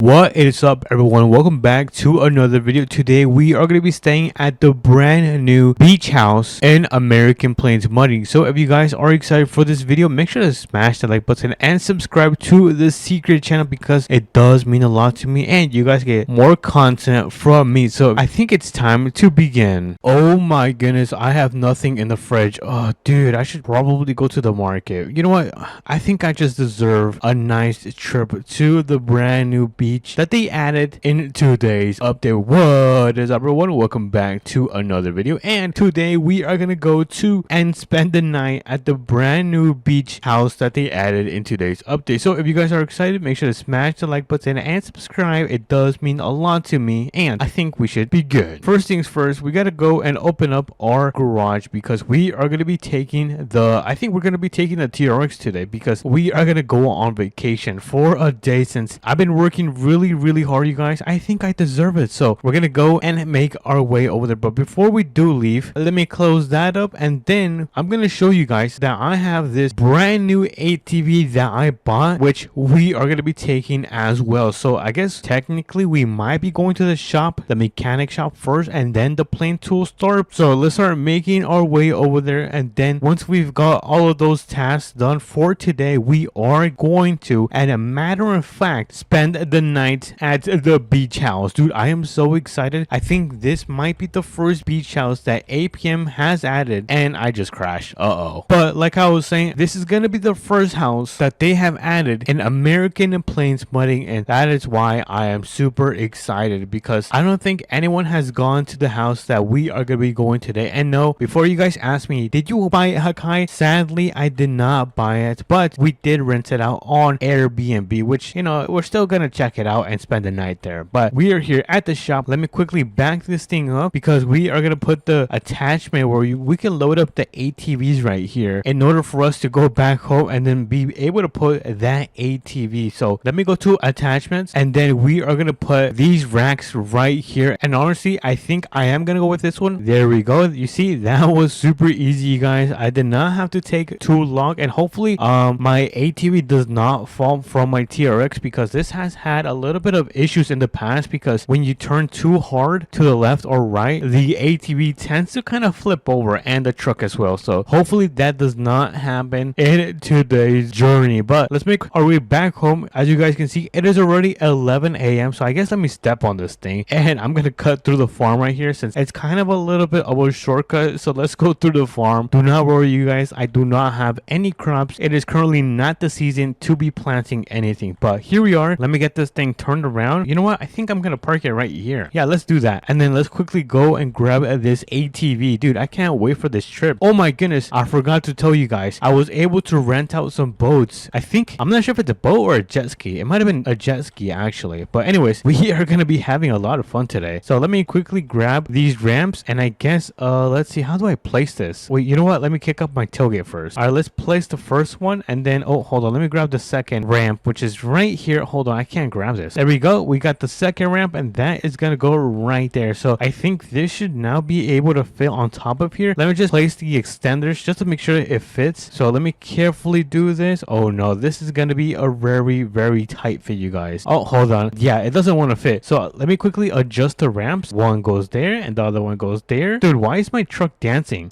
What is up, everyone? Welcome back to another video. Today we are going to be staying at the brand new beach house in American Plains Mudding. So if you guys are excited for this video, make sure to smash the like button and subscribe to the secret channel because it does mean a lot to me and you guys get more content from me. So I think it's time to begin. Oh my goodness, I have nothing in the fridge. Oh dude, I should probably go to the market. You know what? I think I just deserve a nice trip to the brand new beach that they added in today's update. What is up, everyone? Welcome back to another video, and today we are gonna go to and spend the night at the brand new beach house that they added in today's update. So if you guys are excited, make sure to smash the like button and subscribe. It does mean a lot to me, and I think we should be good. First things first, we gotta go and open up our garage because we are gonna be taking the TRX today because we are gonna go on vacation for a day. Since I've been working really hard, you guys, I think I deserve it. So we're gonna go and make our way over there, but before we do leave, let me close that up, and then I'm gonna show you guys that I have this brand new ATV that I bought, which we are gonna be taking as well. So I guess technically we might be going to the shop, the mechanic shop first, and then the plane tool store. So let's start making our way over there, and then once we've got all of those tasks done for today, we are going to, and a matter of fact, spend the night at the beach house. Dude, I am so excited. I think this might be the first beach house that APM has added, and I just crashed. But like I was saying, this is gonna be the first house that they have added in American Plains Mudding, and that is why I am super excited because I don't think anyone has gone to the house that we are gonna be going today. And no, before you guys ask me, did you buy it, Hakai? Sadly, I did not buy it, but we did rent it out on AirBnB, which, you know, we're still gonna check it out and spend the night there. But we are here at the shop. Let me quickly back this thing up because we are gonna put the attachment where we can load up the ATVs right here in order for us to go back home and then be able to put that ATV. So let me go to attachments, and then we are gonna put these racks right here. And honestly, I think I am gonna go with this one. There we go. You see, that was super easy, you guys. I did not have to take too long, and hopefully my ATV does not fall from my TRX because this has had a little bit of issues in the past because when you turn too hard to the left or right, the ATV tends to kind of flip over, and the truck as well. So hopefully that does not happen in today's journey. But let's make our way back home. As you guys can see, it is already 11 a.m. so I guess let me step on this thing, and I'm gonna cut through the farm right here since it's kind of a little bit of a shortcut. So let's go through the farm. Do not worry, you guys, I do not have any crops. It is currently not the season to be planting anything, but here we are. Let me get this thing turned around. You know what? I think I'm gonna park it right here. Yeah, let's do that, and then let's quickly go and grab this ATV. Dude, I can't wait for this trip. Oh my goodness, I forgot to tell you guys, I was able to rent out some boats. I'm not sure if it's a boat or a jet ski. It might have been a jet ski actually, but anyways, we are gonna be having a lot of fun today. So let me quickly grab these ramps, and I guess let's see, how do I place this? Wait, you know what? Let me kick up my tailgate first. All right, let's place the first one, and then hold on, let me grab the second ramp, which is right here. Hold on, I can't grab this. There we go. We got the second ramp, and that is gonna go right there. So I think this should now be able to fit on top of here. Let me just place the extenders just to make sure it fits. So let me carefully do this. Oh no, this is gonna be a very tight fit, you guys. Oh, hold on. Yeah, it doesn't want to fit. So let me quickly adjust the ramps. One goes there and the other one goes there. Dude, why is my truck dancing?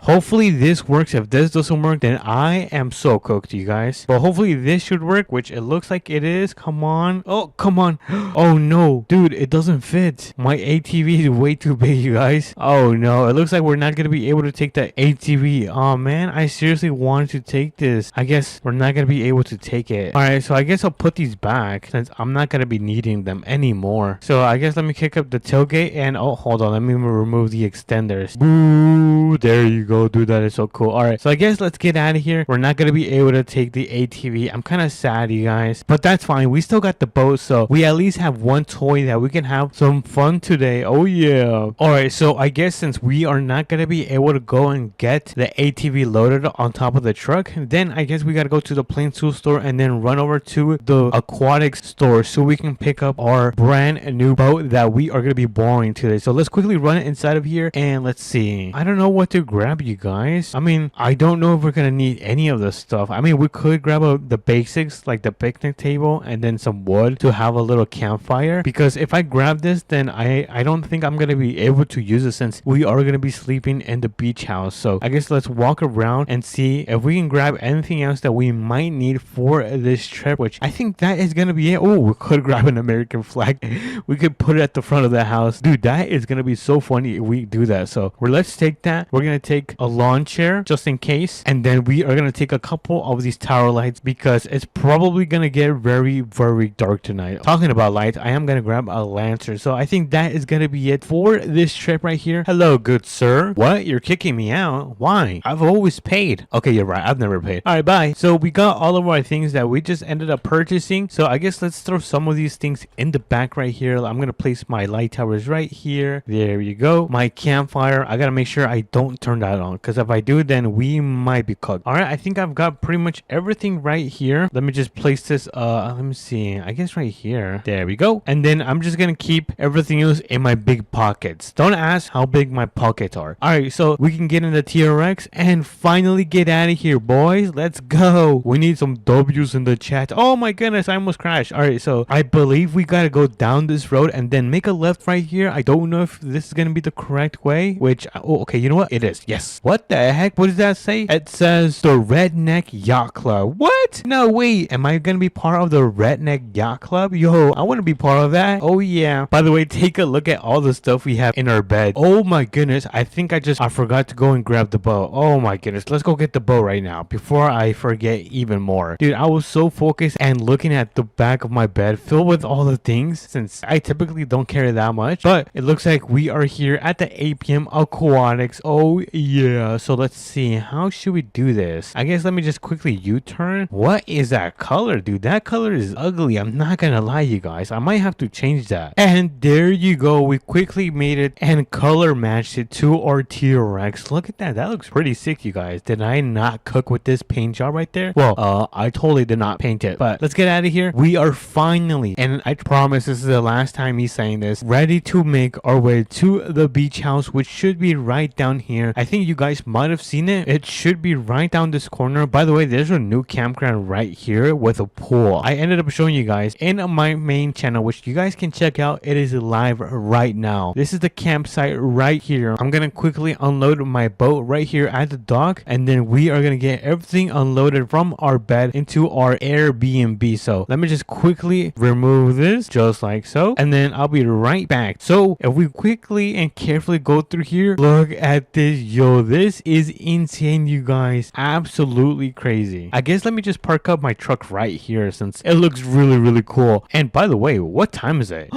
Hopefully this works. If this doesn't work, then I am so cooked, you guys. But hopefully this should work, which it looks like it is. Come on. Oh, come on. Oh no, dude, it doesn't fit. My ATV is way too big, you guys. Oh no, it looks like we're not gonna be able to take that ATV. Oh man, I seriously wanted to take this. I guess we're not gonna be able to take it. All right, so I guess I'll put these back since I'm not gonna be needing them anymore. So I guess let me kick up the tailgate, and hold on, let me remove the extenders. Boo, there you go. Dude, that is so cool. All right, so I guess let's get out of here. We're not gonna be able to take the ATV. I'm kind of sad, you guys, but that's fine. We still got the boat, so we at least have one toy that we can have some fun today. Oh yeah. All right, so I guess since we are not gonna be able to go and get the ATV loaded on top of the truck, then I guess we gotta go to the plane tool store and then run over to the aquatics store so we can pick up our brand new boat that we are gonna be borrowing today. So let's quickly run it inside of here, and let's see. I don't know what what to grab, you guys. I mean, I don't know if we're gonna need any of this stuff. I mean, we could grab the basics like the picnic table and then some wood to have a little campfire, because if I grab this, then I don't think I'm gonna be able to use it since we are gonna be sleeping in the beach house. So I guess let's walk around and see if we can grab anything else that we might need for this trip, which I think that is gonna be it. Oh, we could grab an American flag. We could put it at the front of the house. Dude, that is gonna be so funny if we do that. So let's take that. We're gonna take a lawn chair just in case, and then we are gonna take a couple of these tower lights because it's probably gonna get very, very dark tonight. Talking about lights, I am gonna grab a lantern. So I think that is gonna be it for this trip right here. Hello, good sir. What? You're kicking me out? Why? I've always paid. Okay, you're right. I've never paid. All right, bye. So we got all of our things that we just ended up purchasing. So I guess let's throw some of these things in the back right here. I'm gonna place my light towers right here. There you go. My campfire. I gotta make sure I don't turn that on, because if I do, then we might be cooked. All right, I think I've got pretty much everything right here. Let me just place this. Let me see. I guess right here. There we go. And then I'm just gonna keep everything else in my big pockets. Don't ask how big my pockets are. All right, so we can get in the TRX and finally get out of here, boys. Let's go. We need some W's in the chat. Oh my goodness, I almost crashed. All right, so I believe we gotta go down this road and then make a left right here. I don't know if this is gonna be the correct way, which, oh, okay, you know what? It is. Yes. What the heck? What does that say? It says the Redneck Yacht Club. What? No, wait. Am I gonna be part of the Redneck Yacht Club? Yo, I want to be part of that. Oh yeah. By the way, take a look at all the stuff we have in our bed. Oh my goodness. I think I forgot to go and grab the bow. Oh my goodness. Let's go get the bow right now before I forget even more. Dude, I was so focused and looking at the back of my bed filled with all the things, since I typically don't carry that much. But it looks like we are here at the APM Aquatics. Oh yeah. So let's see. How should we do this? I guess let me just quickly U-turn. What is that color, dude? That color is ugly. I'm not gonna lie, you guys. I might have to change that. And there you go. We quickly made it and color matched it to our TRX. Look at that. That looks pretty sick, you guys. Did I not cook with this paint job right there? Well, I totally did not paint it. But let's get out of here. We are finally, and I promise this is the last time he's saying this, ready to make our way to the beach house, which should be right down here. I think you guys might have seen it. It should be right down this corner. By the way, there's a new campground right here with a pool. I ended up showing you guys in my main channel, which you guys can check out. It is live right now. This is the campsite right here. I'm gonna quickly unload my boat right here at the dock, and then we are gonna get everything unloaded from our bed into our Airbnb. So let me just quickly remove this just like so, and then I'll be right back. So if we quickly and carefully go through here, look at this. Yo, this is insane, you guys. Absolutely crazy. I guess let me just park up my truck right here since it looks really, really cool. And by the way, what time is it?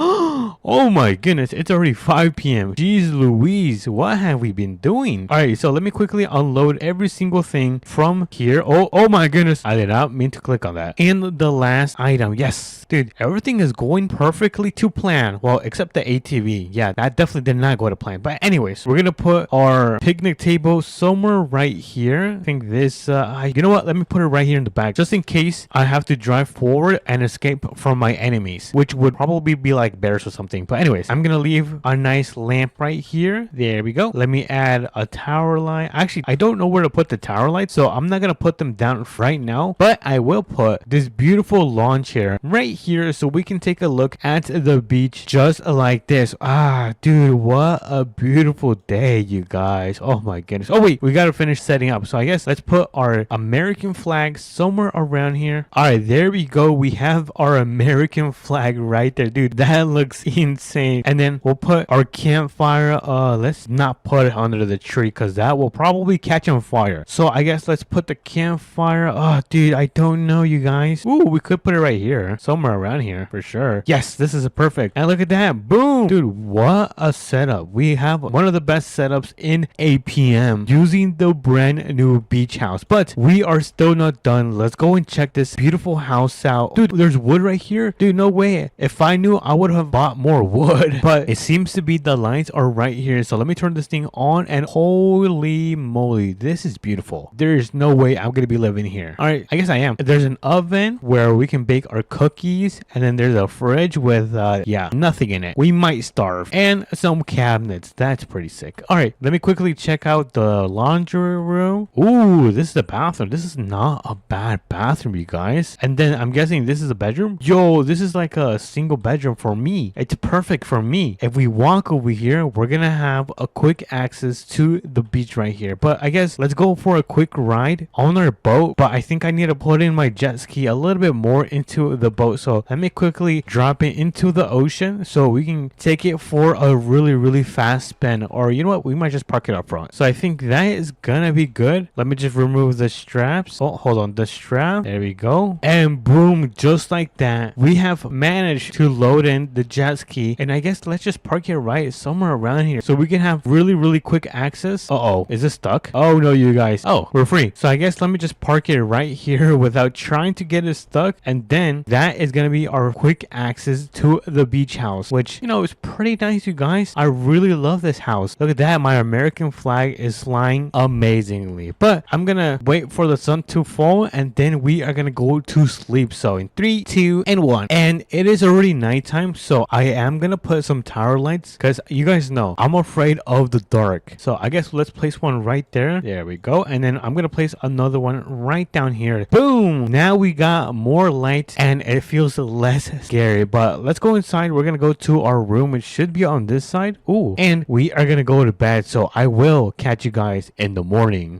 Oh my goodness, it's already 5 p.m. Jeez Louise, what have we been doing? All right, so let me quickly unload every single thing from here. Oh my goodness, I did not mean to click on that. And the last item, yes, dude, everything is going perfectly to plan. Well, except the ATV. Yeah, that definitely did not go to plan. But anyways, we're gonna put our picnic table somewhere right here. I think this, you know what? Let me put it right here in the back, just in case I have to drive forward and escape from my enemies, which would probably be like bears or something. But anyways, I'm gonna leave a nice lamp right here. There we go. Let me add a tower light. Actually, I don't know where to put the tower lights, so I'm not gonna put them down right now, but I will put this beautiful lawn chair right here so we can take a look at the beach just like this. Ah, dude, what a beautiful day, you guys. Oh my goodness. Oh wait, we gotta finish setting up. So I guess let's put our American flag somewhere around here. All right, there we go. We have our American flag right there, dude. That looks insane. And then we'll put our campfire. Let's not put it under the tree because that will probably catch on fire. So I guess let's put the campfire. Oh, dude, I don't know, you guys. Ooh, we could put it right here, somewhere around here for sure. Yes, this is a perfect. And look at that. Boom, dude, what a setup. We have one of the best setups in APM using the brand new beach house. But we are still not done. Let's go and check this beautiful house out. Dude, there's wood right here. Dude, no way. If I knew, I would have bought lot more wood, but it seems to be the lines are right here. So let me turn this thing on, and holy moly, this is beautiful. There is no way I'm gonna be living here. All right, I guess I am. There's an oven where we can bake our cookies, and then there's a fridge with yeah, nothing in it. We might starve, and some cabinets. That's pretty sick. All right, let me quickly check out the laundry room. Ooh, this is the bathroom. This is not a bad bathroom, you guys. And then I'm guessing this is a bedroom. Yo, this is like a single bedroom for me. It's perfect for me. If we walk over here, we're gonna have a quick access to the beach right here. But I guess let's go for a quick ride on our boat. But I think I need to put in my jet ski a little bit more into the boat. So let me quickly drop it into the ocean so we can take it for a really fast spin. Or you know what? We might just park it up front. So I think that is gonna be good. Let me just remove the straps. Oh, hold on. The strap. There we go. And boom, just like that, we have managed to load in the jet ski. And I guess let's just park it right somewhere around here so we can have really quick access. Uh-oh. Is it stuck? Oh, no, you guys. Oh, we're free. So I guess let me just park it right here without trying to get it stuck. And then that is going to be our quick access to the beach house, which, you know, is pretty nice, you guys. I really love this house. Look at that. My American flag is flying amazingly. But I'm going to wait for the sun to fall, and then we are going to go to sleep. So in 3, 2, and 1. And it is already nighttime, so I am going to put some tower lights because you guys know I'm afraid of the dark. So I guess let's place one right there. There we go. And then I'm going to place another one right down here. Boom! Now we got more lights and it feels less scary. But let's go inside. We're going to go to our room. It should be on this side. Ooh. And we are going to go to bed. So I will catch you guys in the morning.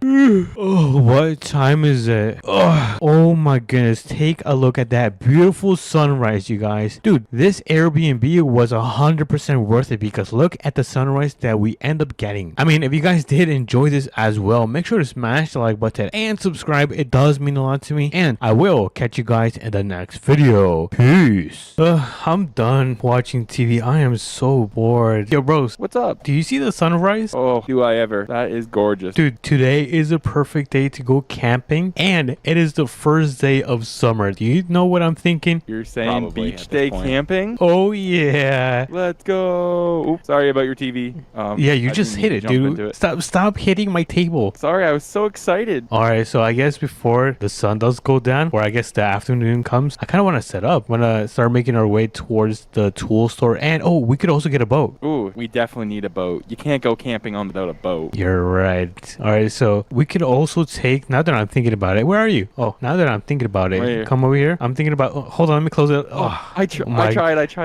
Oh, what time is it? Oh my goodness. Take a look at that beautiful sunrise, you guys. Dude, this Airbnb was 100% worth it because look at the sunrise that we end up getting. I mean, if you guys did enjoy this as well, make sure to smash the like button and subscribe. It does mean a lot to me. And I will catch you guys in the next video. Peace. I'm done watching TV. I am so bored. Yo, bros. What's up? Do you see the sunrise? Oh, do I ever. That is gorgeous. Dude, today is a perfect day to go camping. And it is the first day of summer. Do you know what I'm thinking? You're saying Probably beach at day this point. camping? Oh, yeah. Let's go. Oops, sorry about your TV. Yeah, you I just didn't hit it, jump into dude. it. Stop hitting my table. Sorry, I was so excited. All right, so I guess before the sun does go down, or I guess the afternoon comes, I kind of want to set up. Want to start making our way towards the tool store. And, oh, we could also get a boat. Ooh, we definitely need a boat. You can't go camping on without a boat. You're right. All right, so we could also take, now that I'm thinking about it, where are you? Oh, now that I'm thinking about it, Right here. come over here. I'm thinking about, oh, hold on, let me close it. Oh, I tried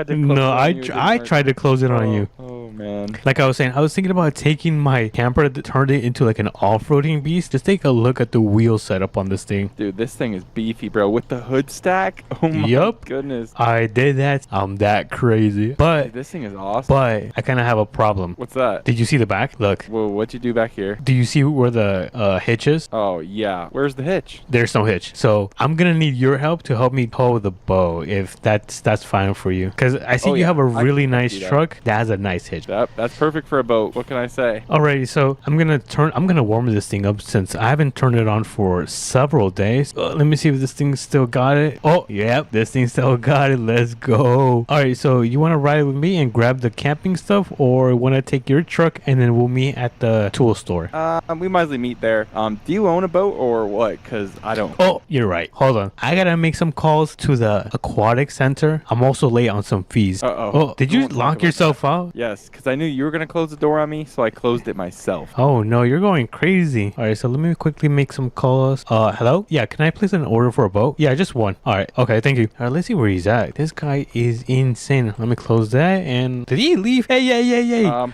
to close no, it on I you, didn't I tried to close it on you. Oh, man. Like I was saying, I was thinking about taking my camper to turn it into like an off-roading beast. Just take a look at the wheel setup on this thing. Dude, this thing is beefy, bro. With the hood stack? Oh, my Yup. goodness. I did that. I'm that crazy. Dude, But this thing is awesome. I kind of have a problem. What's that? Did you see the back? Look. Whoa, what'd you do back here? Do you see where the hitch is? Oh, yeah. Where's the hitch? There's no hitch. So I'm gonna need your help to help me tow the boat, if that's fine for you. Because I see Oh, you yeah. have a I can really do nice that. truck that has a nice hitch. That's perfect for a boat. What can I say? Alrighty, so I'm gonna warm this thing up since I haven't turned it on for several days. Let me see if this thing still got it. Oh, yep, this thing still got it. Let's go. Alright, so you want to ride with me and grab the camping stuff, or want to take your truck and then we'll meet at the tool store? We might as well meet there. Do you own a boat or what? Because I don't. Oh, you're right. Hold on. I gotta make some calls to the aquatic center. I'm also late on some fees. Uh-oh. Oh, did We you won't talk lock about yourself out? Yes, because I knew you were going to close the door on me, so I closed it myself. Oh no, you're going crazy. All right, so let me quickly make some calls. Hello? Yeah, can I place an order for a boat? Yeah, just one. All right, okay, thank you. All right, let's see where he's at. This guy is insane. Let me close that. And did he leave? Hey.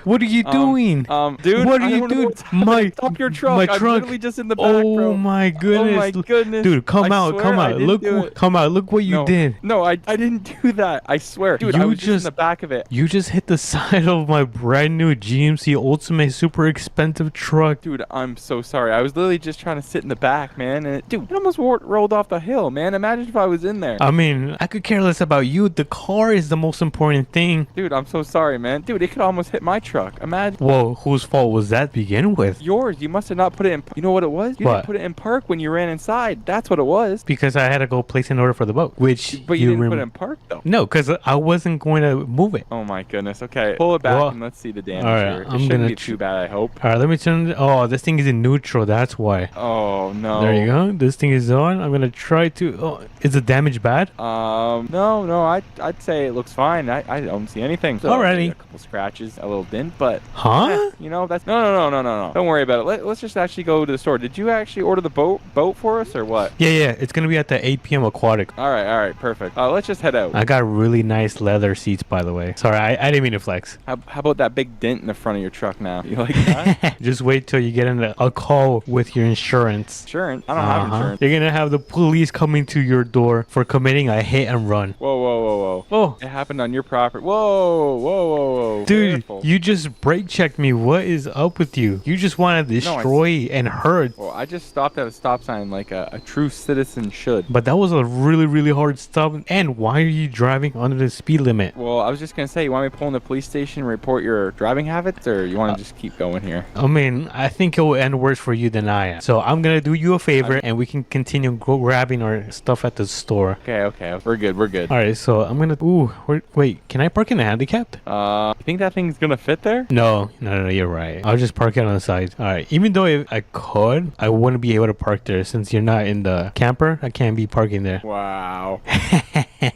What are you doing? Dude, What are I you don't know doing? what's happening. Stop your truck. My I'm trunk. literally just in the back, Oh bro. my goodness. Oh my goodness. Dude, come I out. swear I didn't Look, do it. come out. Look what you No. did. No, I didn't do that. I swear. Dude, I You was just in just- the back of it. You just hit the side of my brand new GMC Ultimate super expensive truck. Dude, I'm so sorry. I was literally just trying to sit in the back, man. And dude, it almost rolled off the hill, man. Imagine if I was in there. I mean, I could care less about you. The car is the most important thing. Dude, I'm so sorry, man. Dude, it could almost hit my truck. Imagine. Whoa, whose fault was that to begin with? Yours. You must have not put it in. You know what it was? You What? didn't put it in park when you ran inside. That's what it was. Because I had to go place an order for the boat, which But you didn't put it in park, though. No, because I wasn't going to move it. Oh my goodness. Okay, pull it back Well, and let's see the damage all right, here. It I'm shouldn't gonna be too bad, I hope. All right, let me turn. Oh, this thing is in neutral. That's why. Oh no. There you go. This thing is on. I'm gonna try to. Oh, is the damage bad? No. I'd say it looks fine. I don't see anything. So, Alrighty. A couple scratches, a little dent, but Huh? you know that's no. Don't worry about it. Let's just actually go to the store. Did you actually order the boat for us or what? Yeah. It's gonna be at the APM Aquatic. All right, perfect. Let's just head out. I got really nice leather seats, by the way. Sorry, I didn't mean to flex. How about that big dent in the front of your truck now? You like that? Just wait till you get in a call with your insurance. Insurance? I don't have insurance. You're gonna have the police coming to your door for committing a hit and run. Whoa. Oh, It happened on your property. Whoa. dude, Careful. you just brake checked me. What is up with you? You just want to destroy and hurt. Well, I just stopped at a stop sign like a true citizen should. But that was a really hard stop. And why are you driving under the speed limit? Well, I was just gonna say, you want me to pull in the police station and report your driving habits, or you want to just keep going here? I mean, I think it will end worse for you than I am. So I'm gonna do you a favor, and we can continue grabbing our stuff at the store. Okay. We're good. All right, so I'm gonna. Ooh, wait. Can I park in the handicapped? You think that thing's gonna fit there? No. You're right. I'll just park it on the side. All right. Even though if I could, I wouldn't be able to park there since you're not in the camper. I can't be parking there. Wow.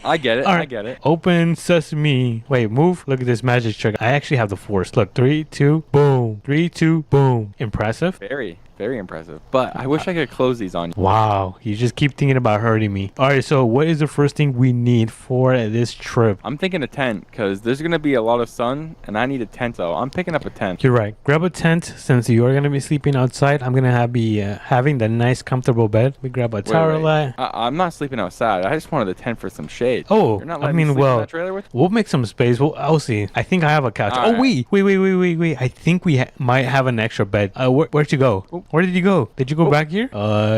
I get it. All right. I get it. Open sesame. Wait, move. Look at this magic trick. I actually have the force. Look, 3, 2, boom. 3, 2, boom. Impressive. Very impressive. But I wish I could close these on you. Wow, you just keep thinking about hurting me. All right, so what is the first thing we need for this trip? I'm thinking a tent, because there's going to be a lot of sun, and I need a tent, so I'm picking up a tent. You're right. Grab a tent since you are going to be sleeping outside. I'm going to be having the nice, comfortable bed. We grab a tower light. I'm not sleeping outside. I just wanted a tent for some shade. Oh, You're not letting me sleep in that trailer with? We'll make some space. I'll see. I think I have a couch. All oh, right. Wait. I think we might have an extra bed. Where'd you go? Where did you go? Did you go back here?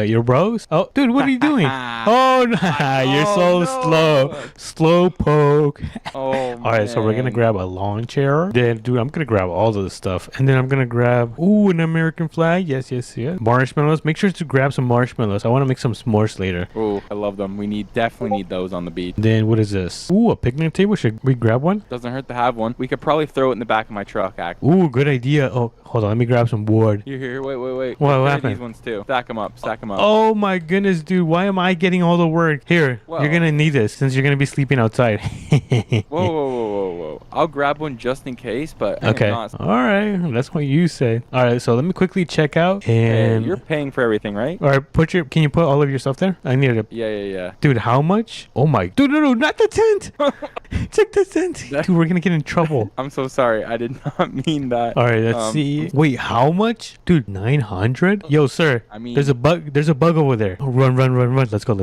Your bros? Oh, dude, what are you doing? Oh, no. You're so slow. Slow poke. Oh, All right, so we're going to grab a lawn chair. Then, dude, I'm going to grab all of this stuff. And then I'm going to grab, an American flag. Yes. Marshmallows. Make sure to grab some marshmallows. I want to make some s'mores later. Oh, I love them. We definitely need those on the beach. Then, what is this? Ooh, a picnic table. Should we grab one? Doesn't hurt to have one. We could probably throw it in the back of my truck, actually. Ooh, good idea. Oh, hold on. Let me grab some wood. Here. Wait. What These happened? ones too. Stack them up. Oh my goodness, dude. Why am I getting all the work? Here, you're going to need this since you're going to be sleeping outside. Whoa. I'll grab one just in case, but okay. All right. That's what you say. All right. So let me quickly check out. And hey, you're paying for everything, right? All right. Can you put all of your stuff there? I need it. Yeah. Dude, how much? Oh my. Dude, no, not the tent. Check the tent. Dude, we're going to get in trouble. I'm so sorry. I did not mean that. All right. Let's see. Wait, how much? Dude, 900? Yo, sir. I mean, there's a bug over there. Oh, run. Let's go.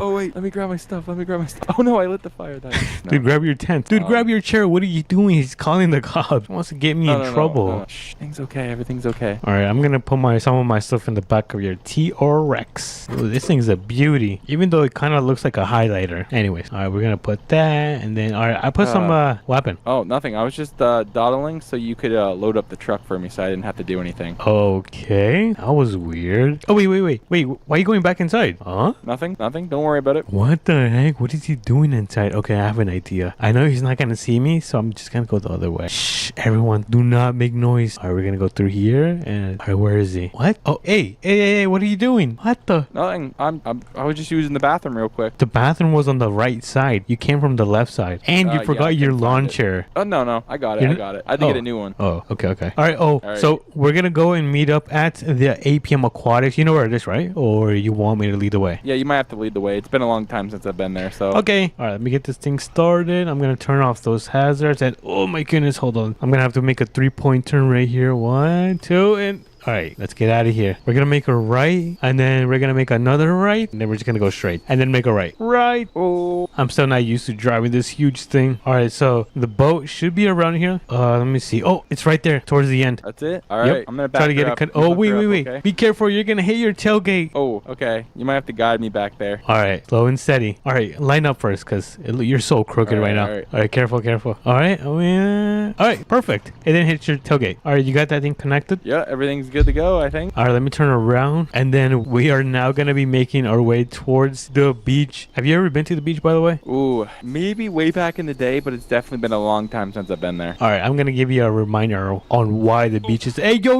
Oh, wait. Let me grab my stuff. Oh, no. I lit the fire. Dude, grab your tent. Dude, grab your chair. What are you doing? He's calling the cops. He wants to get me in trouble. No. Shh. Everything's okay. All right. I'm going to put some of my stuff in the back of your T-Rex. Ooh, this thing's a beauty. Even though it kind of looks like a highlighter. Anyways. All right. We're going to put that. And then, all right. I put some weapon. Oh, nothing. I was just dawdling so you could load up the truck for me so I didn't have to do anything. Okay. That was weird. Oh, wait. Why are you going back inside? Huh? Nothing. Don't worry about it. What the heck? What is he doing inside? Okay, I have an idea. I know he's not going to see me, so I'm just going to go the other way. Shh, everyone, do not make noise. All right, we're going to go through here. And all right, where is he? What? Oh, hey, what are you doing? What the? Nothing. I was just using the bathroom real quick. The bathroom was on the right side. You came from the left side. And you forgot your lawn chair. Oh, no. I got it. I had to get a new one. Oh, okay. All right. So we're going to go and meet up at the APM Aquatics. You know where it is, right? Or you want me to lead the way? Yeah, you might have to lead the way. It's been a long time since I've been there, so. Okay. All right, let me get this thing started. I'm going to turn off those hazards. And oh my goodness, hold on. I'm going to have to make a 3-point turn right here. 1, 2, and All right, let's get out of here. We're gonna make a right, and then we're gonna make another right, and then we're just gonna go straight, and then make a right. Right. Oh. I'm still not used to driving this huge thing. All right, so the boat should be around here. Let me see. Oh, it's right there towards the end. That's it? All right. Yep. I'm going to back Try to get her it. up. Oh, Hook wait, her wait, up, wait. okay? Be careful. You're gonna hit your tailgate. Oh, okay. You might have to guide me back there. All right, slow and steady. All right, line up first, cause you're so crooked right now. All right, careful, careful. All right, oh yeah. All right, perfect. It didn't hit your tailgate. All right, you got that thing connected? Yeah, everything's good to go, I think. All right, let me turn around, and then we are now gonna be making our way towards the beach. Have you ever been to the beach, by the way? Ooh, maybe way back in the day, but it's definitely been a long time since I've been there. All right, I'm gonna give you a reminder on why the beach is. Hey, yo,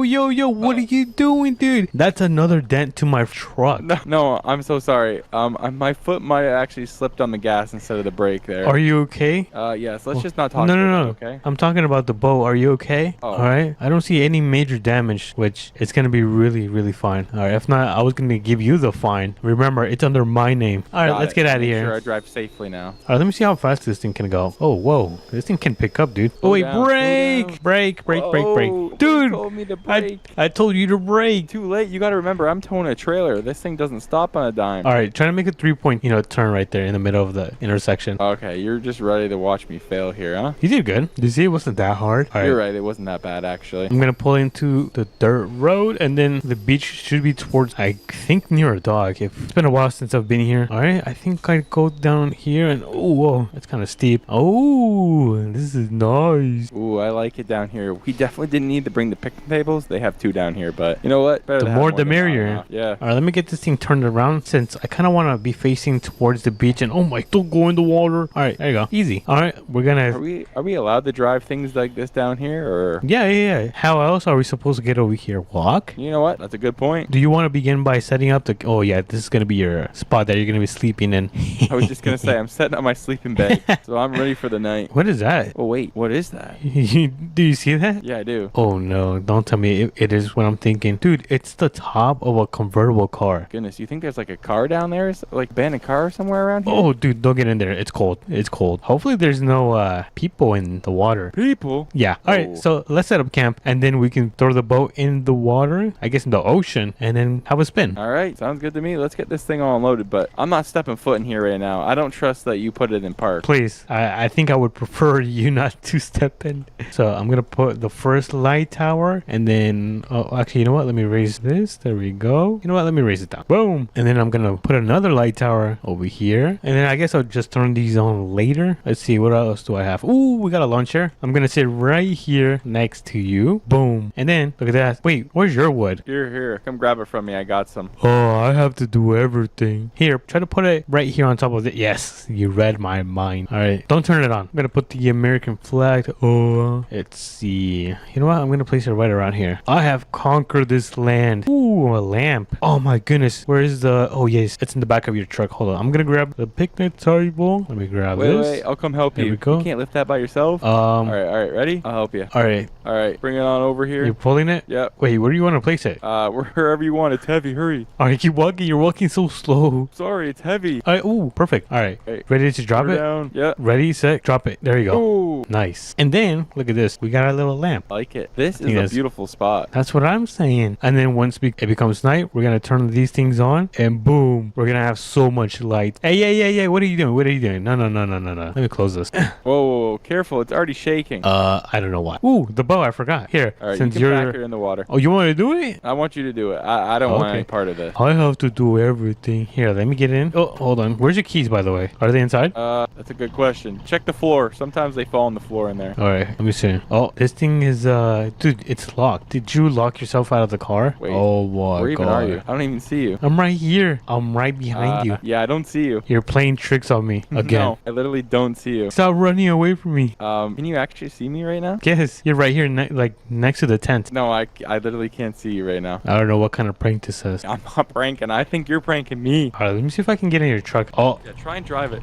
what are you doing, dude? That's another dent to my truck. No, I'm so sorry. My foot might have actually slipped on the gas instead of the brake there. Are you okay? Yes. Let's just not talk. No. about that, okay. I'm talking about the boat. Are you okay? Oh. All right. I don't see any major damage, which it's gonna be really, really fine. All right. If not, I was gonna give you the fine. Remember, it's under my name. All right. Let's get out of Make here. Sure, I drive safely now. All right. Let me see how fast this thing can go. Oh, whoa. This thing can pick up, dude. Oh, wait. Slow down, Brake. Whoa, Dude. You told me to brake. I told you to brake. Too late. You got to remember, I'm towing a trailer. This thing doesn't stop on a dime. All right. Try to make a 3-point, turn right there in the middle of the intersection. Okay, you're just ready to watch me fail here, huh? You did good. Did you see it wasn't that hard? All right. You're right. It wasn't that bad, actually. I'm gonna pull into the dirt road, and then the beach should be towards, I think, near a dock. It's been a while since I've been here. All right, I think I go down here, and oh, whoa, it's kind of steep. Oh, this is nice. Ooh, I like it down here. We definitely didn't need to bring the picnic tables. They have 2 down here, but you know what? Better The to have more more the than not, merrier. huh? Yeah. All right, let me get this thing turned around since I kind of want to be facing towards the beach. And oh my, don't go in the water. All right, there you go. Easy. All right, we're gonna. Are we allowed to drive things like this down here, or? Yeah. How else are we supposed to get over here? Walk? You know what? That's a good point. Do you want to begin by setting up the? Oh yeah, this is gonna be your spot that you're gonna be sleeping in. I was just gonna say I'm setting up my sleeping bag, so I'm ready for the night. What is that? Oh wait, what is that? Do you see that? Yeah, I do. Oh no, don't tell me it is what I'm thinking. Dude, it's the top of a convertible car. Goodness, you think there's like a car down there? Like abandoned car somewhere around here? Oh dude, don't get in there. It's cold. It's cold. Hopefully there's no people in the water. People? Yeah. Alright, Oh. so let's set up camp and then we can throw the boat in the water, I guess in the ocean, and then have a spin. Alright, sounds good to me. Let's get this thing all unloaded, but I'm not stepping foot in here right now. I don't trust that you put it in park. Please, I think I would prefer you not to step in. So I'm gonna put the first light tower, and then actually, you know what? Let me raise this. There we go. You know what? Let me raise it down. Boom. And then I'm gonna put another light tower over here, and then I guess I'll just turn these on later. Let's see, what else do I have? Ooh, we got a lawn chair. I'm gonna sit right here next to you. Boom. And then look at that. Wait, where's your wood? Here. Come grab it from me. I got some. Oh, I have to do everything. Here, try to put it right here on top of it. Yes, you read my mind. All right, don't turn it on. I'm gonna put the American flag. Oh, let's see. You know what? I'm gonna place it right around here. I have conquered this land. Ooh, a lamp. Oh my goodness. Where is the? Oh yes, it's in the back of your truck. Hold on. I'm gonna grab the picnic table. Let me grab this. Wait. I'll come help There you. we go. You can't lift that by yourself. All right. Ready? I'll help you. All right. All right. Bring it on over here. You're pulling it. Yep. Wait, where do you want to place it? Wherever you want. It's heavy. Hurry. All right, keep walking. You're walking so slow. Sorry, it's heavy. All right. Ooh, perfect. All right. Hey, Ready to drop put it? down. Yep. Ready, set, drop it. There you go. Ooh. Nice. And then look at this. We got a little lamp. Like it. This think is that's- a beautiful spot. That's what I'm saying. And then once it becomes night, we're gonna turn these things on, and boom, we're gonna have so much light. Hey, yeah. What are you doing? No. Let me close this. Whoa. Careful. It's already shaking. I don't know why. Ooh, the bow. I forgot. Here, All right. since You can you're. back her in the water. Oh, you want to do it? I want you to do it. I don't want Okay. any part of this. I have to do everything. Here, let me get in. Oh, hold on. Where's your keys, by the way? Are they inside? That's a good question. Check the floor. Sometimes they fall on the floor in there. All right, let me see. Oh, this thing is dude, it's locked. Did you lock yourself out of the car? Wait, oh my Where even god. are you? I don't even see you. I'm right here. I'm right behind you. Yeah, I don't see you. You're playing tricks on me again. No, I literally don't see you. Stop running away from me. Can you actually see me right now? Yes, you're right here, like next to the tent. No, I literally can't see you right now. I don't know what kind of prank this is. I'm not pranking. I think you're pranking me. All right, let me see if I can get in your truck. Oh, Yeah, try and drive it.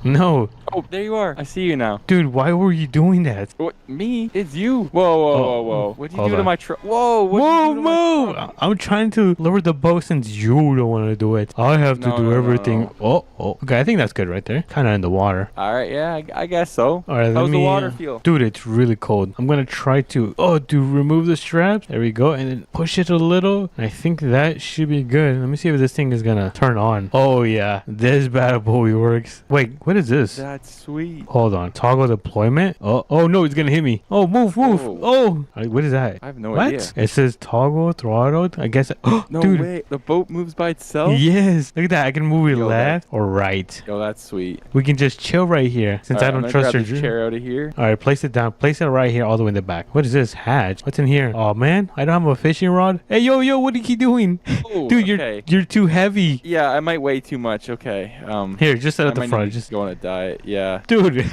no. Oh, there you are. I see you now. Dude, why were you doing that? What? Me? It's you. Whoa. What did you Hold do to on. my truck? Whoa. What did you do to my truck? I'm trying to lower the boat since you don't want to do it. I have to No, do no, everything. no. Oh. Okay, I think that's good right there. Kind of in the water. All right, yeah, I guess so. All right, How's the water feel? Dude, it's really cold. I'm gonna try to remove the straps. There we we go. And then push it a little. I think that should be good. Let me see if this thing is gonna turn on. Oh yeah, this bad boy works. Wait, what is this? That's sweet. Hold on. Toggle deployment. Oh no, it's gonna hit me. Oh, move. Whoa. Oh, what is that? I have no What? idea. It says toggle throttled. I guess. Oh, No dude. way. The boat moves by itself? Yes. Look at that. I can move it Yo, left or right. Yo, that's sweet. We can just chill right here since I I'm don't gonna trust grab your this chair out of here. All right, place it down. Place it right here all the way in the back. What is this? Hatch. What's in here? Oh man, I don't have a fishing rod. Hey, yo, what are you doing? Oh, Dude, okay. you're too heavy. Yeah, I might weigh too much. Okay. Here, just set I at the might front. need to Just go on a diet. Yeah. dude,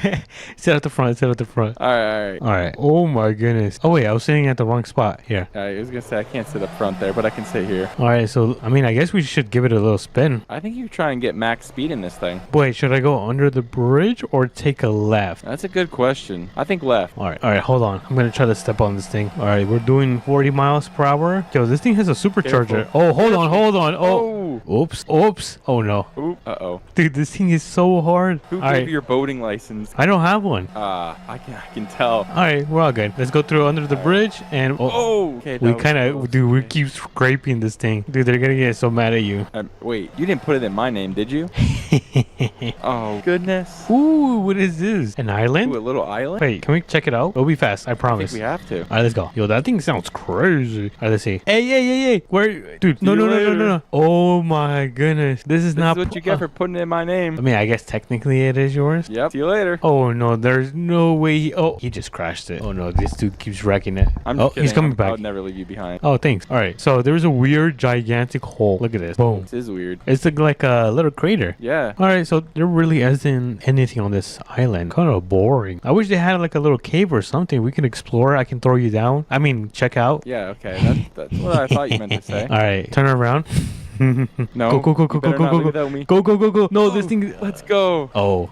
set at the front. Set at the front. All right. All right. Oh my goodness. Oh wait, I was sitting at the wrong spot. Here. I was gonna say I can't sit up front there, but I can sit here. All right. So I mean, I guess we should give it a little spin. I think you try and get max speed in this thing. Wait, should I go under the bridge or take a left? That's a good question. I think left. All right, hold on. I'm gonna try to step on this thing. All right, we're doing 40 miles per hour. Yo, this thing has a supercharger. Careful. Oh, hold on. Oh, oops. Oh no, Oop. Uh-oh. dude, this thing is so hard. Who All gave right, you your boating license? I don't have one. I can tell. All right, we're all good. Let's go through under the bridge and Oh. Okay. we that was kind of, close. dude, we Okay. keep scraping this thing. Dude, they're gonna get so mad at you. Wait, you didn't put it in my name, did you? Oh goodness. Ooh, what is this? An island? Ooh, a little island. Wait, can we check it out? It'll be fast, I I think promise. we have to. All right, let's go. Yo, that thing sounds crazy. All right, let's see. Hey. Where? Dude, no. See you later. Oh my goodness. This is This not. is what you get for putting it in my name. I mean, I guess technically it is yours. Yep. See you later. Oh no, there's no way. He just crashed it. Oh no, this dude keeps wrecking it. I'm just kidding. He's coming I back. would never leave you behind. Oh, thanks. All right, so there's a weird, gigantic hole. Look at this. Boom. This is weird. It's like a little crater. Yeah. All right, so there really isn't anything on this island. Kind of boring. I wish they had like a little cave or something we can explore. I can throw you down. I mean, check out. Yeah. Okay. That's what I thought you meant to say. All right, turn around. No. Go. You better not leave without me. Go. No, this Oh, thing. Let's go. Oh,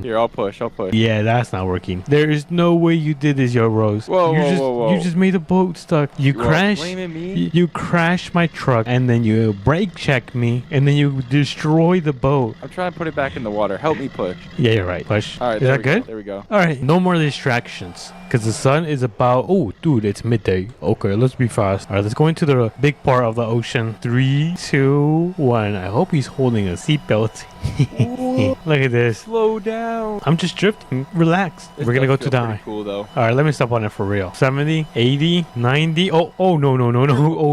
Here, I'll push. yeah, that's not working. There is no way you did this, yo, Rose. Whoa, you whoa, just, whoa, whoa. You just made the boat stuck. You Whoa, crashed. blaming me? You crashed my truck, and then you brake checked me, and then you destroyed the boat. I'm trying to put it back in the water. Help me push. Yeah, you're right. Push. All right. Is there that we go. good? There we go. All right. No more distractions, because the sun is about. Oh, dude, it's midday. Okay, let's be fast. All right, let's go into the big part of the ocean. 3, 2, 1. I hope he's holding a seatbelt. Look at this. Slow down. I'm just drifting. Relax. This We're gonna does go to feel die. pretty cool though. All right, let me stop on it for real. 70, 80, 90. Oh, no. Oh,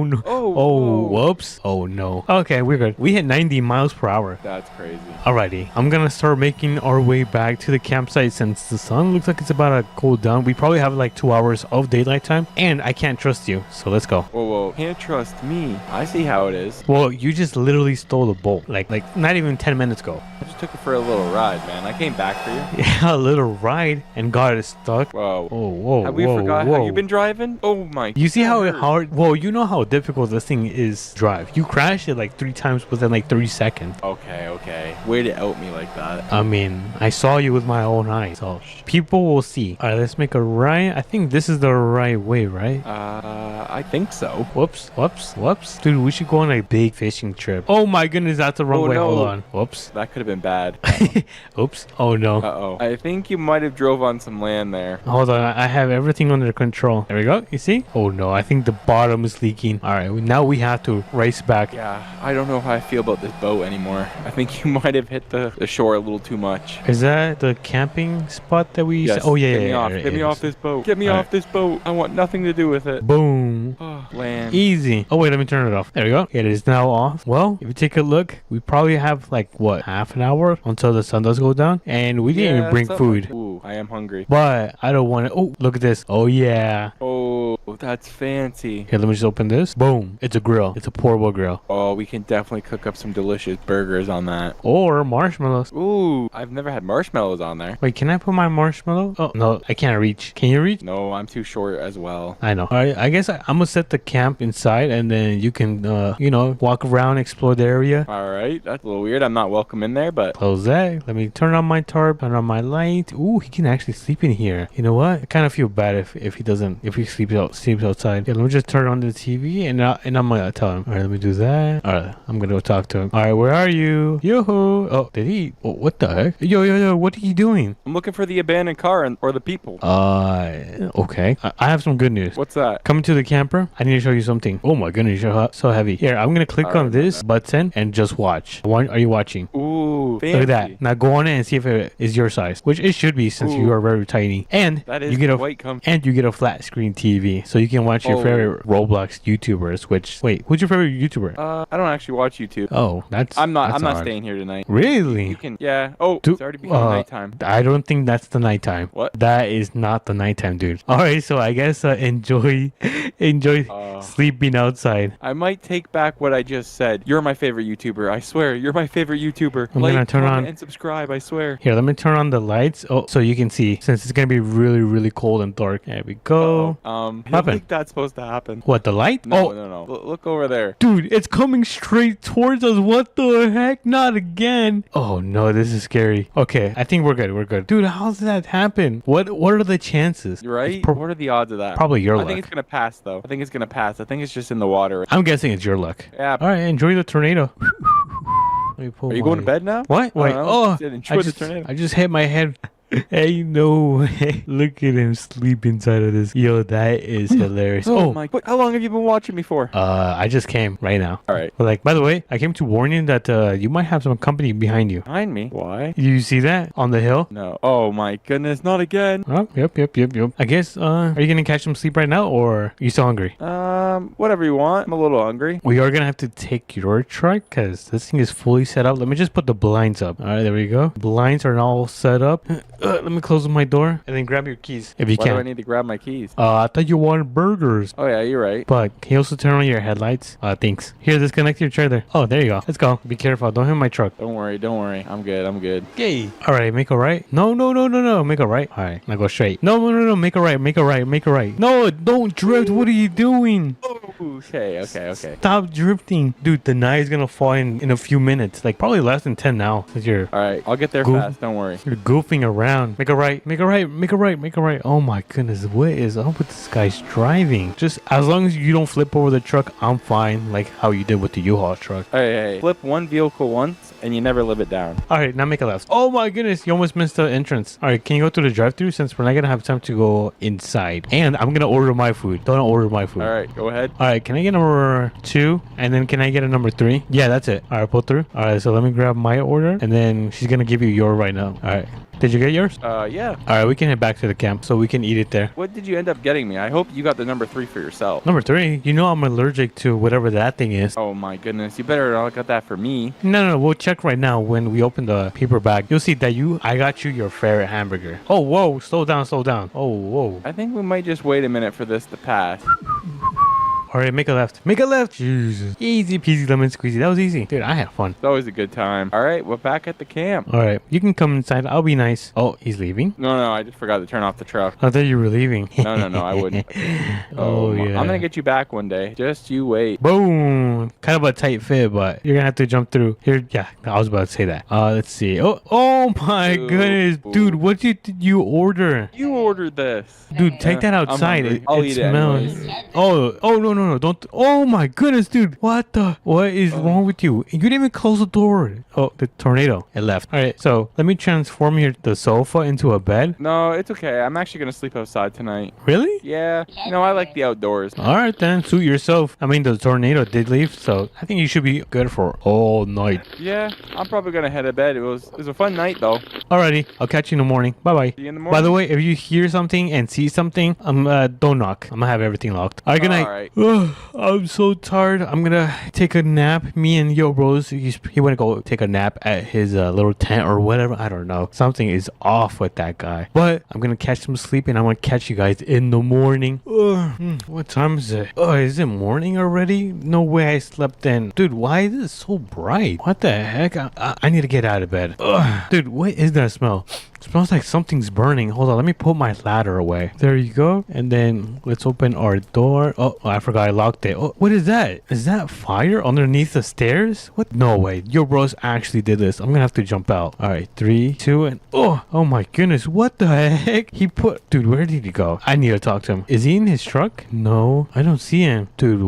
no. Oh, whoops. Oh, no. Okay, we're good. We hit 90 miles per hour. That's crazy. Alrighty, I'm gonna start making our way back to the campsite since the sun looks like it's about to cool down. We probably have like 2 hours of daylight time, and I can't trust you, so let's go. Whoa. Can't trust me. I see how it is. Well, you just literally stole the boat, like not even 10 minutes ago. I just took it for a little ride, man. I came back for you. Yeah, a little ride and got it stuck. Whoa. Oh, whoa, Have we forgot how you've been driving? Oh my. You see how God. hard? Well, you know how difficult this thing is to drive. You crashed it like 3 times within like 3 seconds. Okay. Way to out me like that. I mean, I saw you with my own eyes, so people will see. All right, let's make a right. I think this is the right way, right? I think so. Whoops. Dude, we should go on a big fishing trip. Oh my goodness, that's the wrong Oh, way. no. Hold on. Whoops. That could have been bad. Oops. Oh no. Uh-oh. I think you might have drove on some land there. Hold on. I have everything under control. There we go. You see? Oh no, I think the bottom is leaking. All right, now we have to race back. Yeah, I don't know how I feel about this boat anymore. I think you might have hit the shore a little too much. Is that the camping spot that we Yes. Oh yeah, Get me yeah, off. yeah, Get me it off is. this boat. Get me All off this boat. I want nothing to do with it. Boom. Oh, land. Easy. Oh wait, let me turn it off. There we go. It is now off. Well, if you take a look, we probably have like what, half an hour until the sun does go down, and we didn't even bring something like- food. Ooh, I am hungry. But I don't want to. Oh, look at this. Oh yeah. Oh, that's fancy. Here, let me just open this. Boom. It's a grill. It's a portable grill. Oh, we can definitely cook up some delicious burgers on that. Or marshmallows. Ooh, I've never had marshmallows on there. Wait, can I put my marshmallow? Oh no, I can't reach. Can you reach? No, I'm too short as well. I know. All right, I guess I'm gonna set the camp inside, and then you can, walk around, explore the area. All right, that's a little weird. I'm not welcome in there, but Close that. Let me turn on my tarp, turn on my light. Ooh, he can actually sleep in here. You know what? I kind of feel bad if he doesn't, if he sleeps sleeps outside. Yeah, let me just turn on the TV and I'm gonna tell him. All right, let me do that. All right, I'm gonna go talk to him. All right, where are you? Yoo-hoo. Oh, did he? Oh, what the heck? Yo, what are you doing? I'm looking for the abandoned car or the people. Okay. I have some good news. What's that? Coming to the camper, I need to show you something. Oh my goodness, you're so heavy. Here, I'm gonna click on this button and just watch. Are you watching? Ooh, fancy. Look at that. Now go on it and see if it is your size, which it should be since you are very tiny. And that is you get a flat screen TV, so you can watch your favorite Roblox YouTubers. Which who's your favorite YouTuber? I don't actually watch YouTube. Oh, I'm not staying here tonight. Really? You can. Yeah. Oh, it's already become nighttime. I don't think that's the nighttime. What? That is not the nighttime, dude. All right, so I guess enjoy sleeping outside. I might take back what I just said. You're my favorite YouTuber. I swear, you're my favorite YouTuber. I'm gonna turn on and subscribe. I swear. Here, let me turn on the lights. Oh, so you can see since it's gonna be really, really cold and dark. There we go. I don't think that's supposed to happen. What, the light? No. Look over there. Dude, it's coming straight towards us. What the heck? Not again. Oh no, this is scary. Okay, I think we're good. Dude, how does that happen? What are the chances? You're right. What are the odds of that? Probably your luck. I think it's gonna pass though. I think it's just in the water. I'm guessing it's your luck. Yeah. All right, enjoy the tornado. Are you going to bed now? What? Wait. Enjoy the tornado. I just hit my head. Hey, no way. Look at him sleep inside of this. Yo, that is hilarious. Oh my. How long have you been watching me for? I just came right now. All right. But by the way, I came to warn you that you might have some company behind you. Behind me? Why? You see that on the hill? No. Oh my goodness, not again. Oh, yep. I guess, are you gonna catch some sleep right now, or are you still hungry? Whatever you want. I'm a little hungry. We are gonna have to take your truck because this thing is fully set up. Let me just put the blinds up. All right, there we go. Blinds are all set up. Let me close my door and then grab your keys if you can. Why do I need to grab my keys? I thought you wanted burgers. Oh yeah, you're right. But can you also turn on your headlights? Thanks. Here, disconnect your trailer. Oh, there you go. Let's go. Be careful. Don't hit my truck. Don't worry. I'm good. Yay. All right, make a right. No. Make a right. All right, now go straight. No. Make a right. No, don't drift. What are you doing? Okay. Stop drifting. Dude, the night is gonna fall in a few minutes. Like probably less than 10 now. Cause you're all right. I'll get there fast. Don't worry. You're goofing around. Make a right. Oh my goodness, what is up with this guy's driving? Just as long as you don't flip over the truck, I'm fine. Like how you did with the U-Haul truck. Hey. Flip one vehicle once and you never live it down. All right, now make a left. Oh my goodness, you almost missed the entrance. All right, can you go to the drive-thru since we're not gonna have time to go inside? And I'm gonna order my food. Don't order my food. All right, go ahead. All right, can I get number 2? And then can I get a number 3? Yeah, that's it. All right, pull through. All right, so let me grab my order and then she's gonna give you your right now. All right. Did you get yours? Yeah. All right, we can head back to the camp so we can eat it there. What did you end up getting me? I hope you got the number 3 for yourself. Number 3? You know I'm allergic to whatever that thing is. Oh my goodness, you better not got that for me. No, we'll check right now when we open the paper bag. You'll see that I got you your favorite hamburger. Oh, whoa, slow down. Oh, whoa. I think we might just wait a minute for this to pass. All right, make a left. Jesus. Easy peasy lemon squeezy. That was easy. Dude, I had fun. It's always a good time. All right, we're back at the camp. All right, you can come inside. I'll be nice. Oh, he's leaving? No, I just forgot to turn off the truck. I thought you were leaving. No, I wouldn't. Oh, yeah. I'm going to get you back one day. Just you wait. Boom. Kind of a tight fit, but you're going to have to jump through. Here, yeah, I was about to say that. Let's see. Oh my goodness. Dude, what did you order? You ordered this. Dude, take that outside. I'll eat it smells. anyways. Oh, no. Don't. Oh my goodness, dude. What is wrong with you? You didn't even close the door. Oh, the tornado. It left. All right, so let me transform the sofa into a bed. No, it's okay. I'm actually going to sleep outside tonight. Really? Yeah. I like the outdoors. All right, then. Suit yourself. I mean, the tornado did leave, so I think you should be good for all night. Yeah, I'm probably going to head to bed. It was a fun night, though. Alrighty. I'll catch you in the morning. Bye-bye. See you in the morning. By the way, if you hear something and see something, don't knock. I'm going to have everything locked. All right, good night. All right. I'm so tired. I'm gonna take a nap. Me and Yo Bros, he went to go take a nap at his little tent or whatever. I don't know. Something is off with that guy. But I'm gonna catch some sleep and I'm gonna catch you guys in the morning. What time is it? Is it morning already? No way I slept in. Dude, why is it so bright? What the heck? I need to get out of bed. Dude, what is that smell? It smells like something's burning. Hold on, let me put my ladder away. There you go. And then let's open our door. Oh, I forgot I locked it. Oh, what is that? Is that fire underneath the stairs? What? No way. Yo, bros actually did this. I'm gonna have to jump out. All right, 3, 2, and oh my goodness. What the heck? Dude, where did he go? I need to talk to him. Is he in his truck? No, I don't see him. Dude,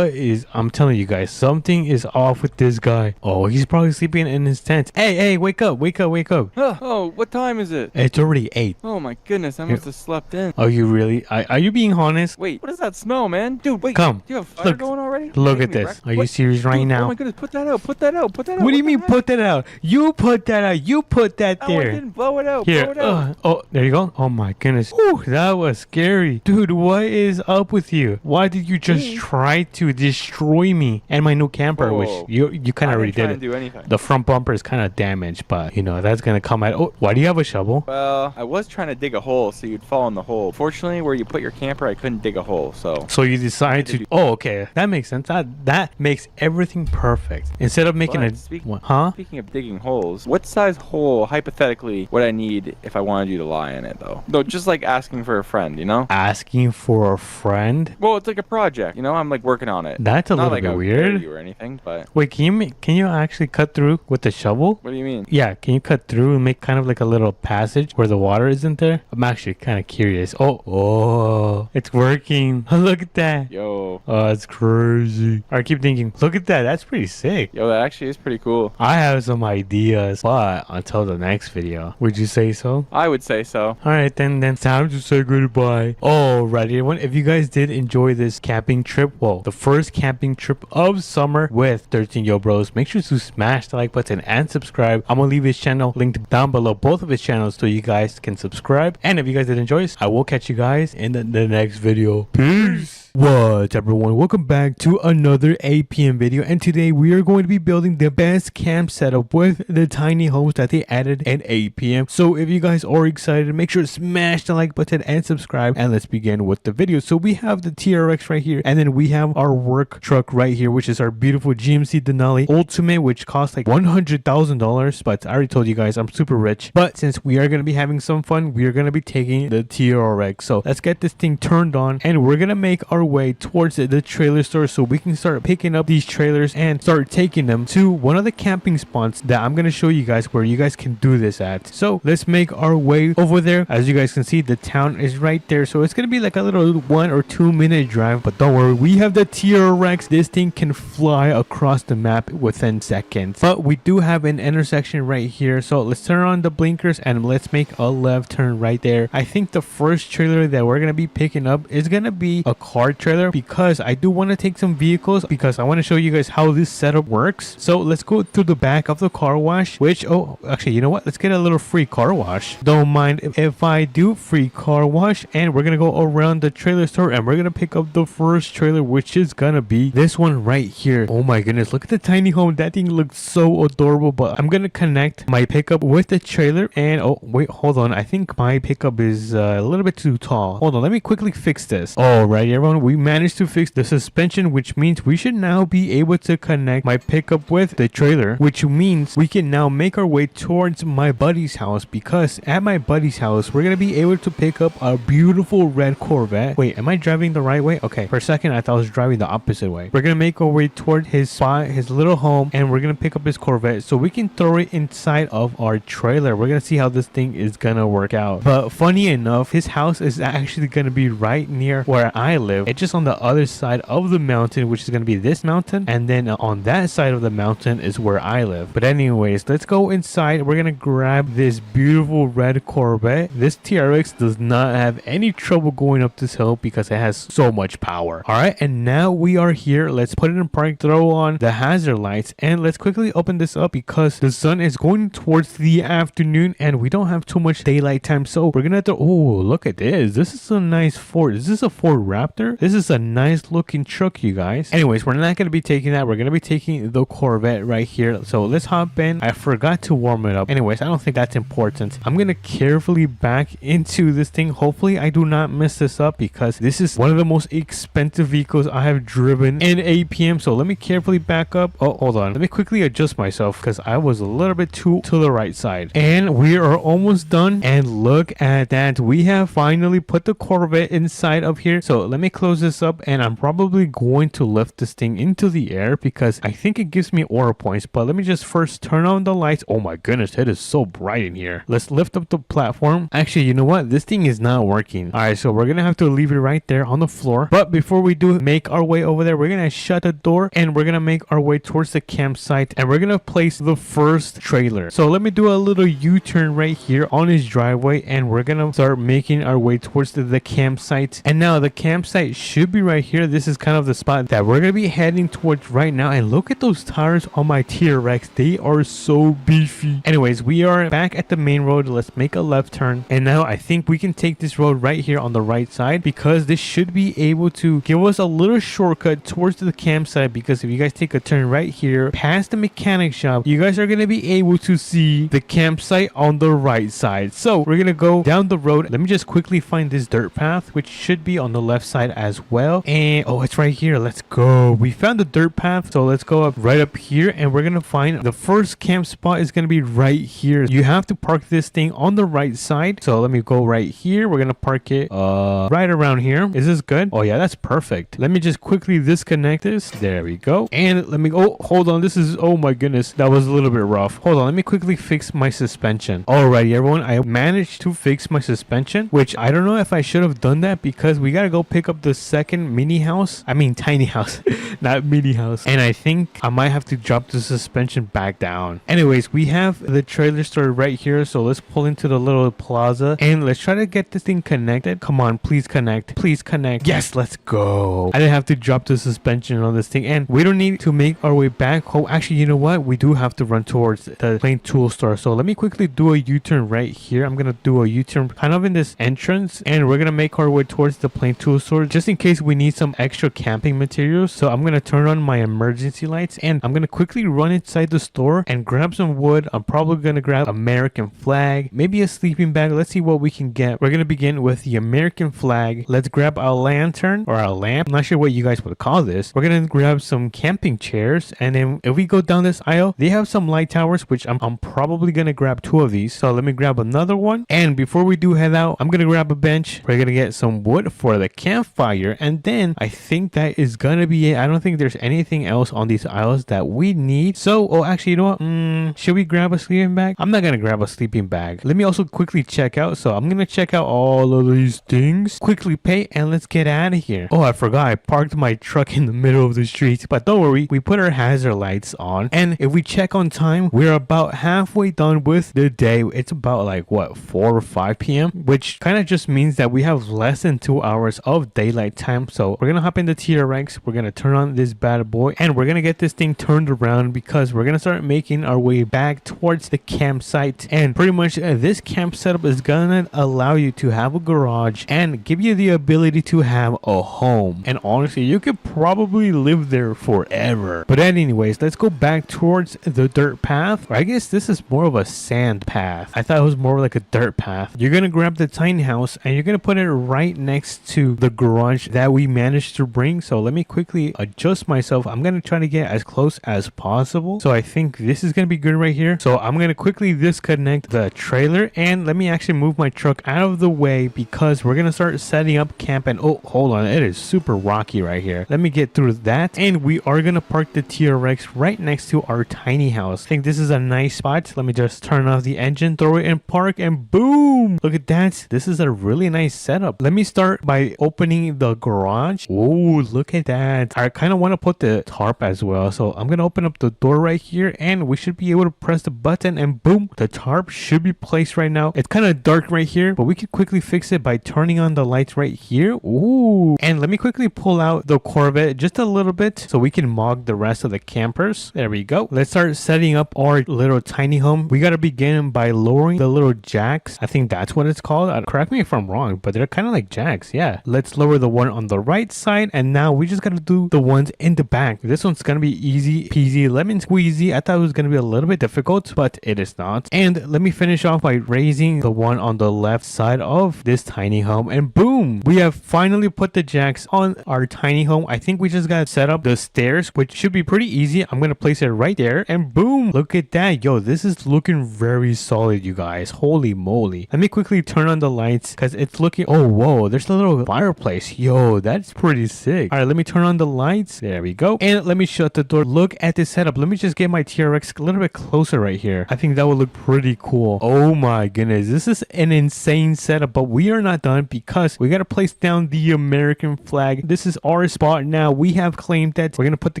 I'm telling you guys, something is off with this guy. Oh, he's probably sleeping in his tent. Hey, wake up. Oh, what time is it? It's already 8. Oh my goodness, I must have slept in. Are you really? Are you being honest? Wait, what does that smell, man? Dude, wait. Come. Do you have fire going already? Look at this. Are you serious right now? Oh my goodness, put that out. What do you mean put that out? You put that out. You put that Oh, I there. didn't blow it out. Here. Blow it out. Oh, there you go. Oh my goodness. Whew, that was scary. Dude, what is up with you? Why did you just try to destroy me and my new camper, which you kind of already did. I didn't do anything. The front bumper is kind of damaged, but you know, that's going to come out. Oh, why do you have a shovel? Well, I was trying to dig a hole so you'd fall in the hole. Fortunately, where you put your camper, I couldn't dig a hole, so. So you decided to. Oh, okay. That makes sense. That makes everything perfect. Instead of making Speaking of digging holes, what size hole, hypothetically, would I need if I wanted you to lie in it, though? No, just like asking for a friend, you know? Asking for a friend? Well, it's like a project, you know? I'm like working on it. That's a Not little like bit I would weird. dare you or anything, but. Wait, can you actually cut through with the shovel? What do you mean? Yeah, can you cut through and make kind of like a little passage where the water isn't there? I'm actually kind of curious. Oh, it's working. Look at that. Yo. Oh, that's crazy. I keep thinking, look at that. That's pretty sick. Yo, that actually is pretty cool. I have some ideas, but until the next video. Would you say so? I would say so. All right, then time to say goodbye. Alrighty, everyone. If you guys did enjoy this camping trip, well, the first camping trip of summer with 13 Yo Bros, make sure to smash the like button and subscribe. I'm gonna leave his channel linked down below, both of his channels, so you guys can subscribe. And if you guys did enjoy this, I will catch you guys in the next video. Peace. What's up, everyone? Welcome back to another APM video, and today we are going to be building the best camp setup with the tiny homes that they added in APM. So if you guys are excited, make sure to smash the like button and subscribe, and let's begin with the video. So we have the TRX right here, and then we have our work truck right here, which is our beautiful GMC Denali Ultimate, which costs like $100,000, but I already told you guys I'm super rich. But since we are going to be having some fun, we are going to be taking the TRX. So let's get this thing turned on, and we're going to make our way towards the trailer store so we can start picking up these trailers and start taking them to one of the camping spots that I'm going to show you guys where you guys can do this at. So let's make our way over there. As you guys can see, the town is right there, so it's going to be like a little 1 or 2 minute drive, but don't worry, we have the TRX. This thing can fly across the map within seconds. But we do have an intersection right here, so let's turn on the blinkers and let's make a left turn right there. I think the first trailer that we're going to be picking up is going to be a car trailer, because I do want to take some vehicles because I want to show you guys how this setup works. So let's go through the back of the car wash, which, oh, actually, you know what? Let's get a little free car wash. Don't mind if I do free car wash, and we're going to go around the trailer store and we're going to pick up the first trailer, which is going to be this one right here. Oh my goodness, look at the tiny home. That thing looks so adorable, but I'm going to connect my pickup with the trailer, and oh, wait, hold on. I think my pickup is a little bit too tall. Hold on, let me quickly fix this. All right, everyone, we managed to fix the suspension, which means we should now be able to connect my pickup with the trailer, which means we can now make our way towards my buddy's house, because at my buddy's house we're gonna be able to pick up a beautiful red Corvette. Wait, am I driving the right way? Okay, for a second I thought I was driving the opposite way. We're gonna make our way toward his spot, his little home, and we're gonna pick up his Corvette so we can throw it inside of our trailer. We're gonna see how this thing is gonna work out. But funny enough, his house is actually gonna be right near where I live. It's just on the other side of the mountain, which is going to be this mountain, and then on that side of the mountain is where I live. But anyways, let's go inside. We're going to grab this beautiful red Corvette. This TRX does not have any trouble going up this hill because it has so much power. All right, and now we are here. Let's put it in park, throw on the hazard lights, and let's quickly open this up because the sun is going towards the afternoon and we don't have too much daylight time. So we're gonna have to, oh, look at this. This is a nice Ford. Is this a Ford Raptor? This is a nice looking truck, you guys. Anyways, we're not going to be taking that. We're going to be taking the Corvette right here. So let's hop in. I forgot to warm it up. Anyways, I don't think that's important. I'm going to carefully back into this thing. Hopefully I do not mess this up because this is one of the most expensive vehicles I have driven in APM. So let me carefully back up. Oh, hold on. Let me quickly adjust myself because I was a little bit too to the right side. And we are almost done. And look at that. We have finally put the Corvette inside of here. So let me close this up and and I'm probably going to lift this thing into the air because I think it gives me aura points. But let me just first turn on the lights. Oh my goodness, it is so bright in here. Let's lift up the platform. Actually, you know what? This thing is not working. All right, so we're gonna have to leave it right there on the floor. But before we do make our way over there, we're gonna shut the door and we're gonna make our way towards the campsite, and we're gonna place the first trailer. So let me do a little U-turn right here on his driveway, and we're gonna start making our way towards the campsite. And now the campsite should be right here. This is kind of the spot that we're gonna be heading towards right now. And look at those tires on my T-Rex. They are so beefy. Anyways, we are back at the main road. Let's make a left turn, and now I think we can take this road right here on the right side, because this should be able to give us a little shortcut towards the campsite. Because if you guys take a turn right here past the mechanic shop, you guys are gonna be able to see the campsite on the right side. So we're gonna go down the road. Let me just quickly find this dirt path, which should be on the left side as well. And oh, it's right here. Let's go. We found the dirt path, so let's go up right up here, and we're gonna find the first camp spot is gonna be right here. You have to park this thing on the right side. So let me go right here. We're gonna park it right around here. Is this good? Oh yeah, that's perfect. Let me just quickly disconnect this. There we go. And let me go. Oh, hold on. This is, oh my goodness, that was a little bit rough. Hold on, let me quickly fix my suspension. Alrighty, everyone, I managed to fix my suspension, which I don't know if I should have done that, because we gotta go pick up the second mini house. I mean tiny house, not mini house. And I think I might have to drop the suspension back down. Anyways, we have the trailer store right here, so let's pull into the little plaza and let's try to get this thing connected. Come on, please connect. Please connect. Yes, let's go. I didn't have to drop the suspension on this thing, and we don't need to make our way back. Oh, actually, you know what? We do have to run towards the plain tool store. So let me quickly do a U-turn right here. I'm gonna do a U-turn kind of in this entrance, and we're gonna make our way towards the plain tool store just in case we need some extra camping materials. So I'm gonna turn on my emergency lights, and I'm gonna quickly run inside the store and grab some wood. I'm probably gonna grab American flag, maybe a sleeping bag. Let's see what we can get. We're gonna begin with the American flag. Let's grab a lantern or a lamp. I'm not sure what you guys would call this. We're gonna grab some camping chairs, and then if we go down this aisle, they have some light towers, which I'm probably gonna grab 2 of these. So let me grab another one, and before we do head out, I'm gonna grab a bench. We're gonna get some wood for the campfire, and then I think that is gonna be it. I don't think there's anything else on these aisles that we need. So, oh, actually, you know what? Should we grab a sleeping bag? I'm not gonna grab a sleeping bag. Let me also quickly check out. So I'm gonna check out all of these things, quickly pay, and let's get out of here. Oh, I forgot I parked my truck in the middle of the street, but don't worry, we put our hazard lights on, and if we check on time, we're about halfway done with the day. It's about like what, 4 or 5 p.m., which kind of just means that we have less than 2 hours of daylight time. So we're gonna hop in the T-Rex, we're gonna turn on this bad boy, and we're gonna get this thing turned around, because we're gonna start making our way back towards the campsite. And pretty much this camp setup is gonna allow you to have a garage and give you the ability to have a home. And honestly, you could probably live there forever. But anyways, let's go back towards the dirt path. Or I guess this is more of a sand path. I thought it was more like a dirt path. You're gonna grab the tiny house and you're gonna put it right next to the garage that we managed to bring. So let me quickly adjust myself. I'm gonna try to get as close as possible. So I think this is gonna be good right here. So I'm gonna quickly disconnect the trailer, and let me actually move my truck out of the way, because we're gonna start setting up camp. And oh, hold on, it is super rocky right here. Let me get through that, and we are gonna park the T-Rex right next to our tiny house. I think this is a nice spot. Let me just turn off the engine, throw it in park, and boom, look at that. This is a really nice setup. Let me start by opening the garage. Oh, look at that. I kind of want to put the tarp as well, so I'm gonna open up the door right here, and we should be able to press the button, and boom, the tarp should be placed right now. It's kind of dark right here, but we can quickly fix it by turning on the lights right here. Ooh, and let me quickly pull out the Corvette just a little bit so we can mog the rest of the campers. There we go. Let's start setting up our little tiny home. We got to begin by lowering the little jacks. I think that's what it's called. Correct me if I'm wrong, but they're kind of like jacks. Yeah. Let's lower the one on the right side, and now we just got to do the ones in the back. This one's gonna be easy peasy lemon squeezy. I thought it was gonna be a little bit difficult, but it is not. And let me finish off by raising the one on the left side of this tiny home, and boom, we have finally put the jacks on our tiny home. I think we just gotta set up the stairs, which should be pretty easy. I'm gonna place it right there, and boom, look at that. Yo, this is looking very solid, you guys. Holy moly. Let me quickly turn on the lights because it's looking, oh whoa, there's a little fireplace. Yo, that's pretty sick. All right, let me turn on the lights. There we go. And let me shut the door. Look at this setup. Let me just get my TRX a little bit closer right here. I think that would look pretty cool. Oh my goodness, this is an insane setup, but we are not done because we got to place down the American flag. This is our spot now. We have claimed that. We're gonna put the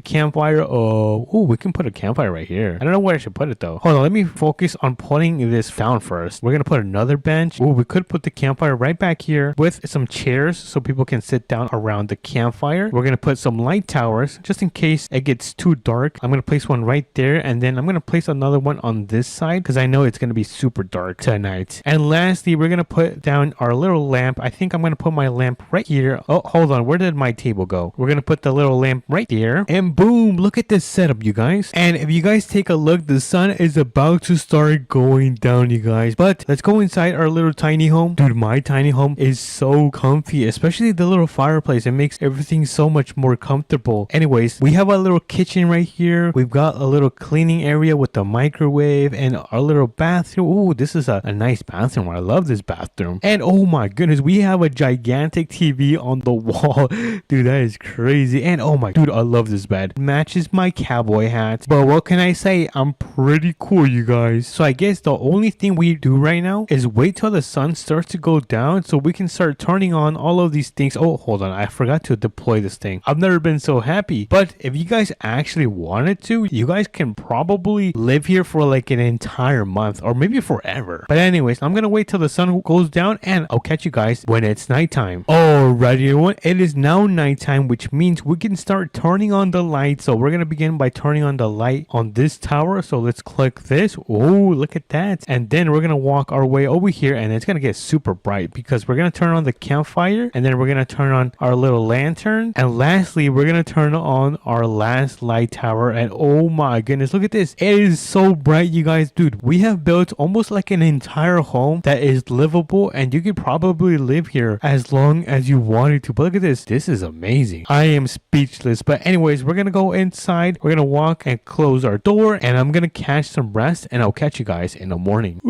campfire. Oh, we can put a campfire right here. I don't know where I should put it though. Hold on, let me focus on putting this down first. We're gonna put another bench. Oh, we could put the campfire right back here with some chairs so people can sit down around the campfire. We're gonna put some light towers just in case it gets too dark. I'm gonna place one right there, and then I'm gonna place another one on this side because I know it's gonna be super dark tonight. And lastly, we're gonna put down our little lamp. I think I'm gonna put my lamp right here. Oh, hold on, where did my table go? We're gonna put the little lamp right there, and boom, look at this setup, you guys. And if you guys take a look, the sun is about to start going down, you guys. But let's go inside our little tiny home. Dude, my tiny home is so comfy, especially the little fireplace. It makes everything so much more comfortable. Anyways, we have a little kitchen right here. We've got a little cleaning area with the microwave and our little bathroom. Oh, this is a nice bathroom. I love this bathroom. And oh my goodness, we have a gigantic TV on the wall. Dude, that is crazy. And oh my dude, I love this bed. It matches my cowboy hat. But what can I say? I'm pretty cool, you guys. So I guess the only thing we do right now is wait till the sun starts to go down so we can start turning on all of these things. Oh, hold on, I forgot to deploy this thing. I've never been so happy. But if you guys actually wanted to, you guys can probably live here for like an entire month or maybe forever. But anyways, I'm gonna wait till the sun goes down and I'll catch you guys when it's nighttime. Alrighty, everyone, it is now nighttime, which means we can start turning on the lights. So we're gonna begin by turning on the light on this tower. So let's click this. Oh, look at that. And then we're gonna walk our way over here and it's gonna get super bright because we're gonna turn on the campfire, and then we're gonna turn on our little lantern, and lastly we're gonna turn on our last light tower. And oh my goodness, look at this. It is so bright, you guys. Dude, we have built almost like an entire home that is livable, and you could probably live here as long as you wanted to. But look at this. This is amazing. I am speechless. But anyways, we're gonna go inside. We're gonna walk and close our door, and I'm gonna catch some rest, and I'll catch you guys in the morning.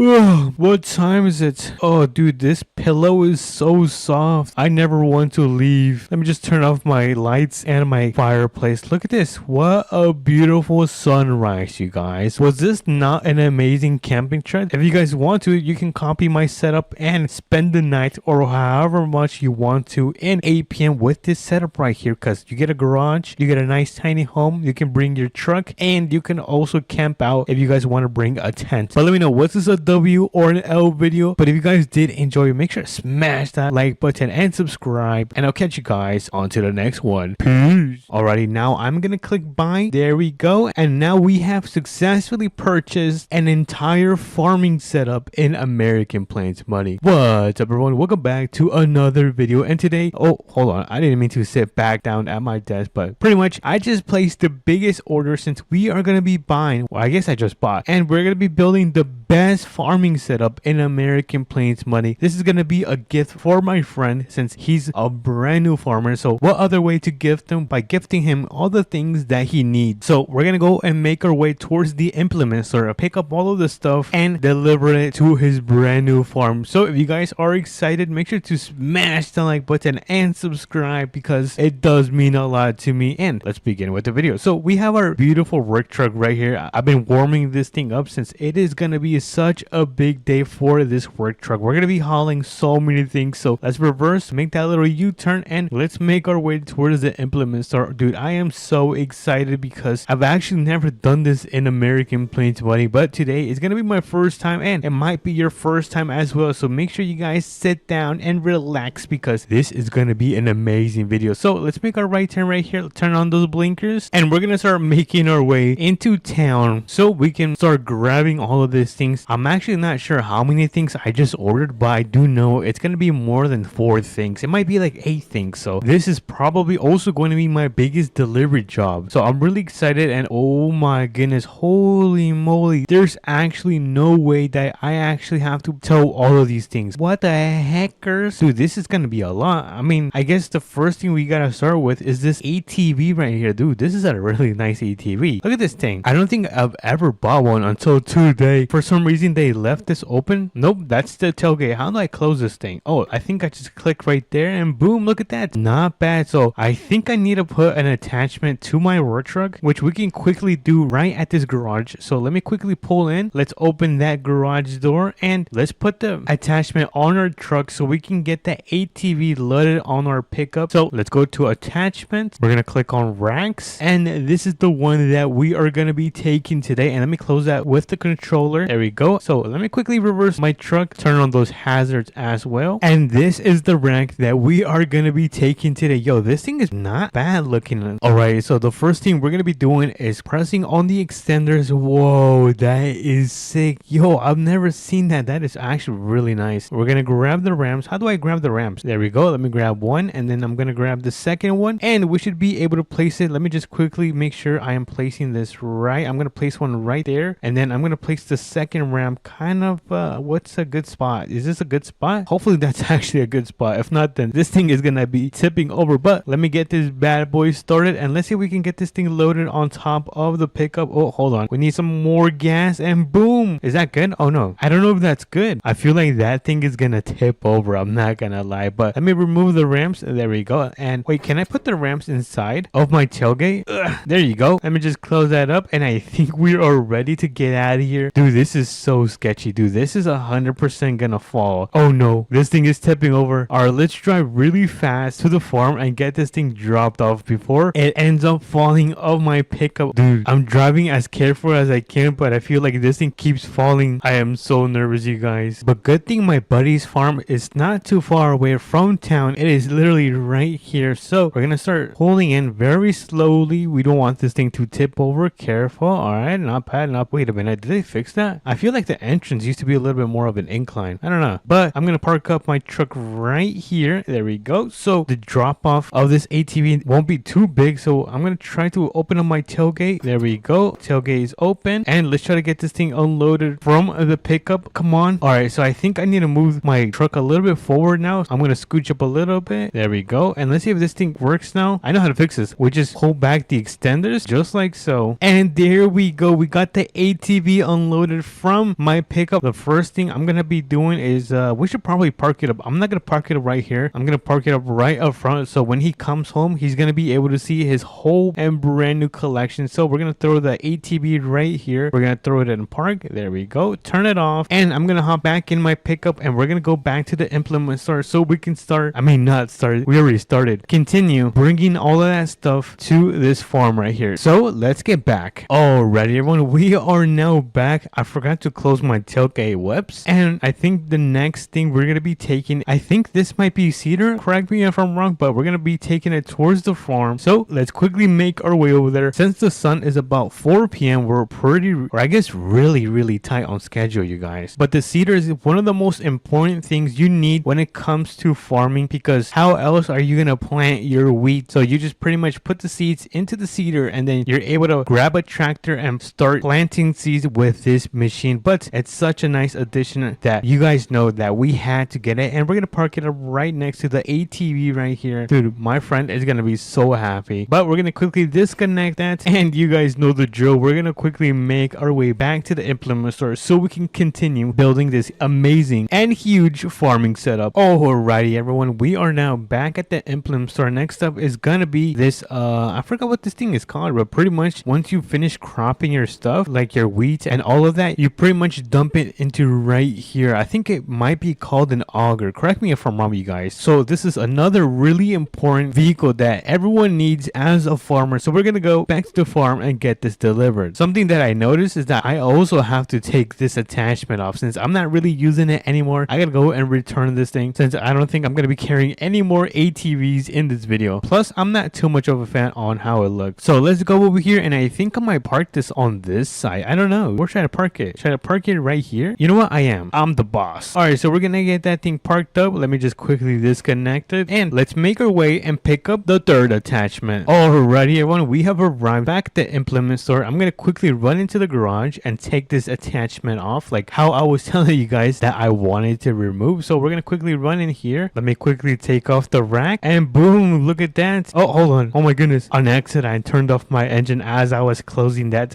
What time is it? Oh dude, this pillow is so soft. I never want to leave. Let me just turn off my lights and my fireplace. Look at this. What a beautiful sunrise, you guys. Was this not an amazing camping trip? If you guys want to, you can copy my setup and spend the night or however much you want to in APM with this setup right here, because you get a garage, you get a nice tiny home, you can bring your truck, and you can also camp out if you guys want to bring a tent. But let me know, was this a W or an L video? But if you guys did enjoy, make sure to smash that like button and subscribe, and I'll catch you guys on to the next one. Peace. Alrighty, now I'm gonna click buy. There we go. And now we have successfully purchased an entire farming setup in American Plains money. What's up, everyone? Welcome back to another video. And today, oh hold on, I didn't mean to sit back down at my desk, but pretty much I just placed the biggest order since we are gonna be buying, well I guess I just bought, and we're gonna be building the best farming setup in American Plains money. This is gonna be a gift for my friend since he's a brand new farmer. So what other way to gift him by gifting him all the things that he needs? So we're gonna go and make our way towards the implement store, pick up all of the stuff and deliver it to his brand new farm. So if you guys are excited, make sure to smash the like button and subscribe because it does mean a lot to me. And let's begin with the video. So we have our beautiful work truck right here. I've been warming this thing up since it is gonna be such a big day for this work truck. We're gonna be hauling so many things. So let's reverse, make that little U-turn, and let's make our way towards the implement store. Dude, I am so excited because I've actually never done this in American Plains money, but today is gonna be my first time, and it might be your first time as well. So make sure you guys sit down and relax because this is gonna be an amazing video. So let's make our right turn right here, turn on those blinkers, and we're gonna start making our way into town so we can start grabbing all of these things. I'm actually not sure how many things I just ordered, but I do know it's gonna be more than 4 things. It might be like 8 things. So this is probably also going to be my biggest delivery job. So I'm really excited, and oh my goodness, holy moly, there's actually no way that I actually have to tow all of these things. What the heckers? Dude, this is gonna be a lot. I mean, I guess the first thing we gotta start with is this ATV right here. Dude, this is a really nice ATV. Look at this thing. I don't think I've ever bought one until today. For some reason, they left this open. Nope, that's the tailgate. How do I close this thing? Oh, I think I just click right there and boom, look at that. Not bad. So I think I need to put an attachment to my work truck, which we can quickly do right at this garage. So let me quickly pull in. Let's open that garage door and let's put the attachment on our truck so we can get the ATV loaded on our pickup. So let's go to attachment. We're gonna click on racks, and this is the one that we are gonna be taking today. And let me close that with the controller. There we go. So let me quickly reverse my truck, turn on those hazards as well, and this is the rack that we are gonna be taking today. Yo, this thing is not bad looking. All right, so the first thing we're gonna be doing is pressing on the extenders. Whoa, that is sick. Yo, I've never seen that. That is actually really nice. We're gonna grab the ramps. How do I grab the ramps? There we go. Let me grab one, and then I'm gonna grab the second one, and we should be able to place it. Let me just quickly make sure I am placing this right. I'm gonna place one right there, and then I'm gonna place the second ramp kind of what's a good spot? Is this a good spot? Hopefully that's actually a good spot. If not, then this thing is gonna be tipping over. But let me get this bad boy started, and let's see if we can get this thing loaded on top of the pickup. Oh, hold on, we need some more gas, and boom. Is that good? Oh no, I don't know if that's good. I feel like that thing is gonna tip over, I'm not gonna lie. But let me remove the ramps. There we go. And wait, can I put the ramps inside of my tailgate? Ugh, there you go. Let me just close that up, and I think we are ready to get out of here. Dude, this is so sketchy. Dude, this is 100% gonna fall. Oh no, this thing is tipping over. All right, let's drive really fast to the farm and get this thing dropped off before it ends up falling off my pickup. Dude, I'm driving as careful as I can, but I feel like this thing keeps falling. I am so nervous, you guys. But good thing my buddy's farm is not too far away from town. It is literally right here. So we're gonna start pulling in very slowly. We don't want this thing to tip over. Careful. All right, not bad. Wait a minute, did they fix that? I feel like the entrance used to be a little bit more of an incline. I don't know, but I'm gonna park up my truck right here. There we go. So the drop off of this ATV won't be too big, so I'm gonna try to open up my tailgate. There we go. Tailgate is open, and let's try to get this thing unloaded from the pickup. Come on. All right, so I think I need to move my truck a little bit forward now. I'm gonna scooch up a little bit. There we go. And let's see if this thing works now. I know how to fix this. We just pull back the extenders just like so, and there we go. We got the ATV unloaded from my pickup. The first thing I'm gonna be doing is we should probably park it up. I'm not gonna park it up right here. I'm gonna park it up right up front, so when he comes home, he's gonna be able to see his whole and brand new collection. So we're gonna throw the ATV right here. We're gonna throw it in park. There we go. Turn it off, and I'm gonna hop back in my pickup, and we're gonna go back to the implement store so we can start. I mean, not start. We already started. Continue bringing all of that stuff to this farm right here. So let's get back. Alrighty, everyone. We are now back. I forgot to close my tailgate. Whoops. And I think the next thing we're gonna be taking, I think this might be cedar. Correct me if I'm wrong, but we're gonna be taking it towards the farm. So let's quickly make our way over there. Since the sun is about 4 p.m., we're pretty, or I guess really tight on schedule, you guys. But the cedar is one of the most important things you need when it comes to farming, because how else are you gonna plant your wheat? So you just pretty much put the seeds into the cedar, and then you're able to grab a tractor and start planting seeds with this machine. But it's such a nice addition that you guys know that we had to get it, and we're gonna park it up right next to the ATV right here. Dude, my friend is gonna be so happy. But we're gonna quickly disconnect that, and you guys know the drill. We're gonna quickly make our way back to the implement store so we can continue building this amazing and huge farming setup. Alrighty, everyone, we are now back at the implement store. Next up is gonna be this I forgot what this thing is called, but pretty much once you finish cropping your stuff, like your wheat and all of that, you pretty much dump it into right here. I think it might be called an auger. Correct me if I'm wrong, you guys. So this is another really important vehicle that everyone needs as a farmer. So we're gonna go back to the farm and get this delivered. Something that I noticed is that I also have to take this attachment off. Since I'm not really using it anymore, I gotta go and return this thing, since I don't think I'm gonna be carrying any more ATVs in this video. Plus, I'm not too much of a fan on how it looks. So let's go over here, and I think I might park this on this side. I don't know. Where should I park it? Should I park it right here? You know what? I am. I'm the boss. All right, so we're gonna get that thing parked up. Let me just quickly disconnect it, and let's make our way and pick up the third third attachment. Alrighty, everyone, we have arrived back at the implement store. I'm gonna quickly run into the garage and take this attachment off, like how I was telling you guys that I wanted to remove. So we're gonna quickly run in here. Let me quickly take off the rack, and boom, look at that. Oh, hold on. Oh my goodness. On accident, I turned off my engine as I was closing that.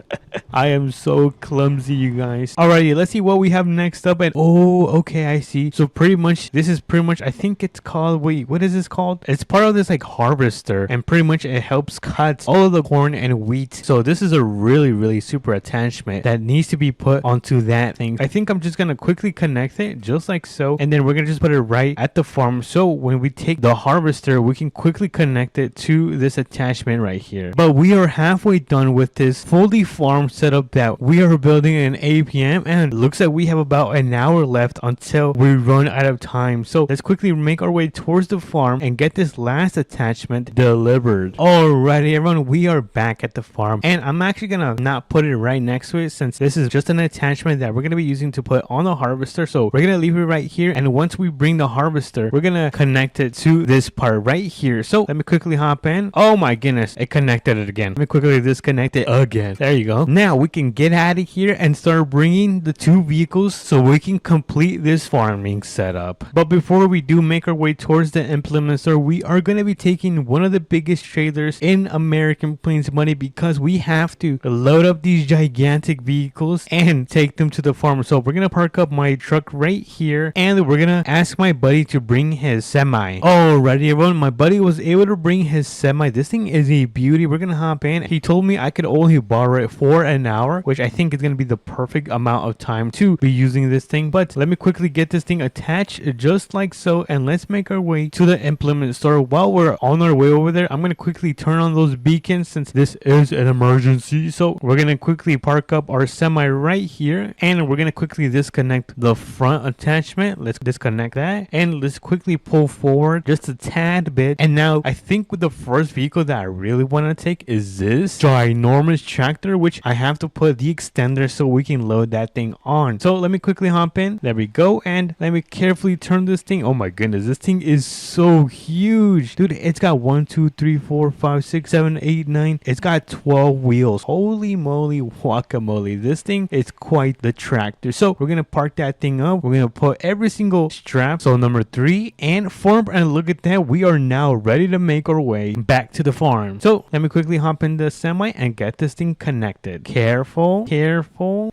I am so clumsy, you guys. Alrighty, let's see what we have next up. And oh, okay, I see. So pretty much, this is pretty much, I think it's called, wait, what is this called? It's part of this like harvester, and pretty much it helps cut all of the corn and wheat. So this is a really super attachment that needs to be put onto that thing. I think I'm just gonna quickly connect it just like so, and then we're gonna just put it right at the farm. So when we take the harvester, we can quickly connect it to this attachment right here. But we are halfway done with this fully farm setup that we are building in APM, and it looks like we have about an hour left until we run out of time. So let's quickly make our way towards the farm and get this last attachment delivered. Alrighty, everyone, we are back at the farm, and I'm actually gonna not put it right next to it since this is just an attachment that we're gonna be using to put on the harvester. So we're gonna leave it right here, and once we bring the harvester, we're gonna connect it to this part right here. So let me quickly hop in. Oh my goodness, it connected it again. Let me quickly disconnect it again. There you go. Now we can get out of here and start bringing the two vehicles so we can complete this farming setup. But before we do make our way towards the implement store, we are going to be taking one of the biggest trailers in American Plains Money because we have to load up these gigantic vehicles and take them to the farm. So we're going to park up my truck right here, and we're going to ask my buddy to bring his semi. Alrighty, everyone, my buddy was able to bring his semi. This thing is a beauty. We're going to hop in. He told me I could only borrow it for an hour, which I think is going to be the perfect amount of time to be using this thing. But let me quickly get this thing attached just like so, and let's make our way to the implement store. While we're on our way over there, I'm going to quickly turn on those beacons since this is an emergency. So we're going to quickly park up our semi right here, and we're going to quickly disconnect the front attachment. Let's disconnect that, and let's quickly pull forward just a tad bit. And now I think with the first vehicle that I really want to take is this ginormous tractor, which I have to put the extender so we can load that thing on. So let me quickly hop in. There we go, and let me carefully turn this thing. Oh my goodness, this thing is so huge, dude. It's got 1 2 3 4 5 6 7 8 9. It's got 12 wheels. Holy moly guacamole, this thing is quite the tractor. So we're gonna park that thing up. We're gonna put every single strap, so number 3 and 4, and look at that, we are now ready to make our way back to the farm. So let me quickly hop in the semi and get this thing connected. Careful,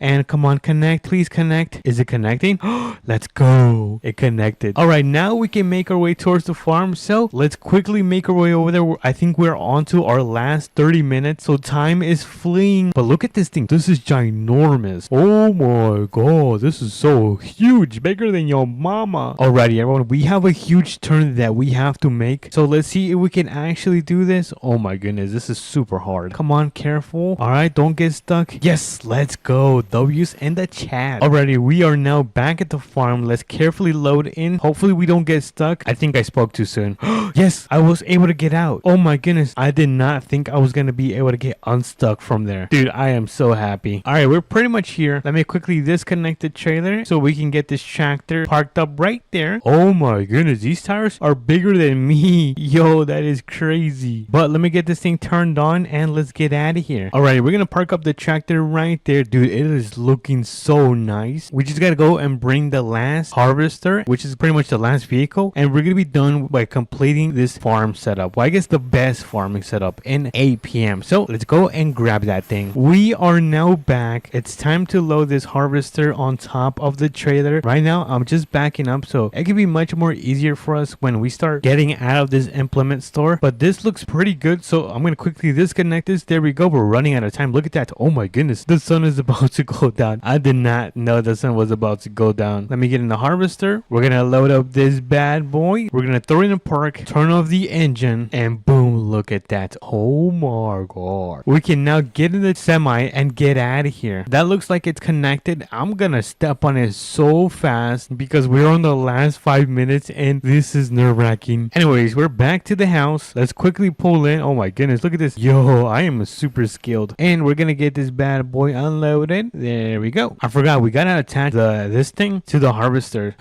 and come on, connect, please connect. Is it connecting? Let's go, it connected. All right, now we can make our way towards the farm. So let's quickly make our way over there. I think we're on to our last 30 minutes, so time is fleeing. But look at this thing, this is ginormous. Oh my god, this is so huge, bigger than your mama. Alrighty, everyone, we have a huge turn that we have to make, so let's see if we can actually do this. Oh my goodness, this is super hard. Come on, careful. All right, don't get stuck. Yes, let's go. W's in the chat. Alrighty, we are now back at the farm. Let's carefully load in. Hopefully we don't get stuck. I think I spoke too soon. Yes, I was able to get out. Oh my goodness, I did not think I was gonna be able to get unstuck from there. Dude, I am so happy. All right, we're pretty much here. Let me quickly disconnect the trailer so we can get this tractor parked up right there. Oh my goodness, these tires are bigger than me. Yo, that is crazy. But let me get this thing turned on and let's get out of here. All right, we're gonna park up the tractor right there. Dude, it is looking so nice. We just gotta go and bring the last harvester, which is pretty much the last vehicle, and we're gonna be done by completing this farm setup. Well, I guess the best farming setup in APM. So let's go and grab that thing. We are now back. It's time to load this harvester on top of the trailer. Right now, I'm just backing up, so it can be much more easier for us when we start getting out of this implement store. But this looks pretty good, so I'm gonna quickly disconnect this. There we go. We're running out of time. Look at that. Oh my goodness, the sun is about to go down. I did not know the sun was about to go down. Let me get in the harvester. We're gonna load up this bad boy. We're gonna throw it in the park, turn off the engine, and boom, look at that. Oh my god, we can now get in the semi and get out of here. That looks like it's connected. I'm gonna step on it so fast because we're on the last 5 minutes and this is nerve-wracking. Anyways, we're back to the house. Let's quickly pull in. Oh my goodness, look at this. Yo, I am super skilled, and we're gonna get this bad boy unloaded. There we go. I forgot we gotta attach this thing to the harvester.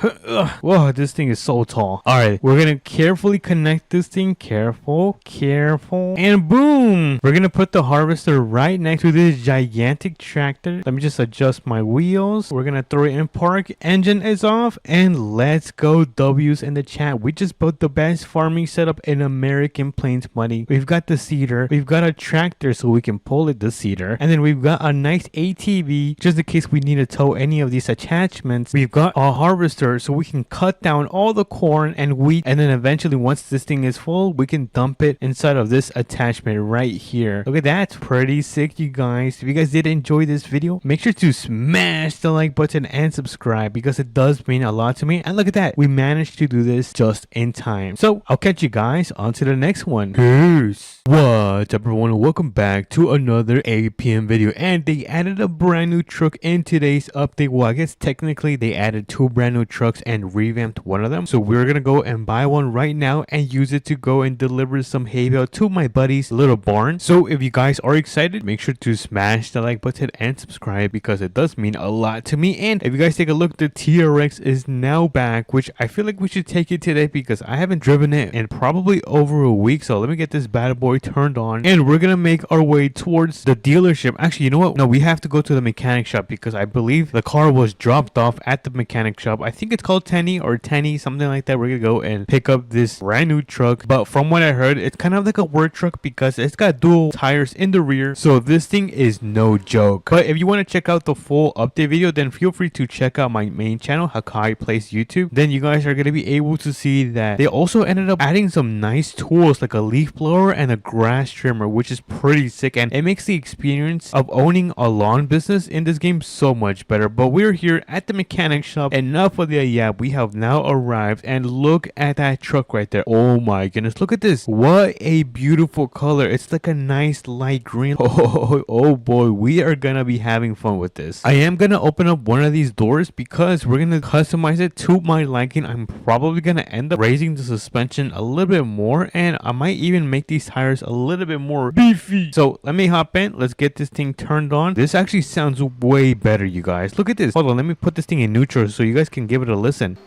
Whoa, this thing is so tall. All right, we're gonna carefully connect this thing. Careful. careful. And boom! We're gonna put the harvester right next to this gigantic tractor. Let me just adjust my wheels. We're gonna throw it in park. Engine is off. And let's go W's in the chat. We just built the best farming setup in American Plains money. We've got the seeder. We've got a tractor so we can pull it, the seeder. And then we've got a nice ATV just in case we need to tow any of these attachments. We've got a harvester so we can cut down all the corn and wheat. And then eventually once this thing is full, we can dump it inside of this attachment right here. Look at that. It's pretty sick, you guys. If you guys did enjoy this video, make sure to smash the like button and subscribe because it does mean a lot to me. And look at that. We managed to do this just in time. So I'll catch you guys on to the next one. Peace. What's up, everyone? Welcome back to another APM video. And they added a brand new truck in today's update. Well, I guess technically they added 2 brand new trucks and revamped one of them. So we're gonna go and buy one right now and use it to go and deliver some hay bale to my buddy's little barn. So if you guys are excited, make sure to smash the like button and subscribe because it does mean a lot to me. And if you guys take a look, the TRX is now back, which I feel like we should take it today because I haven't driven it in probably over a week. So let me get this bad boy turned on and we're gonna make our way towards the dealership. Actually, you know what? No, we have to go to the mechanic shop because I believe the car was dropped off at the mechanic shop. I think it's called Tenny or Tenny, something like that. We're gonna go and pick up this brand new truck. But from what I heard, it's kind of like a work truck because it's got dual tires in the rear. So this thing is no joke. But if you want to check out the full update video, then feel free to check out my main channel, Hakai Plays YouTube. Then you guys are gonna be able to see that they also ended up adding some nice tools like a leaf blower and a grass trimmer, which is pretty sick, and it makes the experience of owning a lawn business in this game so much better. But we're here at the mechanic shop. Enough of the yeah, we have now arrived, and look at that truck right there. Oh my goodness, look at this. What a beautiful color. It's like a nice light green. Oh boy, we are gonna be having fun with this. I am gonna open up one of these doors because we're gonna customize it to my liking. I'm probably gonna end up raising the suspension a little bit more, and I might even make these tires a little bit more beefy. So let me hop in. Let's get this thing turned on. This actually sounds way better, you guys. Look at this. Hold on, let me put this thing in neutral so you guys can give it a listen.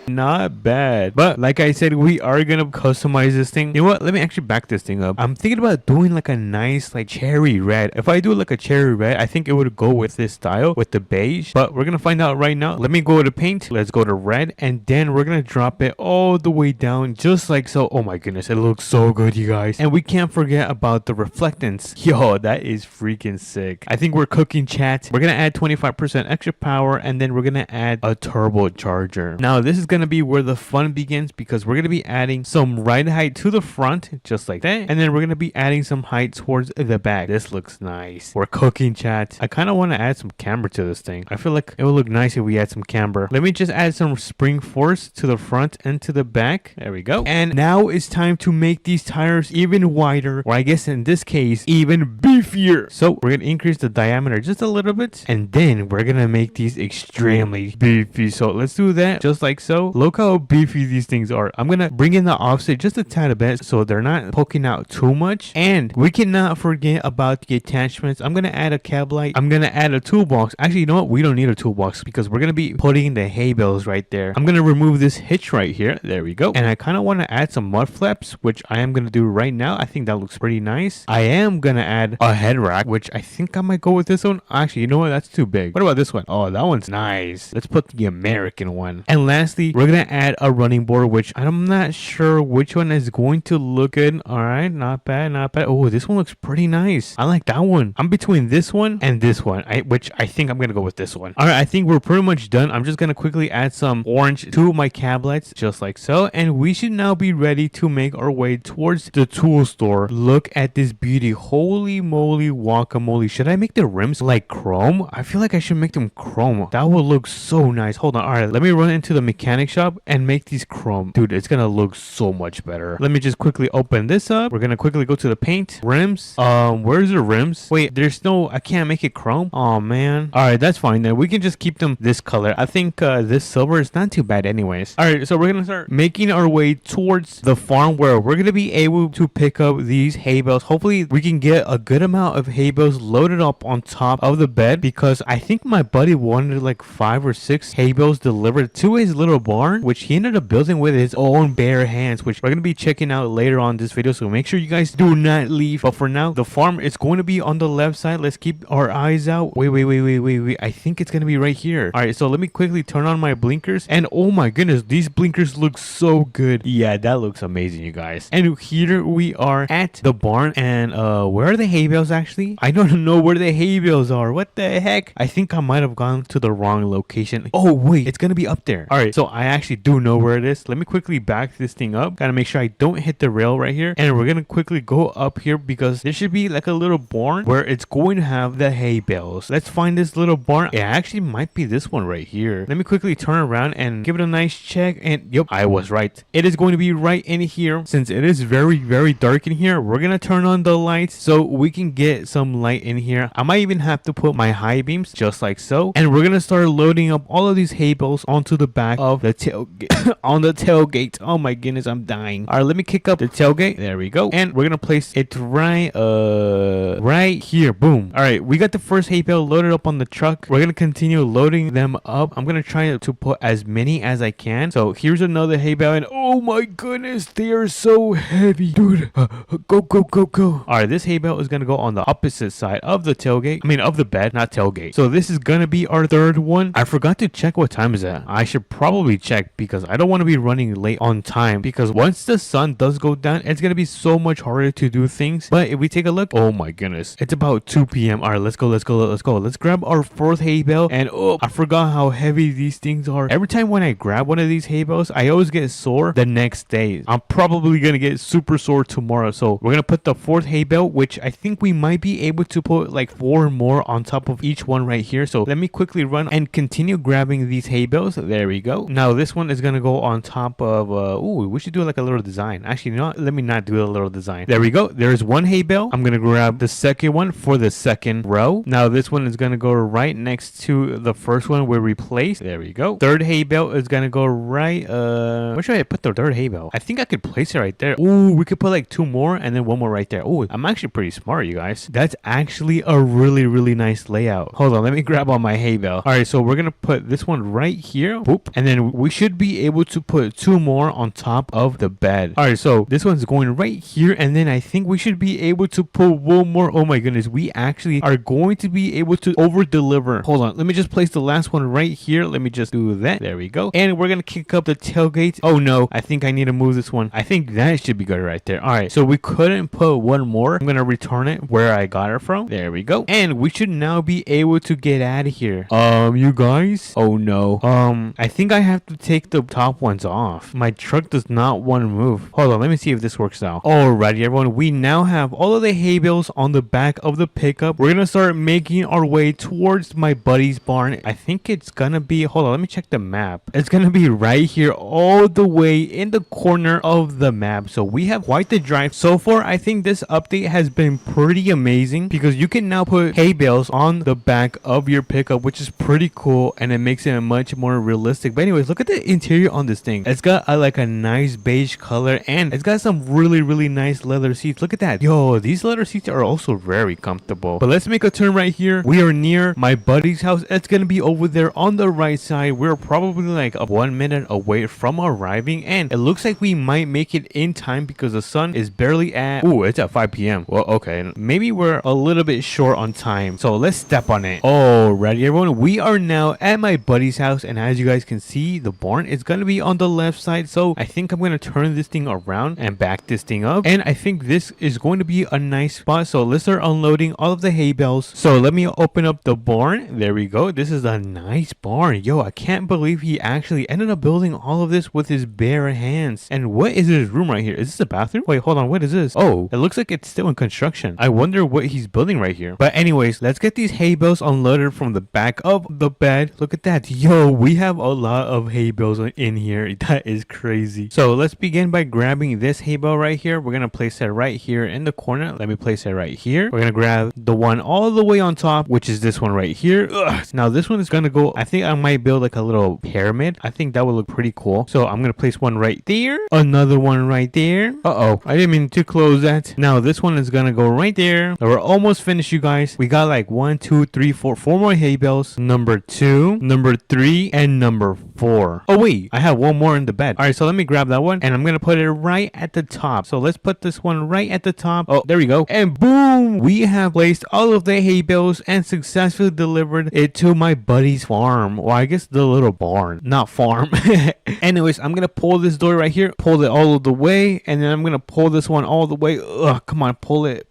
Not bad. But like I said, we are gonna customize this thing. You know what? Let me actually back this thing up. I'm thinking about doing like a nice like cherry red. If I do like a cherry red, I think it would go with this style with the beige. But we're gonna find out right now. Let me go to paint. Let's go to red. And then we're gonna drop it all the way down just like so. Oh my goodness, it looks so good, you guys. And we can't forget about the reflectance. Yo, that is freaking sick. I think we're cooking, chat. We're gonna add 25% extra power, and then we're gonna add a turbocharger. Now this is gonna be where the fun begins because we're gonna be adding some ride height to the front just like that, and then we're gonna be adding some height towards the back. This looks nice. We're cooking, chat. I kind of want to add some camber to this thing. I feel like it would look nice if we add some camber. Let me just add some spring force to the front and to the back. There we go. And now it's time to make these tires even wider, or I guess in this case even beefier. So we're gonna increase the diameter just a little bit, and then we're gonna make these extremely beefy. So let's do that just like so. Look how beefy these things are. I'm gonna bring in the offset just a tad bit so they're not poking out too much. And we cannot forget about the attachments. I'm gonna add a cab light. I'm gonna add a toolbox. Actually, you know what? We don't need a toolbox because we're gonna be putting the hay bales right there. I'm gonna remove this hitch right here. There we go. And I kind of want to add some mud flaps, which I am gonna do right now. I think that looks pretty nice. I am gonna add a head rack, which I think I might go with this one. Actually, you know what? That's too big. What about this one? Oh, that one's nice. Let's put the American one. And lastly, we're gonna add a running board, which I'm not sure which one is going to look good. All right, not bad, not bad. Oh, this one looks pretty nice. I like that one. I'm between this one and this one, which I think I'm gonna go with this one. All right, I think we're pretty much done. I'm just gonna quickly add some orange to my cab lights, just like so, and we should now be ready to make our way towards the tool store. Look at this beauty. Holy moly guacamole. Should I make the rims like chrome? I feel like I should make them chrome. That would look so nice. Hold on. All right, let me run into the mechanic shop and make these chrome. Dude, it's gonna look so much better. Let me just quickly open this up. We're gonna quickly go to the paint. Rims. Where's the rims? Wait, there's no, I can't make it chrome. Oh man. All right, that's fine then. We can just keep them this color. I think this silver is not too bad anyways. All right, so we're gonna start making our way towards the farm where we're gonna be able to pick up these hay bales. Hopefully we can get a good amount of hay bales loaded up on top of the bed because I think my buddy wanted like 5 or 6 hay bales delivered to his little barn, which he ended up building with his own bare hands, which we're going to be checking out later on this video. So make sure you guys do not leave. But for now, the farm is going to be on the left side. Let's keep our eyes out. Wait. I think it's going to be right here. All right, so let me quickly turn on my blinkers. And oh my goodness, these blinkers look so good. Yeah, that looks amazing, you guys. And here we are at the barn. And where are the hay bales actually? I don't know where the hay bales are. What the heck? I think I might have gone to the wrong location. Oh wait, it's going to be up there. All right, so I actually do know where it is. Let me quickly back this thing up. Gotta make sure I don't hit the rail right here. And we're going to quickly go up here because there should be like a little barn where it's going to have the hay bales. Let's find this little barn. It actually might be this one right here. Let me quickly turn around and give it a nice check. And yep, I was right. It is going to be right in here. Since it is very dark in here, we're going to turn on the lights so we can get some light in here. I might even have to put my high beams just like so. And we're going to start loading up all of these hay bales onto the back of the tailgate. On the tailgate. Oh my goodness, I'm dying. All right, let me kick up the tailgate. There we go. And we're going to place it right here. Boom. All right, we got the first hay bale loaded up on the truck. We're going to continue loading them up. I'm going to try to put as many as I can. So here's another hay bale. And oh my goodness, they are so heavy. Dude, go. All right, this hay bale is going to go on the opposite side of the tailgate. I mean, of the bed, not tailgate. So this is going to be our third one. I forgot to check what time is it. I should probably check because I don't want to be running late on time because once the sun does go down, it's going to be so much harder to do things. But if we take a look, oh my goodness, it's about 2 p.m. All right, let's go. Let's grab our fourth hay bale. And oh, I forgot how heavy these things are. Every time when I grab one of these hay bales, I always get sore the next day. I'm probably going to get super sore tomorrow. So we're going to put the fourth hay bale, which I think we might be able to put like 4 more on top of each one right here. So let me quickly run and continue grabbing these hay bales. There we go. Now this one is going to go on top of, we should do like a little design. Actually, you know what? Let me not do a little design. There we go. There's one hay bale. I'm going to grab the second one for the second row. Now this one is going to go right next to the first one we replaced. There we go. Third hay bale is going to go right, where should I put the third hay bale? I think I could place it right there. Ooh, we could put like 2 more and then 1 more right there. Ooh, I'm actually pretty smart, you guys. That's actually a really nice layout. Hold on, let me grab on my hay bale. All right, so we're going to put this one right here. Boop. And then we should be able to put 2 more on top of the bed. All right, so this one's going right here. And then I think we should be able to put 1 more. Oh my goodness, we actually are going to be able to over deliver. Hold on, let me just place the last one right here. Let me just do that. There we go. And we're going to kick up the tailgate. Oh no, I think I need to move this one. I think that should be good right there. All right, so we couldn't put 1 more. I'm going to return it where I got it from. There we go. And we should now be able to get out of here. You guys? Oh no. I think I have to take the top ones off. My truck does not want to move. Hold on, let me see if this works out. Alrighty, everyone. We now have all of the hay bales on the back of the pickup. We're going to start making our way towards my buddy's barn. I think it's going to be, hold on, let me check the map. It's going to be right here all the way in the corner of the map. So we have quite the drive. So far, I think this update has been pretty amazing because you can now put hay bales on the back of your pickup, which is pretty cool, and it makes it much more realistic. But anyways, look at the interior on this thing. It's got like a nice beige color, and it's got some really nice leather seats. Look at that. Yo, these leather seats are also very comfortable. But let's make a turn right here. We are near my buddy's house. It's gonna be over there on the right side. We're probably like 1 minute away from arriving, and it looks like we might make it in time because the sun is barely at, ooh, it's at 5 p.m. Well, okay, maybe we're a little bit short on time, so let's step on it. Alrighty, everyone, we are now at my buddy's house, and as you guys can see, the barn is gonna be on the left side. So I think I'm gonna turn this thing around and back this thing up, and I think this is going to be a nice spot. So let's start unloading all of the hay bales. So let me open up the barn. There we go. This is a nice barn. Yo, I can't believe he actually ended up building all of this with his bare hands. And what is this room right here? Is this a bathroom? Wait, hold on, what is this? Oh, it looks like it's still in construction. I wonder what he's building right here. But anyways, let's get these hay bales unloaded from the back of the bed. Look at that. Yo, we have a lot of hay bales in here. That is crazy. So let's begin by grabbing this hay bale right here. We're gonna place it right here in the corner. Let me place it right here. We're gonna grab the one all the way on top, which is this one right here. Ugh. Now this one is gonna go, I think I might build like a little pyramid. I think that would look pretty cool. So I'm gonna place one right there, another one right there. I didn't mean to close that. Now this one is gonna go right there. We're almost finished, you guys. We got like 1, 2, 3, 4 more hay bales. Number 2, number 3, and number 4. door. Oh wait, I have one more in the bed. All right, so let me grab that one and I'm gonna put it right at the top. So let's put this one right at the top. Oh, there we go. And boom, we have placed all of the hay bales and successfully delivered it to my buddy's farm. Well, I guess the little barn, not farm. Anyways, I'm gonna pull this door right here, pull it all of the way, and then I'm gonna pull this one all the way. Ugh, come on, pull it,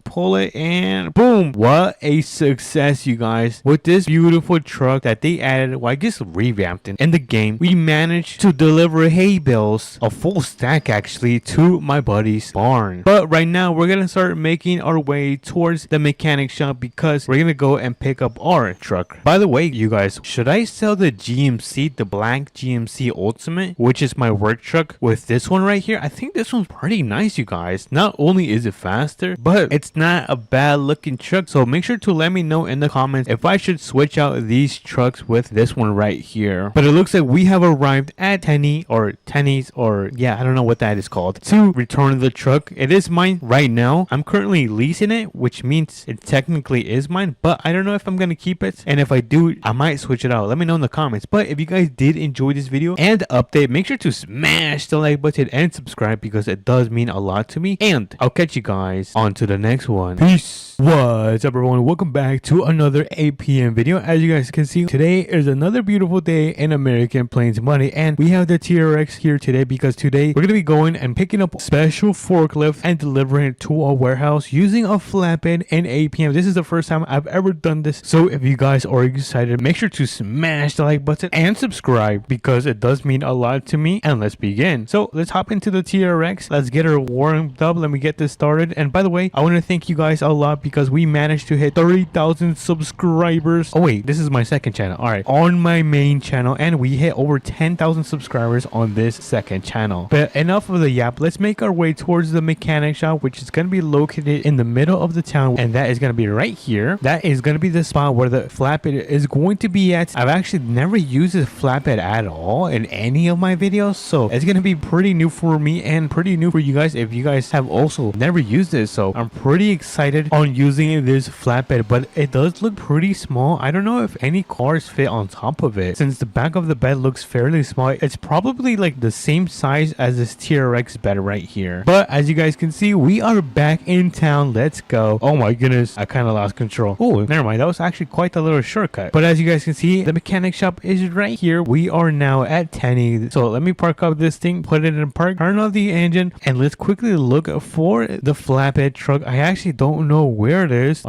and boom. What a success, you guys. With this beautiful truck that they added, well, I guess revamped in the game, we managed to deliver hay bales, a full stack actually, to my buddy's barn. But right now, we're gonna start making our way towards the mechanic shop because we're gonna go and pick up our truck. By the way, you guys, should I sell the GMC, the black GMC Ultimate, which is my work truck, with this one right here? I think this one's pretty nice, you guys. Not only is it faster, but it's not a bad looking truck. So make sure to let me know in the comments if I should switch out these trucks with this one right here. But it looks like we have arrived at Tenny's, or yeah, I don't know what that is called, to return the truck. It is mine right now. I'm currently leasing it, which means it technically is mine, but I don't know if I'm gonna keep it, and if I do, I might switch it out. Let me know in the comments. But if you guys did enjoy this video and update, make sure to smash the like button and subscribe because it does mean a lot to me, and I'll catch you guys on to the next one. Peace. What's up, everyone? Welcome back to another APM video. As you guys can see, today is another beautiful day in American Plains Money, and we have the TRX here today because today we're gonna be going and picking up special forklift and delivering it to a warehouse using a flatbed and APM. This is the first time I've ever done this, so if you guys are excited, make sure to smash the like button and subscribe because it does mean a lot to me. And let's begin. So let's hop into the TRX. Let's get her warmed up. Let me get this started. And by the way, I want to thank you guys a lot because we managed to hit 30,000 subscribers. Oh wait, this is my second channel. All right, on my main channel, and we hit over 10,000 subscribers on this second channel. But enough of the yap. Let's make our way towards the mechanic shop, which is going to be located in the middle of the town, and that is going to be right here. That is going to be the spot where the flatbed is going to be at. I've actually never used this flatbed at all in any of my videos, so it's going to be pretty new for me and pretty new for you guys if you guys have also never used it. So I'm pretty excited on using this flatbed, but it does look pretty small. I don't know if any cars fit on top of it since the back of the bed looks fairly small. It's probably like the same size as this TRX bed right here. But as you guys can see, we are back in town. Let's go. Oh my goodness, I kind of lost control. Oh, never mind. That was actually quite a little shortcut. But as you guys can see, the mechanic shop is right here. We are now at Tenny. So let me park up this thing, put it in park, turn off the engine, and let's quickly look for the flatbed truck. I actually don't know where it is. I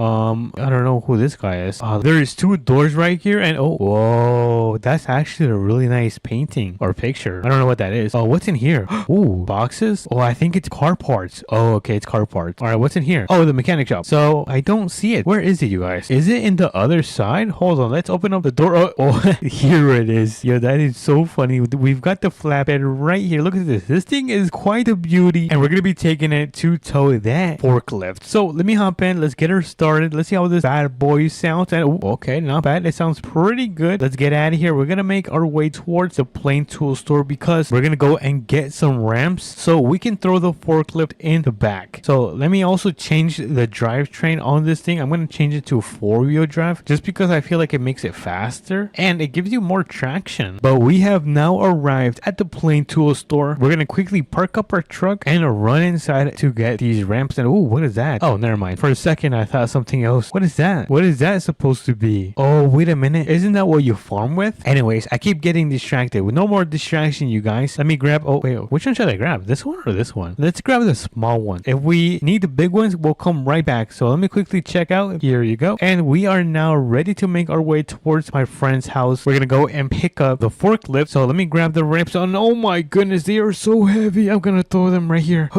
don't know who this guy is. There is two doors right here, and oh, whoa, that's actually a really nice painting or picture. I don't know what that is. Oh, what's in here? Ooh, boxes. Oh, I think it's car parts. Oh, okay, it's car parts. All right, what's in here? Oh, the mechanic shop. So I don't see it. Where is it, you guys? Is it in the other side? Hold on, let's open up the door. Oh, here it is. Yo, that is so funny. We've got the flatbed right here. Look at this. This thing is quite a beauty, and we're gonna be taking it to tow that forklift. So let me hop in. Let's get her started. Let's see how this bad boy sounds. And ooh, okay, not bad. It sounds pretty good. Let's get out of here. We're gonna make our way towards the Plain Tool store because we're gonna go and get some ramps so we can throw the forklift in the back. So let me also change the drivetrain on this thing. I'm gonna change it to 4-wheel drive just because I feel like it makes it faster and it gives you more traction. But we have now arrived at the Plain Tool store. We're gonna quickly park up our truck and run inside to get these ramps. And oh, what is that? Oh, never mind. For a second I thought something else. What is that? What is that supposed to be? Oh, wait a minute. Isn't that what you farm with? Anyways, I keep getting distracted. With no more distraction, you guys. Let me grab, oh wait, which one should I grab? This one or this one? Let's grab the small one. If we need the big ones, we'll come right back. So let me quickly check out. Here you go. And we are now ready to make our way towards my friend's house. We're gonna go and pick up the forklift. So let me grab the ramps on. Oh my goodness, they are so heavy. I'm gonna throw them right here.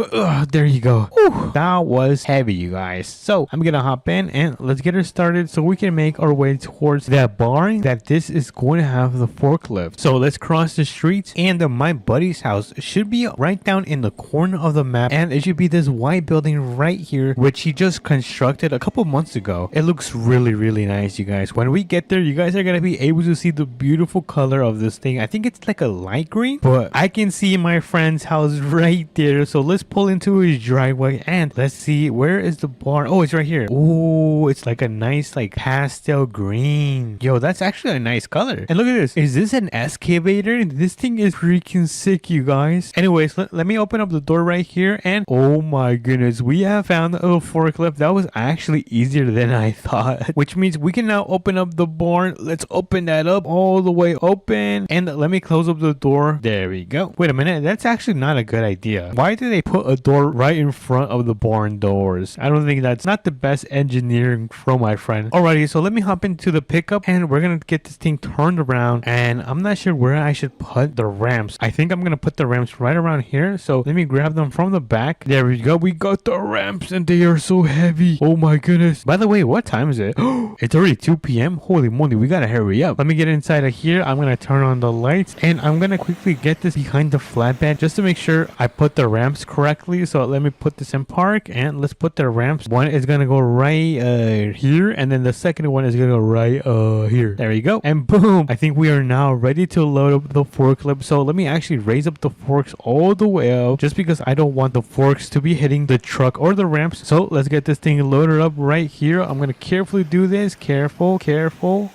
There you go. Whew, that was heavy, you guys. So I'm gonna hop in and let's get her started so we can make our way towards that barn that this is going to have the forklift. So let's cross the streets, and my buddy's house should be right down in the corner of the map, and it should be this white building right here which he just constructed a couple months ago. It looks really nice, you guys. When we get there, you guys are gonna be able to see the beautiful color of this thing. I think it's like a light green, but I can see my friend's house right there. So let's pull into his driveway and let's see, where is the barn? Oh, it's right here. Oh, it's like a nice like pastel green. Yo, that's actually a nice color. And look at this. Is this an excavator? This thing is freaking sick, you guys. Anyways, let me open up the door right here. And oh my goodness, we have found a forklift. That was actually easier than I thought. Which means we can now open up the barn. Let's open that up all the way open. And let me close up the door. There we go. Wait a minute. That's actually not a good idea. Why did they put a door right in front of the barn doors? I don't think that's not the best engineering from my friend. Alrighty, so let me hop into the pickup and we're gonna get this thing turned around. And I'm not sure where I should put the ramps. I think I'm gonna put the ramps right around here. So let me grab them from the back. There we go. We got the ramps and they are so heavy. Oh my goodness. By the way, what time is it? It's already 2 p.m. Holy moly, we gotta hurry up. Let me get inside of here. I'm gonna turn on the lights and I'm gonna quickly get this behind the flatbed just to make sure I put the ramps correctly. So let me put this in park and let's put the ramps. One is gonna go right here and then the second one is gonna go right here. There we go. And boom, I think we are now ready to load up the forklift. So let me actually raise up the forks all the way up just because I don't want the forks to be hitting the truck or the ramps. So let's get this thing loaded up right here. I'm gonna carefully do this. Careful.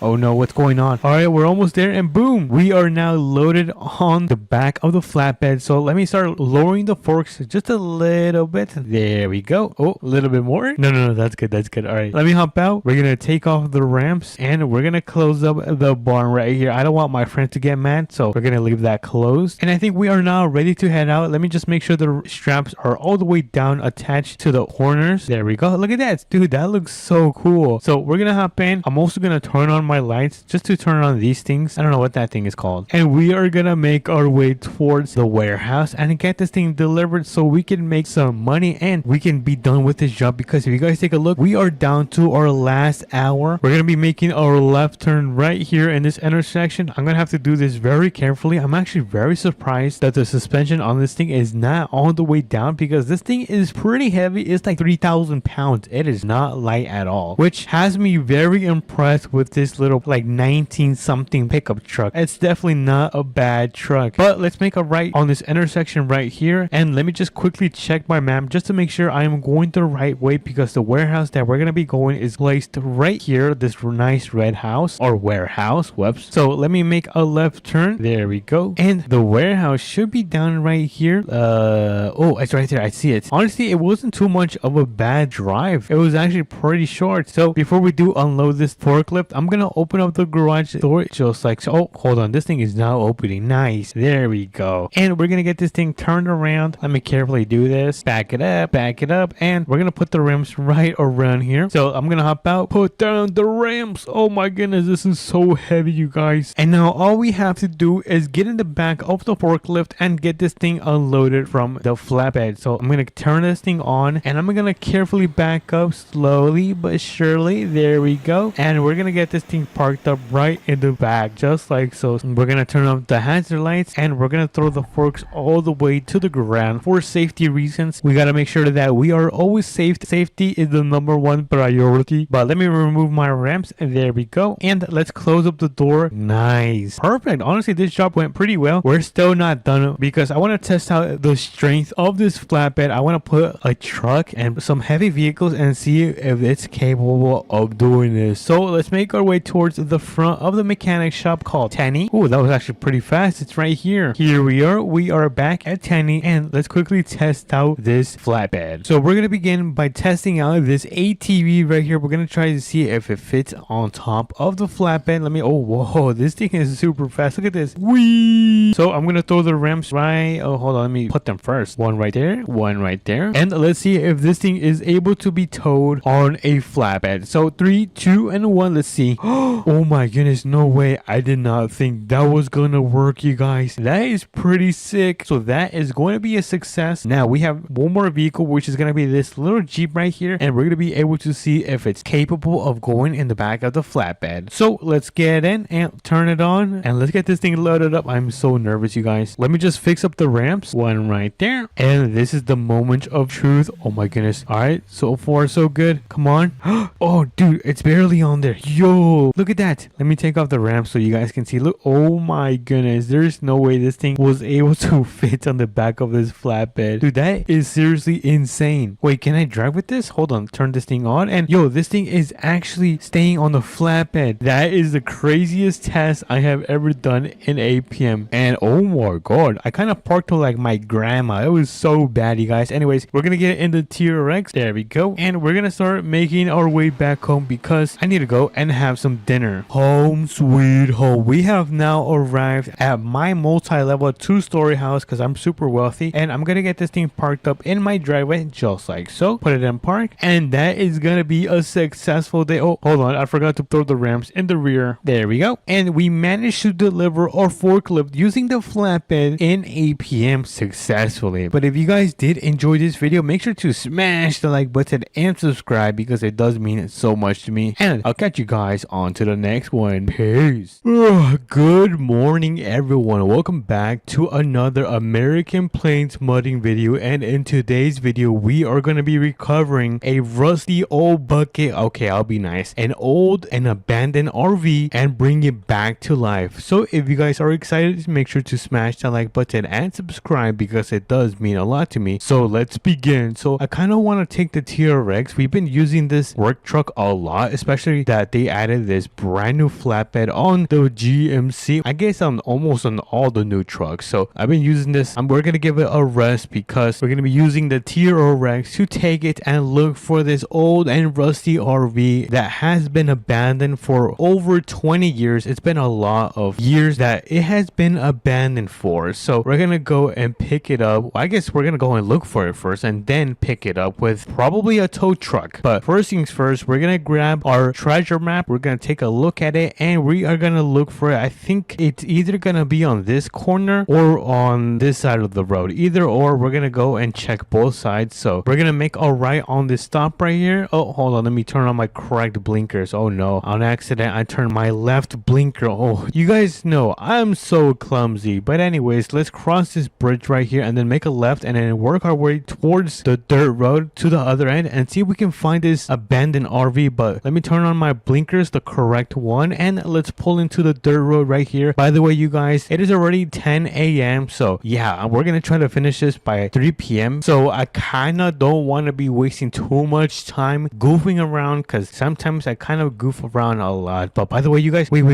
Oh no, what's going on? All right, we're almost there and boom, we are now loaded on the back of the flatbed. So let me start lowering the forks just a little bit. There we go. Oh, a little bit more. No, that's good. All right, let me hop out. We're gonna take off the ramps and we're gonna close up the barn right here. I don't want my friend to get mad, so we're gonna leave that closed. And I think we are now ready to head out. Let me just make sure the straps are all the way down attached to the corners. There we go. Look at that, dude. That looks so cool. So we're gonna hop in. I'm also gonna turn on my lights just to turn on these things. I don't know what that thing is called. And we are gonna make our way towards the warehouse and get this thing delivered so we can make some money and we can be done with this job. Because if you guys take a look, we are down to our last hour. We're gonna be making our left turn right here in this intersection. I'm gonna have to do this very carefully. I'm actually very surprised that the suspension on this thing is not all the way down because this thing is pretty heavy. It's like 3,000 pounds. It is not light at all, which has me very impressed with this little like 19 something pickup truck. It's definitely not a bad truck. But let's make a right on this intersection right here and let me just quickly check my map just to make sure I am going the right way because the warehouse that we're gonna be going is placed right here, this nice red house or warehouse. Whoops. So let me make a left turn. There we go. And the warehouse should be down right here. Oh, it's right there. I see it. Honestly, it wasn't too much of a bad drive. It was actually pretty short. So before we do unload this forklift, I'm gonna open up the garage door just like so. Oh, hold on. This thing is now opening. Nice. There we go. And we're gonna get this thing turned around. Let me carefully do this. Back it up, and we're gonna put the ramps right around here. So I'm gonna hop out, put down the ramps. Oh my goodness, this is so heavy, you guys. And now all we have to do is get in the back of the forklift and get this thing unloaded from the flatbed. So I'm gonna turn this thing on and I'm gonna carefully back up slowly but surely. There we go. And we're gonna get this thing parked up right in the back just like so. We're gonna turn off the hazard lights and we're gonna throw the forks all the way to the ground for safety reasons. We gotta make sure that we are always safe. Safety is the #1 priority. But let me remove my ramps and there we go. And let's close up the door. Nice. Perfect. Honestly, this job went pretty well. We're still not done because I want to test out the strength of this flatbed. I want to put a truck and some heavy vehicles and see if it's capable of doing this. So let's make our way towards the front of the mechanic shop called Tenny. Oh, that was actually pretty fast. It's right here. Here we are. We are back at Tenny and let's quickly test out this flatbed. So we're going to begin by testing out this ATV right here. We're going to try to see if it fits on top of the flatbed. Let me, oh, whoa, this thing is super fast. Look at this. Whee! So I'm going to throw the ramps right. Oh, hold on. Let me put them first. One right there. One right there. And let's see if this thing is able to be towed on a flatbed. So 3, 2, and 1. Let's see. Oh my goodness. No way. I did not think that was going to work, you guys. That is pretty sick. So that is going to be a success. Now we have one more vehicle, which is going to be this little Jeep right here. And we're going to be able to see if it's capable of going in the back of the flatbed. So let's get in and turn it on. And let's get this thing loaded up. I'm so nervous, you guys. Let me just fix up the ramps. One right there. And this is the moment of truth. Oh my goodness. All right. So far, so good. Come on. Oh, dude, it's barely on there. Yo, look at that. Let me take off the ramp so you guys can see. Look. Oh my goodness. There's no way this thing was able to fit on the back of this flatbed. Dude, that is seriously insane. Wait, can I drive with this? Hold hold on, turn this thing on, and yo, this thing is actually staying on the flatbed. That is the craziest test I have ever done in APM. And oh my god, I kind of parked to like my grandma. It was so bad, you guys. Anyways, we're gonna get in the TRX. There we go. And we're gonna start making our way back home because I need to go and have some dinner. Home sweet home. We have now arrived at my multi-level 2-story house because I'm super wealthy, and I'm gonna get this thing parked up in my driveway just like so. Put it in park, and that is gonna be a successful day. Oh, hold on, I forgot to throw the ramps in the rear. There we go. And we managed to deliver our forklift using the flatbed in APM successfully. But if you guys did enjoy this video, make sure to smash the like button and subscribe because it does mean so much to me. And I'll catch you guys on to the next one. Peace. Good morning, everyone. Welcome back to another American Plains mudding video. And in today's video, we are going to be recovering a rusty old bucket. Okay, I'll be nice. An old and abandoned RV and bring it back to life. So if you guys are excited, make sure to smash that like button and subscribe because it does mean a lot to me. So let's begin. So I kind of want to take the TRX. We've been using this work truck a lot, especially that they added this brand new flatbed on the GMC. I guess on almost on all the new trucks. So I've been using this. We're going to give it a rest because we're going to be using the TRX to take it and look for this old and rusty RV that has been abandoned for over 20 years. It's been a lot of years that it has been abandoned for. So we're going to go and pick it up. I guess we're going to go and look for it first and then pick it up with probably a tow truck. But first things first, we're going to grab our treasure map. We're going to take a look at it and we are going to look for it. I think it's either going to be on this corner or on this side of the road. Either or, we're going to go and check both sides. So we're going to make a right on this stop right here. Oh, hold on. Let me turn on my correct blinkers. Oh no. On accident, I turned my left blinker. Oh, you guys know I'm so clumsy. But anyways, let's cross this bridge right here and then make a left and then work our way towards the dirt road to the other end and see if we can find this abandoned RV. But let me turn on my blinkers, the correct one, and let's pull into the dirt road right here. By the way, you guys, it is already 10 a.m. So yeah, we're gonna try to finish this by 3 p.m. So I kind of don't want to be wasting too much time goofing around because sometimes I kind of goof around a lot. But by the way, you guys, wait.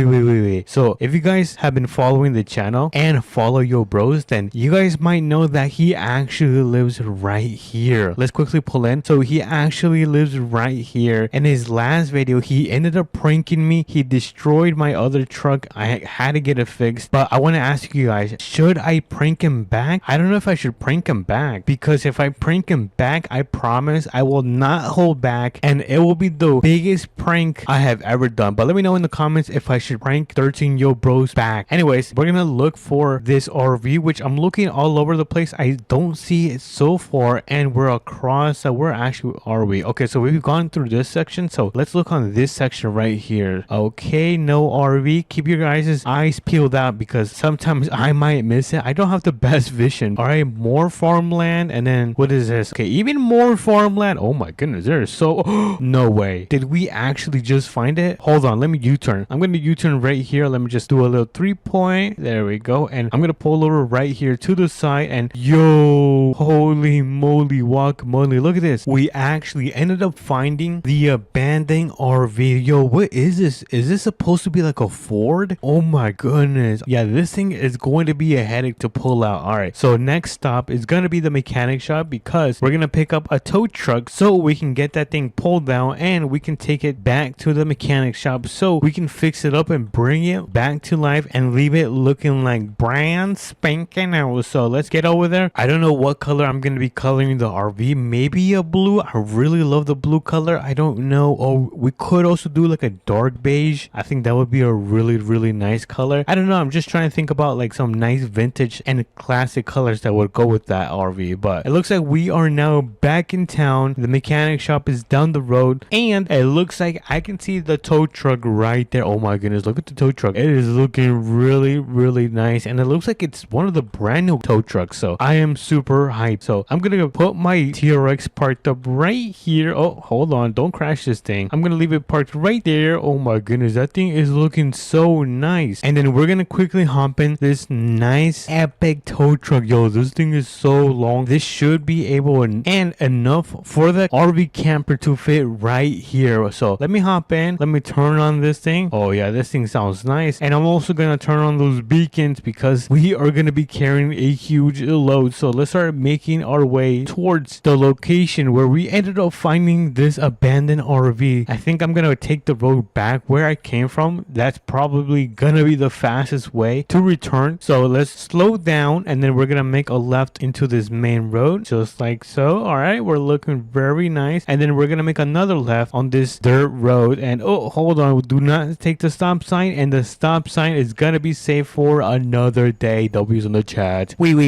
So if you guys have been following the channel and follow Yo Bros, then you guys might know that he actually lives right here. Let's quickly pull in. So he actually lives right here. In his last video, he ended up pranking me. He destroyed my other truck. I had to get it fixed. But I want to ask you guys, should I prank him back? I don't know if I should prank him back because if I prank him back, I promise I will not hold back and it will be the biggest prank I have ever done. But let me know in the comments if I should prank 13 Yo Bros back. Anyways, we're gonna look for this RV, which I'm looking all over the place. I don't see it so far, and we're across. Where actually are we? Okay, so we've gone through this section. So let's look on this section right here. Okay, no RV. Keep your guys' eyes peeled out because sometimes I might miss it. I don't have the best vision. All right, more farmland, and then what is this? Okay, even more farmland. Oh my goodness, there is so no way. Did we actually just find it? Hold on, let me U-turn. I'm gonna U-turn right here. Let me just do a little 3-point. There we go. And I'm gonna pull over right here to the side, and yo, holy moly, guacamole, look at this. We actually ended up finding the abandoned RV. Yo, what is this? Is this supposed to be like a Ford? Oh my goodness. Yeah, this thing is going to be a headache to pull out. All right, so next stop is gonna be the mechanic shop because we're gonna pick up a tow truck so we can get that thing pulled down and we can take it back to the mechanic shop so we can fix it up and bring it back to life and leave it looking like brand spanking new. So let's get over there. I don't know what color I'm gonna be coloring the RV. Maybe a blue. I really love the blue color. I don't know. Or we could also do like a dark beige. I think that would be a really nice color. I don't know. I'm just trying to think about like some nice vintage and classic colors that would go with that RV. But it looks like we are now back in town. The mechanic shop is down the road and it looks like I can see the tow truck right there. Oh my goodness, look at the tow truck. It is looking really nice and it looks like it's one of the brand new tow trucks. So I am super hyped. So I'm gonna put my TRX parked up right here. Oh, hold on, don't crash this thing. I'm gonna leave it parked right there. Oh my goodness, that thing is looking so nice. And then we're gonna quickly hop in this nice epic tow truck. Yo, this thing is so long. This should be able and enough for the perfect RV camper to fit right here. So let me hop in. Let me turn on this thing. Oh yeah, this thing sounds nice. And I'm also gonna turn on those beacons because we are gonna be carrying a huge load. So let's start making our way towards the location where we ended up finding this abandoned RV. I think I'm gonna take the road back where I came from. That's probably gonna be the fastest way to return. So let's slow down and then we're gonna make a left into this main road just like so. All right, we're looking very nice. And then we're gonna make another left on this dirt road. And oh, hold on, do not take the stop sign. And the stop sign is gonna be saved for another day. W's in the chat. Wait.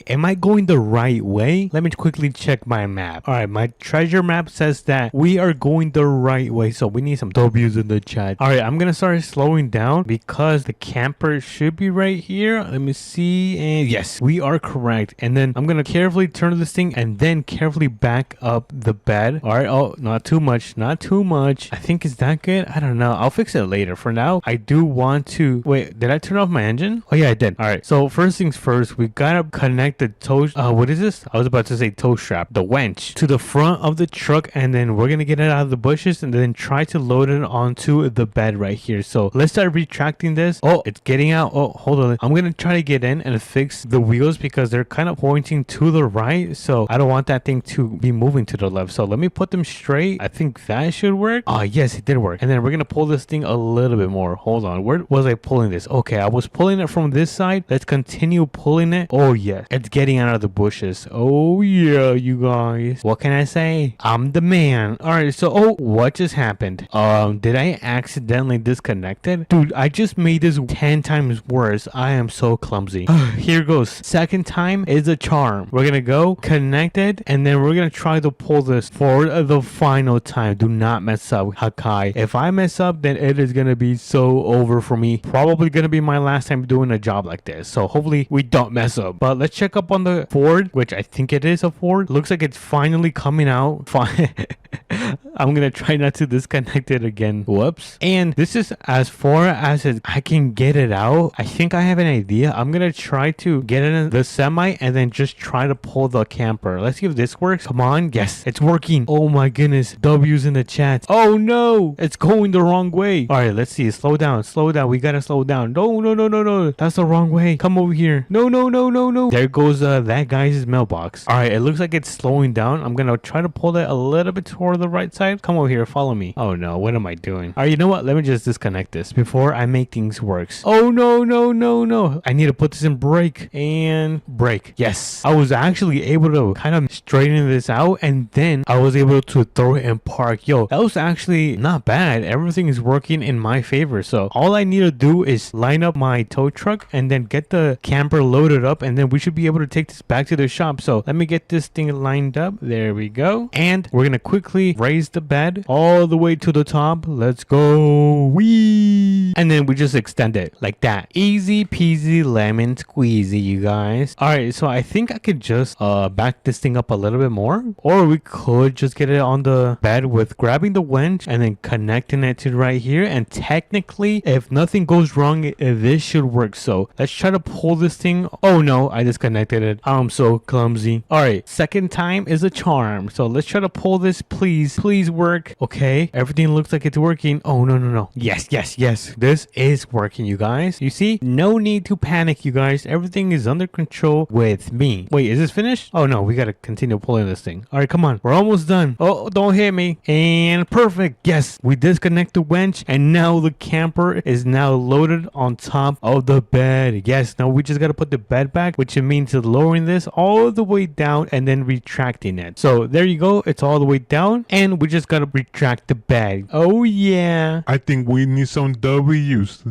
Am I going the right way? Let me quickly check my map. All right, my treasure map says that we are going the right way. So we need some W's in the chat. All right, I'm gonna start slowing down because the camper should be right here. Let me see. And yes, we are correct. And then I'm gonna carefully turn this thing and then carefully back up the bed. All right. Oh, not too much. Not too much. I think is that good? I don't know. I'll fix it later. For now, I do want to wait. Did I turn off my engine? Oh yeah, I did. All right. So first things first, we gotta connect the tow. What is this? I was about to say tow strap, the winch, to the front of the truck, and then we're gonna get it out of the bushes and then try to load it onto the bed right here. So let's start retracting this. Oh, it's getting out. Oh, hold on. I'm gonna try to get in and fix the wheels because they're kind of pointing to the right. So I don't want that thing to be moving to the left. So let me put them straight. I think that should work. Oh, yes, it did work. And then we're gonna pull this thing a little bit more. Hold on. Where was I pulling this? Okay, I was pulling it from this side. Let's continue pulling it. Oh, yeah. It's getting out of the bushes. Oh, yeah, you guys. What can I say? I'm the man. All right, so, oh, what just happened? Did I accidentally disconnect it? Dude, I just made this 10 times worse. I am so clumsy. Here goes. Second time is a charm. We're gonna go connect it, and then we're gonna try to pull this for the final time. Do not mess up, Hakai. If I mess up, then it is gonna be so over for me. Probably gonna be my last time doing a job like this. So hopefully we don't mess up. But let's check up on the Ford, which I think it is a Ford. Looks like it's finally coming out. Fine. I'm gonna try not to disconnect it again. Whoops. And this is as far as I can get it out. I think I have an idea. I'm gonna try to get it in the semi and then just try to pull the camper. Let's see if this works. Come on. Yes, it's working. Oh my goodness. W's in the chat. Oh no, it's going the wrong way. All right, let's see. Slow down. We gotta slow down. No. That's the wrong way. Come over here. No. There goes that guy's mailbox. All right, it looks like it's slowing down. I'm gonna try to pull it a little bit toward the right side. Come over here. Follow me. Oh no, what am I doing? All right, you know what? Let me just disconnect this before I make things worse. Oh no. I need to put this in brake and brake. Yes, I was actually able to kind of straighten this out and then I was able to throw it in park. Yo, that was actually not bad. Everything is working in my favor. So all I need to do is line up my tow truck and then get the camper loaded up and then we should be able to take this back to the shop. So let me get this thing lined up. There we go. And we're gonna quickly raise the bed all the way to the top. Let's go. Wee. And then we just extend it like that. Easy peasy lemon squeezy, you guys. All right, so I think I could just back this thing up a little bit more, or we could just get it on the bed with grabbing the winch and then connecting it to right here. And technically, if nothing goes wrong, this should work. So let's try to pull this thing. Oh no, I disconnected it. I'm so clumsy. All right, second time is a charm. So let's try to pull this. Please work. Okay, everything looks like it's working. Oh no. Yes. This is working, you guys. You see, no need to panic, you guys. Everything is under control with me. Wait, is this finished? Oh no, we gotta continue pulling this thing. All right, come on, we're almost done. Oh, don't hit me. And perfect. Yes, we disconnect the winch and now the camper is now loaded on top of the bed. Yes, now we just gotta put the bed back, which means lowering this all the way down and then retracting it. So there you go, it's all the way down and we just gotta retract the bed. Oh yeah, I think we need some W's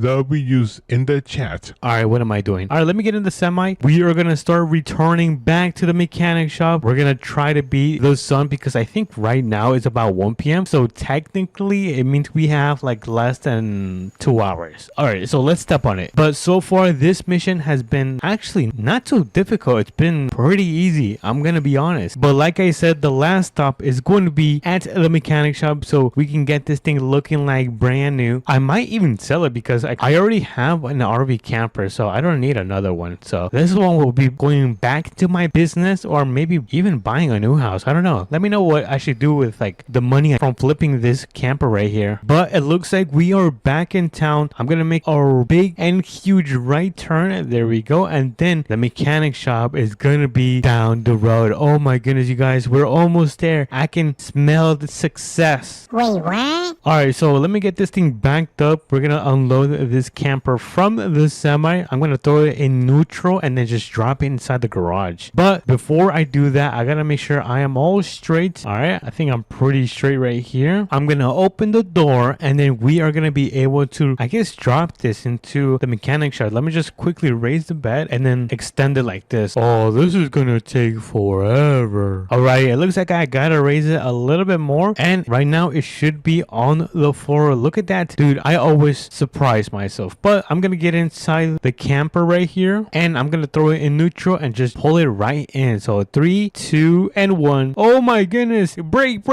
in the chat. all right, what am I doing? All right, let me get in the semi. We are gonna start returning back to the mechanic shop. We're gonna try to beat the sun because I think right now it's about 1 p.m. So technically it means we have like less than 2 hours. All right, so let's step on it. But so far this mission has been actually not so difficult. It's been pretty easy, I'm gonna be honest. But like I said, the last stop is going to be at the mechanic shop so we can get this thing looking like brand new. I might even sell it because I already have an RV camper, so I don't need another one. So this one will be going back to my business, or maybe even buying a new house. I don't know. Let me know what I should do with like the money from flipping this camper right here. But it looks like we are back in town. I'm gonna make a big and huge right turn. There we go. And then the mechanic shop is gonna be down the road. Oh my goodness, you guys, we're almost there. I can smell the success. Wait, what? Alright, so let me get this thing backed up. We're gonna unload this camper from the semi. I'm gonna throw it in neutral and then just drop it inside the garage. But before I do that, I gotta make sure I am all straight. Alright, I think I'm pretty straight right here. I'm gonna open the door and then we are gonna be able to, I guess, drop this into the mechanic shop. Let me just quickly raise the bed and then extend it like this. Oh, this is gonna take forever. Alright, it looks like I gotta raise it a little bit more, and right now it should be on the floor. Look at that, dude. I always surprise myself. But I'm gonna get inside the camper right here and I'm gonna throw it in neutral and just pull it right in. So 3, 2, and 1. Oh my goodness, break.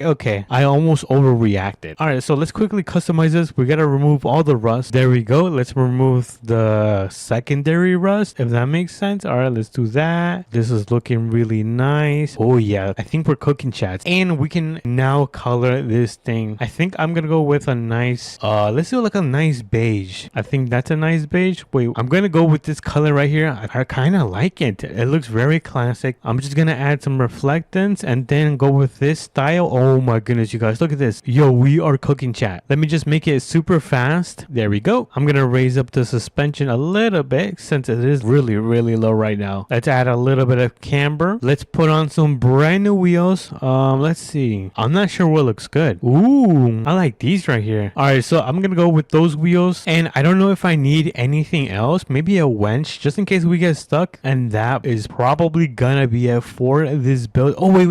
Okay, I almost overreacted. Alright, so let's quickly customize this. We gotta remove all the rust. There we go. Let's remove the secondary rust, if that makes sense. Alright, let's do that. This is looking really nice. Oh yeah, I think we're cooking, chats. And we can now color this thing. I think I'm gonna go with a nice let's do like a nice beige. I think that's a nice beige. Wait, I'm gonna go with this color right here. I kind of like it. It looks very classic. I'm just gonna add some reflectance and then go with this style. Oh my goodness, you guys, look at this. Yo, we are cooking, chat. Let me just make it super fast. There we go. I'm gonna raise up the suspension a little bit since it is really low right now. Let's add a little bit of camber. Let's put on some brand new wheels. Let's see. I'm not sure what looks good. Ooh, I like these right here. All right, so I'm gonna go with those wheels, and I don't know if I need anything else. Maybe a winch just in case we get stuck, and that is probably gonna be it for this build. Oh wait.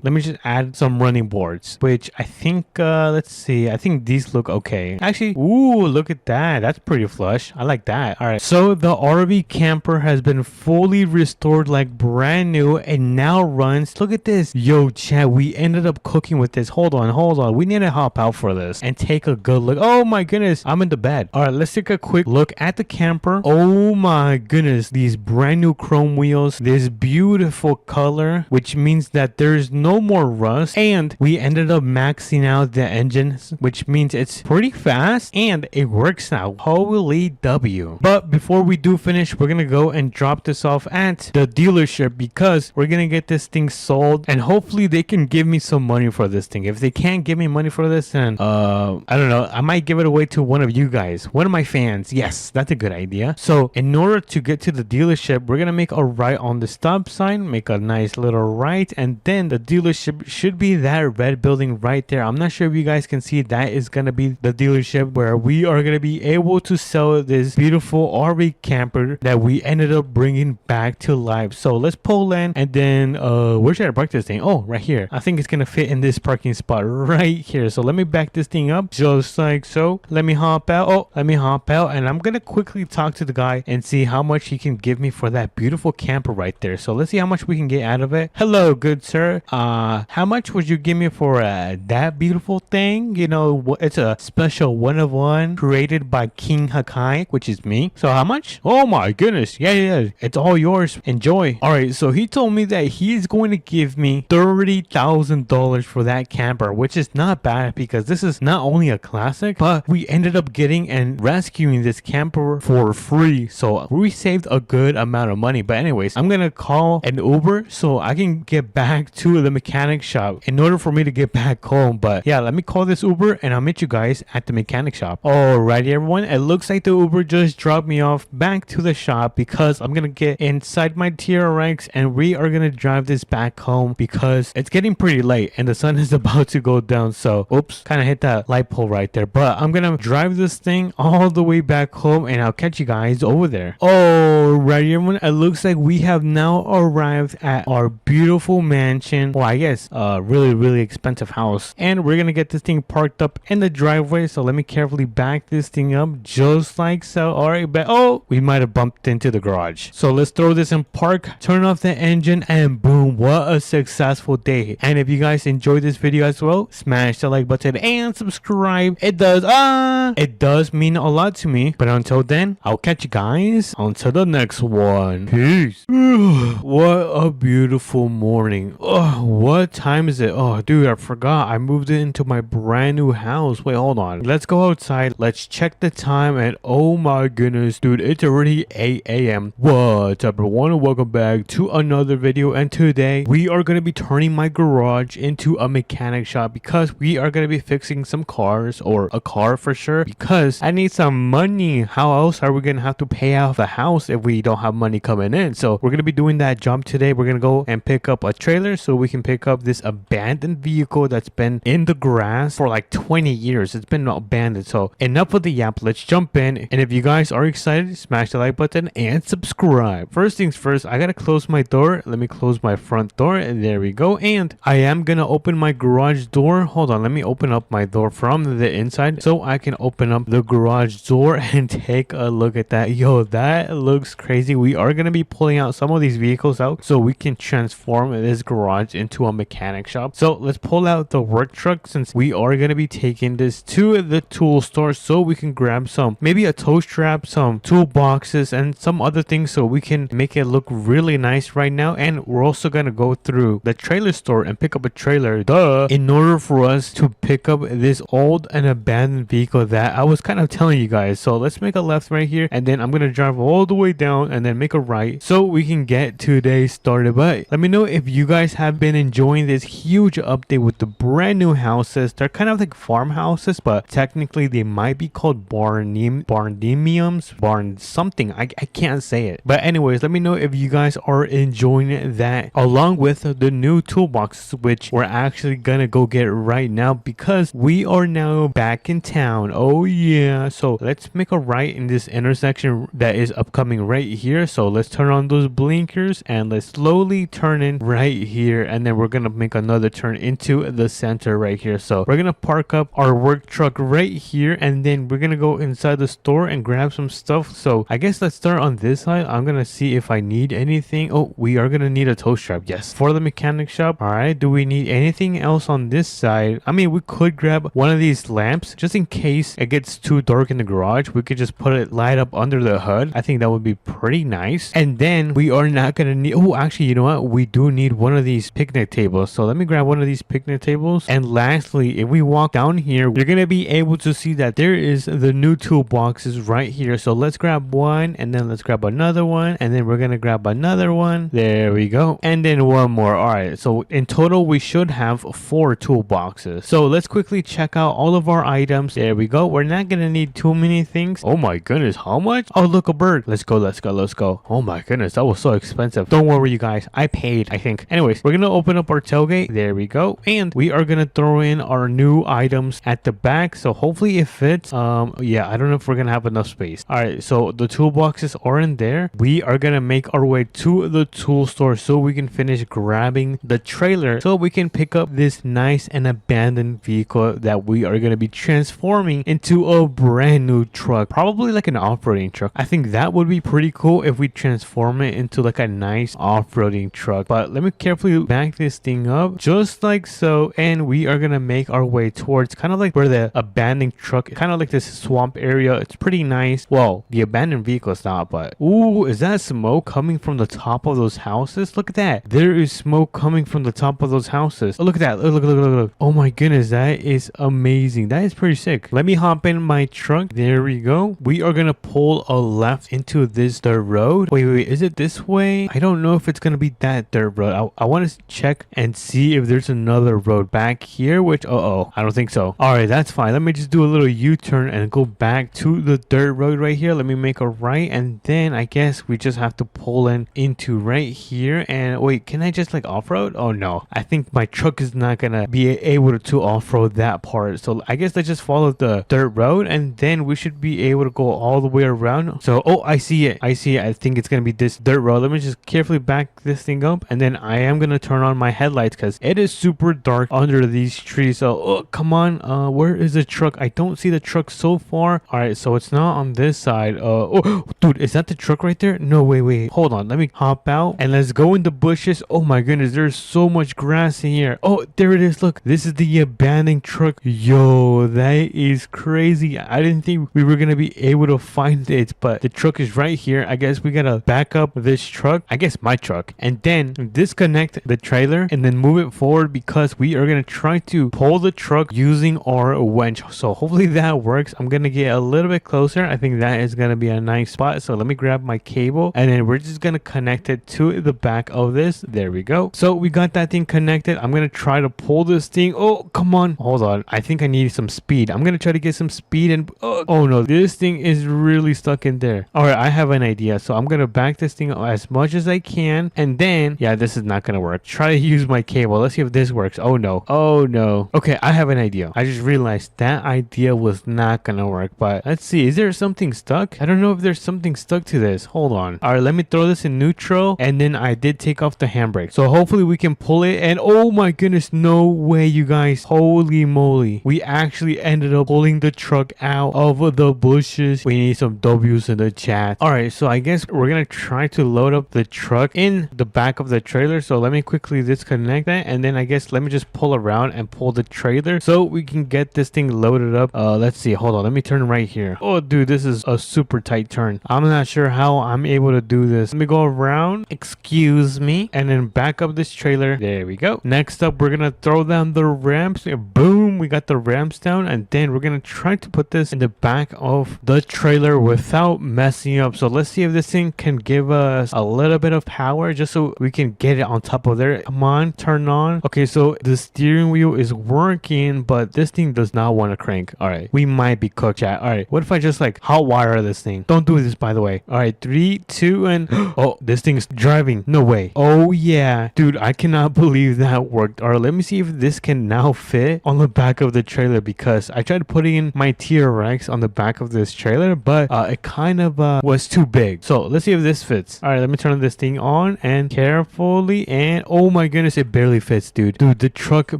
Let me just add some running boards, which I think let's see. I think these look okay. Actually, ooh, look at that. That's pretty flush. I like that. All right, so the RV camper has been fully restored like brand new and now runs. Look at this. Yo, chat, we ended up cooking with this. Hold on. We need to hop out for this and take a good look. Oh my goodness, I'm in the bed. All right, let's take a quick look at the camper. Oh my goodness, these brand new chrome wheels, this beautiful color, which means that there's no more rust, and we ended up maxing out the engine, which means it's pretty fast and it works now. Holy W. But before we do finish, we're gonna go and drop this off at the dealership because we're gonna get this thing sold, and hopefully they can give me some money for this thing. If they can't give me money for this, then I don't know, I might give it away to one of you guys, one of my fans. Yes, that's a good idea. So in order to get to the dealership, we're gonna make a right on the stop sign, make a nice little right, and then the dealership should be that red building right there. I'm not sure if you guys can see, that is gonna be the dealership where we are gonna be able to sell this beautiful RV camper that we ended up bringing back to life. So let's pull in, and then where should I park this thing? Oh, right here. I think it's gonna fit in this parking spot right here. So let me back this thing up just like so. Let me hop out. Oh, let me hop out, and I'm gonna quickly talk to the guy and see how much he can give me for that beautiful camper right there. So let's see how much we can get out of it. Hello, good sir. How much would you give me for that beautiful thing? You know, it's a special one of one created by King Hakai, which is me. So how much? Oh my goodness. Yeah. It's all yours. Enjoy. All right. So he told me that he's going to give me $30,000 for that camper, which is not bad because this is not only a classic, but we ended up getting and rescuing this camper for free. So we saved a good amount of money. But anyways, I'm going to call an Uber so I can get back to the mechanic shop in order for me to get back home. But yeah, let me call this Uber and I'll meet you guys at the mechanic shop. Alrighty, everyone. It looks like the Uber just dropped me off back to the shop because I'm going to get inside my TRX and we are going to drive this back home because it's getting pretty late and the sun is about to go down. So, oops, kind of hit that light pole right there. But I'm going to drive this thing all the way back home and I'll catch you guys over there. Alrighty, everyone. It looks like we have now arrived at our beautiful mansion. Well, I guess really expensive house. And we're going to get this thing parked up in the driveway. So let me carefully back this thing up just like so. Alright, but oh, we might have bumped into the garage. So let's throw this in park, turn off the engine, and boom, what a successful day. And if you guys guys enjoyed this video as well, smash the like button and subscribe. It does mean a lot to me. But until then, I'll catch you guys until the next one. Peace. What a beautiful morning. Oh, what time is it? Oh, dude, I forgot. I moved it into my brand new house. Wait, hold on. Let's go outside. Let's check the time. And oh my goodness, dude, it's already 8 a.m. What's up, everyone? Welcome back to another video. And today we are going to be turning my garage into a mechanic shop because we are going to be fixing some cars, or a car for sure, because I need some money. How else are we going to have to pay off the house if we don't have money coming in? So we're going to be doing that job today. We're going to go and pick up a trailer so we can pick up this abandoned vehicle that's been in the grass for like 20 years. It's been abandoned. So enough of the yap. Let's jump in. And if you guys are excited, smash the like button and subscribe. First things first, I got to close my door. Let me close my front door. And there we go. And I am going to open my garage door. Hold on. Let me open up my door from the inside so I can open up the garage door and take a look at that. Yo, that looks crazy. We are going to be pulling out some of these vehicles out so we can transform this garage into a mechanic shop. So let's pull out the work truck since we are going to be taking this to the tool store so we can grab some, maybe a toe strap, some toolboxes, and some other things so we can make it look really nice right now. And we're also going to go through the trailer store and pick up a trailer, in order for us to pick up this old and abandoned vehicle that I was kind of telling you guys. So let's make a left right here, and then I'm going to drive all the way down and then make a right so we can get today started. But let me know if you guys have been enjoying this huge update with the brand new houses. They're kind of like farmhouses, but technically they might be called barnemiums, barn something. I can't say it. But anyways, let me know if you guys are enjoying that, along with the new toolboxes, which we're actually gonna go get right now because we are now back in town. Oh yeah. So let's make a right in this intersection that is upcoming right here. So let's turn on those blinkers and let's slowly turn in right here, and then we're gonna make another turn into the center right here. So we're gonna park up our work truck right here, and then we're gonna go inside the store and grab some stuff. So I guess let's start on this side. I'm gonna see if I need anything. Oh, we are gonna need a tow strap, yes, for the mechanic shop. All right, do we need anything else on this side? I mean, we could grab one of these lamps just in case it gets too dark in the garage. We could just put it light up under the hood. I think that would be pretty nice. And then we are not gonna need, oh, actually, you know what, we do need one of these picnic tables. So let me grab one of these picnic tables. And lastly, if we walk down here, you're gonna be able to see that there is the new toolboxes right here. So let's grab one, and then let's grab another one, and then we're gonna grab another one. There we go. And then one more. All right, so in total we should have 4 toolboxes. So let's quickly check out all of our items. There we go. We're not gonna need too many things. Oh my goodness, how much? Oh, look, a bird. Let's go. Oh my goodness, that was so expensive. Don't worry, you guys, I paid, I think. Anyways, we're gonna open up our tailgate. There we go. And we are gonna throw in our new items at the back, so hopefully it fits. Yeah, I don't know if we're gonna have enough space. All right, so the toolboxes are in there. We are gonna make our way to the tool store so we can finish grabbing the trailer so we can pick up this nice and abandoned vehicle that we are gonna be transforming into a brand new truck, probably like an off-roading truck. I think that would be pretty cool if we transform it into like a nice off-roading truck. But let me carefully back this thing up just like so, and we are gonna make our way towards kind of like where the abandoned truck, kind of like this swamp area. It's pretty nice. Well, the abandoned vehicle is not, but ooh, is that smoke coming from the top of those houses? Look at that. There is smoke coming from the top of those houses. Oh, look at that. Look. Oh my goodness, that is amazing. That is pretty sick. Let me hop in my truck. There we go. We are gonna pull a left into this dirt road. Wait, is it this way? I don't know if it's gonna be that dirt road. I want to check and see if there's another road back here, which I don't think so. All right, that's fine. Let me just do a little U-turn and go back to the dirt road right here. Let me make a right, and then I guess we just have to pull in into right here. And wait, can I just like off-road? Oh no, I think my truck is not gonna be able to off-road that part. So I guess let's just follow the dirt road, and then we should be able to go all the way around. So I see it. I think it's gonna be this dirt road. Let me just carefully back this thing up, and then I am gonna turn on my headlights because it is super dark under these trees. So come on, where is the truck? I don't see the truck so far. All right, so it's not on this side. Oh dude, is that the truck right there? No, wait, hold on, let me hop out and let's go in the bushes. Oh my goodness, there's so much grass in here. Oh, there it is. Look, this is the abandoned truck. Yo, that is crazy. I didn't think we were gonna be able to find it, but the truck is right here. I guess we gotta back up this truck, I guess my truck, and then disconnect the trailer and then move it forward because we are gonna try to pull the truck using our winch. So hopefully that works. I'm gonna get a little bit closer. I think that is gonna be a nice spot. So let me grab my cable and then we're just gonna connect it to the back of this. There we go. So we got that thing connected. I'm gonna try to pull this thing. Oh, come on. Hold on. I think I need some speed. I'm gonna try to get some speed and oh no, this thing is really stuck in there. All right, I have an idea. So I'm gonna back this thing as much as I can, and then yeah, this is not gonna work. Try to use my cable. Let's see if this works. Oh no. Oh no. Okay, I have an idea. I just realized that idea was not gonna work, but let's see. Is there something stuck? I don't know if there's something stuck to this. Hold on. All right, let me throw this in neutral, and then I did take off the handbrake. So hopefully we can pull it, and oh my goodness, no way, you guys. Holy moly. We actually ended up pulling the truck out of the bushes. We need some W's in the chat. All right, so I guess we're gonna try to load up the truck in the back of the trailer. So let me quickly disconnect that, and then I guess let me just pull around and pull the trailer so we can get this thing loaded up. Let's see. Hold on. Let me turn right here. Oh, dude, this is a super tight turn. I'm not sure how I'm able to do this. Let me go around. Excuse me. And then back up this trailer. There we go. Next up, we're gonna throw down the ramps. Boom. We got the ramps down, and then we're gonna try to put this in the back of the trailer without messing up. So let's see if this thing can give us a little bit of power just so we can get it on top of there. Come on, turn on. Okay, so the steering wheel is working, but this thing does not want to crank. All right, we might be cooked, chat. All right, what if I just like hot wire this thing? Don't do this, by the way. All right, 3, 2, and oh, this thing is driving. No way. Oh yeah, dude, I cannot believe that worked. All right, let me see if this can now fit on the back of the trailer, because I tried putting in my T-Rex on the back of this trailer, but it kind of was too big. So let's see if this fits. All right, let me turn this thing on and carefully, and oh my goodness, it barely fits, dude. The truck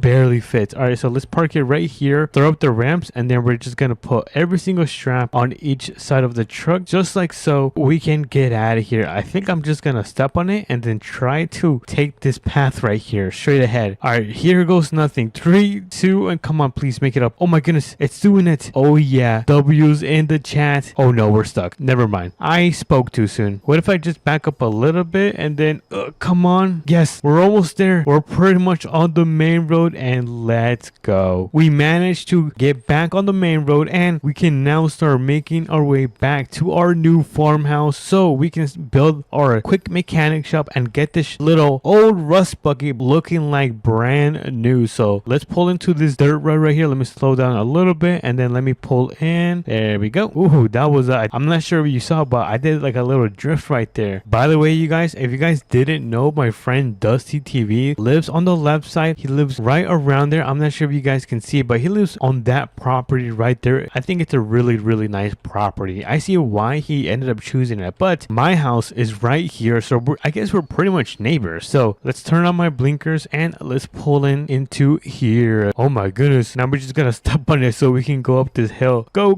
barely fits. All right, so let's park it right here, throw up the ramps, and then we're just gonna put every single strap on each side of the truck, just like so. We can get out of here. I think I'm just gonna step on it and then try to take this path right here straight ahead. All right, here goes nothing. 3, 2, and come on, please make it up. Oh my goodness, it's doing it. Oh yeah, W's in the chat. Oh no, we're stuck. Never mind, I spoke too soon. What if I just back up a little bit and then come on? Yes, we're almost there. We're pretty much on the main road, and let's go. We managed to get back on the main road, and we can now start making our way back to our new farmhouse so we can build our quick mechanic shop and get this little old rust bucket looking like brand new. So let's pull into this dirt road right here. Let me slow down a little bit, and then let me pull in. There we go. Ooh, that was I'm not sure if you saw, but I did like a little drift right there. By the way, you guys, if you guys didn't know, my friend Dusty TV lives on the left side. He lives right around there. I'm not sure if you guys can see it, but he lives on that property right there. I think it's a really nice property. I see why he ended up choosing it, but my house is right here, so I guess we're pretty much neighbors. So let's turn on my blinkers and let's pull into here. Oh my goodness, now we're just gonna step on it so we can go up this hill. Go,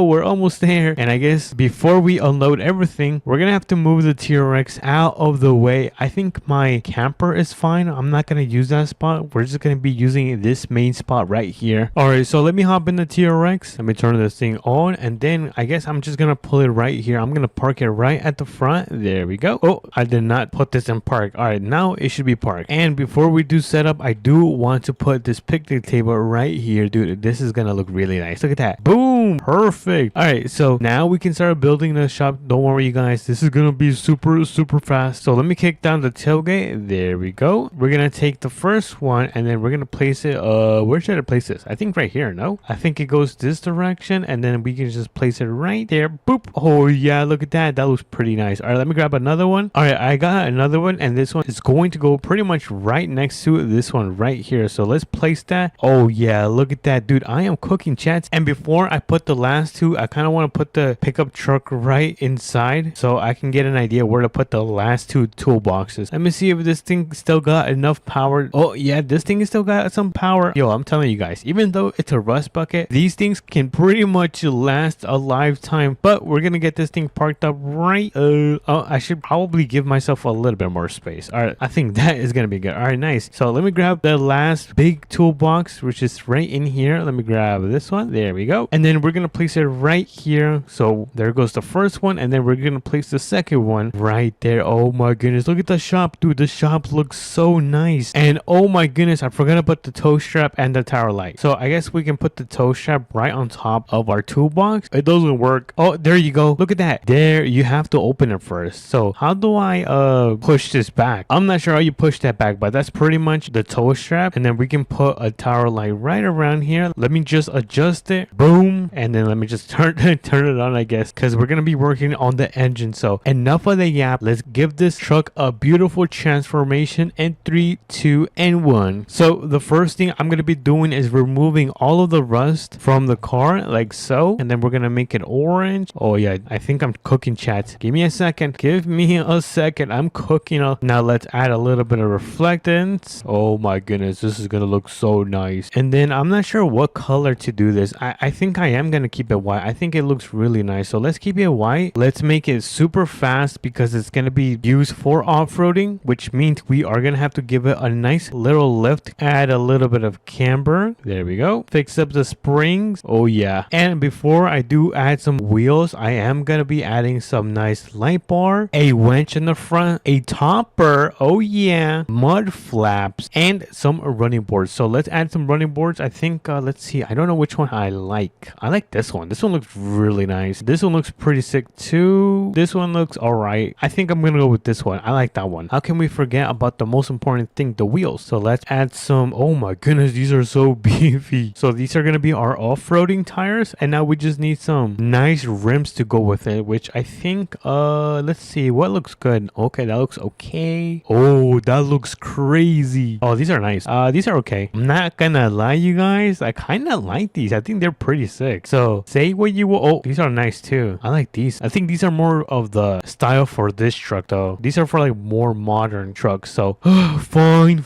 we're almost there. And I guess before we unload everything, we're gonna have to move the T-Rex out of the way. I think my camper is fine. I'm not gonna use that spot. We're just gonna be using this main spot right here. All right, so let me hop in the T-Rex. Let me turn this thing on, and then I guess I'm just gonna pull it right here. I'm gonna park it right at the front. There we go. Oh, I did not put this in park. All right, now it should be parked. And before we do set up, I do want to put this picnic table right here. Dude, this is gonna look really nice. Look at that. Boom, perfect. All right, so now we can start building the shop. Don't worry, you guys, this is gonna be super fast. So let me kick down the tailgate. There we go. We're gonna take the first one, and then we're gonna place it where should I place this? I think right here. No, I think it goes this direction, and then we can just place it right there. Boop. Oh yeah, look at that. That looks pretty nice. All right, let me grab another one. All right, I got another one, and this one is going to go pretty much right next to this one right here. So let's place that. Oh Oh yeah, look at that, dude. I am cooking, chats. And before I put the last two, I kind of want to put the pickup truck right inside so I can get an idea where to put the last two toolboxes. Let me see if this thing still got enough power. Oh yeah, this thing is still got some power. Yo, I'm telling you guys, even though it's a rust bucket, these things can pretty much last a lifetime. But we're gonna get this thing parked up right. Oh, I should probably give myself a little bit more space. All right, I think that is gonna be good. All right, nice. So let me grab the last big toolbox, which is right in here. Let me grab this one. There we go. And then we're gonna place it right here. So there goes the first one, and then we're gonna place the second one right there. Oh my goodness, look at the shop, dude. The shop looks so nice. And oh my goodness, I forgot about the tow strap and the tower light. So I guess we can put the tow strap right on top of our toolbox. It doesn't work. Oh, there you go. Look at that. There, you have to open it first. So how do I push this back? I'm not sure how you push that back, but that's pretty much the tow strap. And then we can put a tower light right around here. Let me just adjust it. Boom. And then let me just turn it on, I guess, because we're gonna be working on the engine. So enough of the yap. Let's give this truck a beautiful transformation in 3, 2, and 1. So the first thing I'm gonna be doing is removing all of the rust from the car, like so, and then we're gonna make it orange. Oh yeah, I think I'm cooking, chat. Give me a second. Give me a second. I'm cooking. Now let's add a little bit of reflectance. Oh my goodness, this is gonna look so nice. And then I'm not sure what color to do this. I think I am gonna keep it white. I think it looks really nice. So let's keep it white. Let's make it super fast because it's gonna be used for off-roading, which means we are gonna have to give it a nice little lift. Add a little bit of camber. There we go. Fix up the springs. Oh yeah. And before I do add some wheels, I am gonna be adding some nice light bar, a winch in the front, a topper. Oh yeah. Mud flaps, and some running boards. So let's add some running boards. I think let's see, I don't know which one I like. I like this one. This one looks really nice. This one looks pretty sick too. This one looks all right. I think I'm gonna go with this one. I like that one. How can we forget about the most important thing, the wheels? So let's add some. Oh my goodness, these are so beefy. So these are gonna be our off-roading tires, and now we just need some nice rims to go with it, which I think let's see what looks good. Okay, that looks okay. Oh, that looks crazy. Oh, these are nice. These are okay. I'm not gonna lie, you guys, I kind of like these. I think they're pretty sick. So say what you will. Oh, these are nice too. I like these. I think these are more of the style for this truck though. These are for like more modern trucks. So fine.